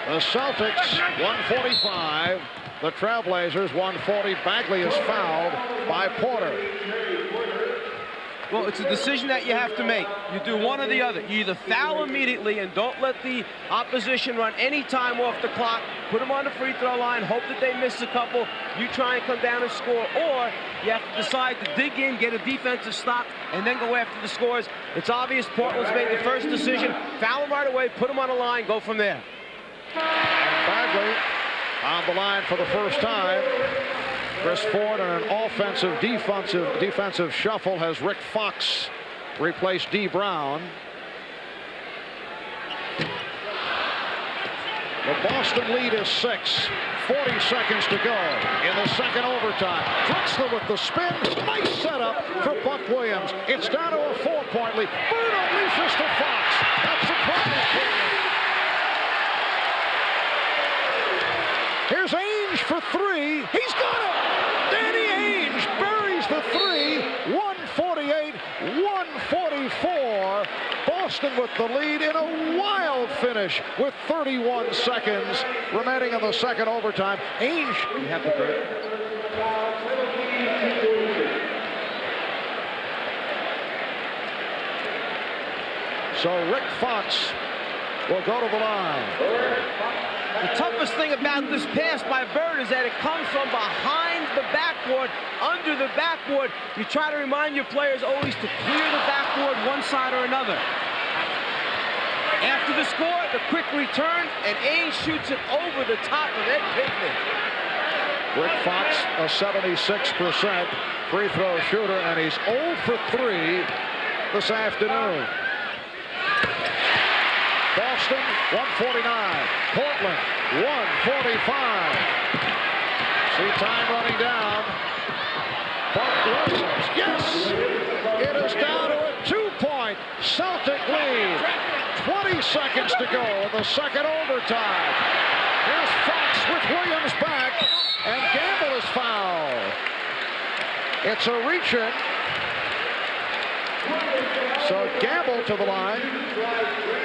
The Celtics 145, the Trailblazers 140. Bagley is fouled by Porter. Well, it's a decision that you have to make. You do one or the other. You either foul immediately and don't let the opposition run any time off the clock, put them on the free throw line, hope that they miss a couple, you try and come down and score, or you have to decide to dig in, get a defensive stop, and then go after the scores. It's obvious Portland's made the first decision. Foul them right away, put them on the line, go from there. Bagley on the line for the first time. Chris Ford in an offensive defensive shuffle has Rick Fox replaced D. Brown. The Boston lead is 6. 40 seconds to go in the second overtime. Drexler with the spin. Nice setup for Buck Williams. It's down to a 4-point lead. Bird unleashes to Fox. That's the problem. Here's Ainge for 3. He's got it. Danny Ainge buries the 3. 148-144. Boston with the lead in a wild finish with 31 seconds remaining in the second overtime. Ainge, you have the break. So Rick Fox will go to the line. The toughest thing about this pass by Bird is that it comes from behind the backboard, under the backboard. You try to remind your players always to clear the backboard one side or another. After the score, the quick return, and Ainge shoots it over the top of Ed Pinkman. Rick Fox, a 76% free throw shooter, and he's 0 for 3 this afternoon. Boston 149, Portland 145. See time running down. Buck Williams, yes! It is down to a 2-point Celtic lead. 20 seconds to go in the second overtime. Here's Fox with Williams back, and Gamble is fouled. It's a reach-in. So Gamble to the line.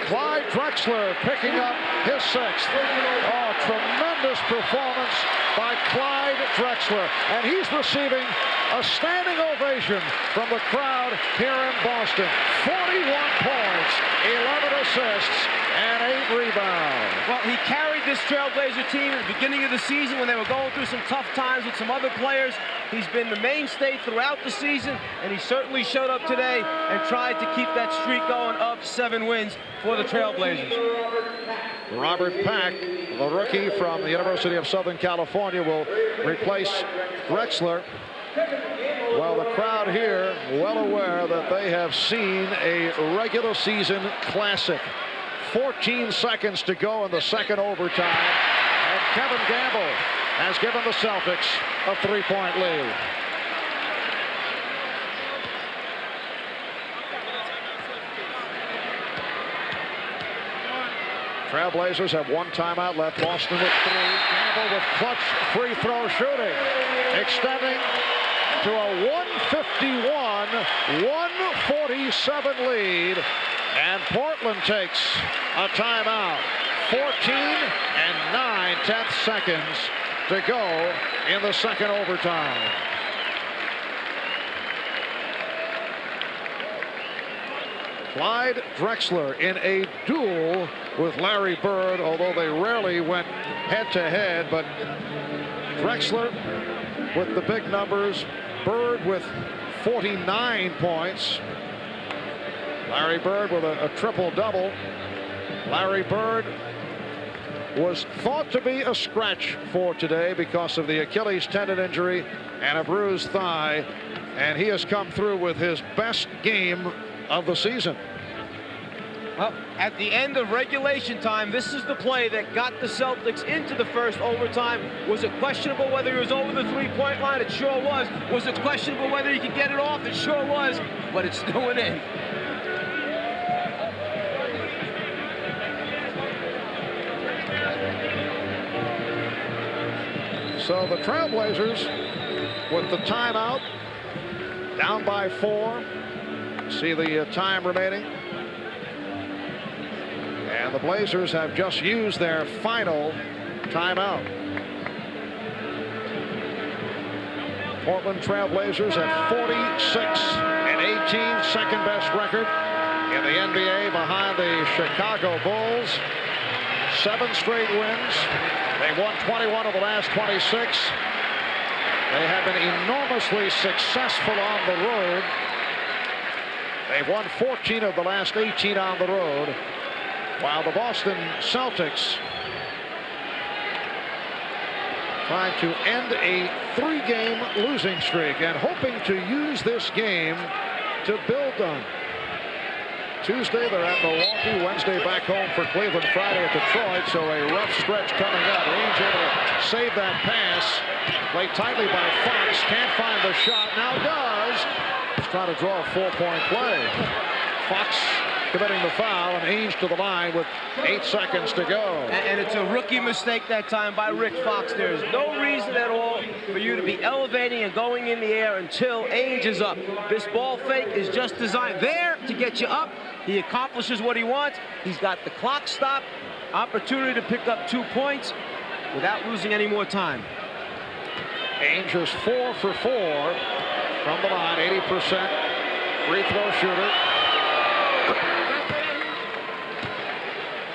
Clyde Drexler picking up his 6th. Oh, tremendous performance by Clyde Drexler. And he's receiving a standing ovation from the crowd here in Boston. 41 points, 11 assists, and 8 rebounds. Well, he carried this Trailblazer team at the beginning of the season when they were going through some tough times with some other players. He's been the mainstay throughout the season, and he certainly showed up today and tried to keep that streak going up 7 wins for the Trailblazers. Robert Pack, the rookie from the University of Southern California, will replace Drexler. Well, the crowd here well aware that they have seen a regular season classic. 14 seconds to go in the second overtime, and Kevin Gamble has given the Celtics a 3-point lead. Trailblazers have 1 timeout left. Boston with 3. Gamble with clutch free throw shooting, extending to a 151-147 lead. And Portland takes a timeout. 14 and 9/10 seconds to go in the second overtime. Clyde Drexler in a duel with Larry Bird, although they rarely went head-to-head, but Drexler with the big numbers, Bird with 49 points. Larry Bird with a triple-double. Larry Bird was thought to be a scratch for today because of the Achilles tendon injury and a bruised thigh, and he has come through with his best game of the season. Well, at the end of regulation time, this is the play that got the Celtics into the first overtime. Was it questionable whether he was over the three-point line? It sure was. Was it questionable whether he could get it off? It sure was, but it's still an in. So the Trailblazers with the timeout, down by 4. See the time remaining. And the Blazers have just used their final timeout. Portland Trailblazers at 46-18, second best record in the NBA behind the Chicago Bulls. 7 straight wins. They won 21 of the last 26. They have been enormously successful on the road. They've won 14 of the last 18 on the road, while the Boston Celtics trying to end a 3-game losing streak and hoping to use this game to build on. Tuesday they're at Milwaukee, Wednesday back home for Cleveland, Friday at Detroit, so a rough stretch coming up. Ainge able to save that pass, played tightly by Fox, can't find the shot, now does. He's trying to draw a 4-point play. Fox committing the foul, and Ainge to the line with 8 seconds to go. And it's a rookie mistake that time by Rick Fox. There's no reason at all for you to be elevating and going in the air until Ainge is up. This ball fake is just designed there to get you up. He accomplishes what he wants. He's got the clock stopped, opportunity to pick up 2 points without losing any more time. Ainge is 4 for 4 from the line, 80% free throw shooter.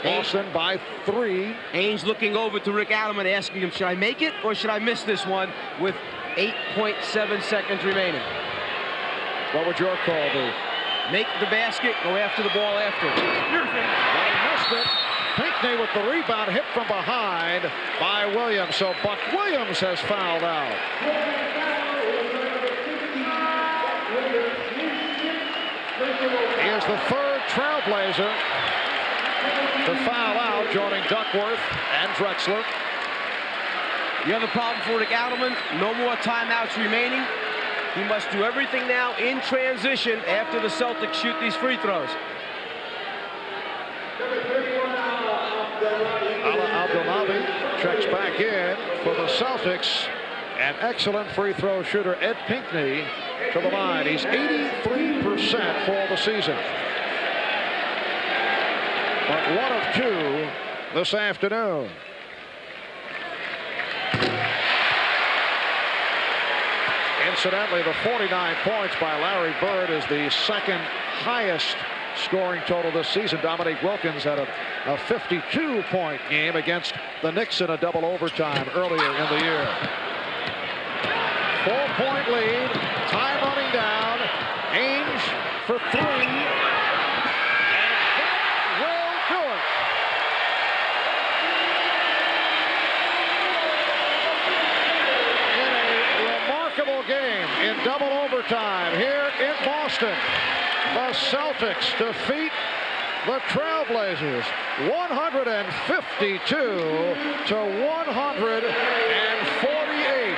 Boston by 3. Ainge looking over to Rick Adelman, asking him, should I make it or should I miss this one with 8.7 seconds remaining? What would your call be? Make the basket, go after the ball after. They missed it. Pinckney with the rebound, hit from behind by Williams. So Buck Williams has fouled out. He is the 3rd Trailblazer to foul out, joining Duckworth and Drexler. The other problem for Rick Adelman, no more timeouts remaining. He must do everything now in transition after the Celtics shoot these free throws. Ala Abdelnaby checks back in for the Celtics. An excellent free throw shooter, Ed Pinckney, to the line. He's 83% for the season. But 1 of 2 this afternoon. Incidentally, the 49 points by Larry Bird is the 2nd highest scoring total this season. Dominique Wilkins had a 52-point game against the Knicks in a double overtime earlier in the year. 4-point lead, time running down. Ainge for 3. Game in double overtime here in Boston. The Celtics defeat the Trailblazers 152 to 148.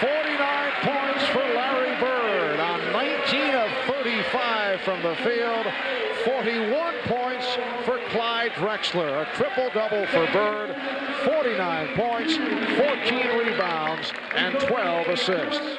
49 points for Larry Bird on 19 of 35 from the field. 41 points for Clyde Drexler. A triple-double for Bird. 49 points, 14 rebounds, and 12 assists.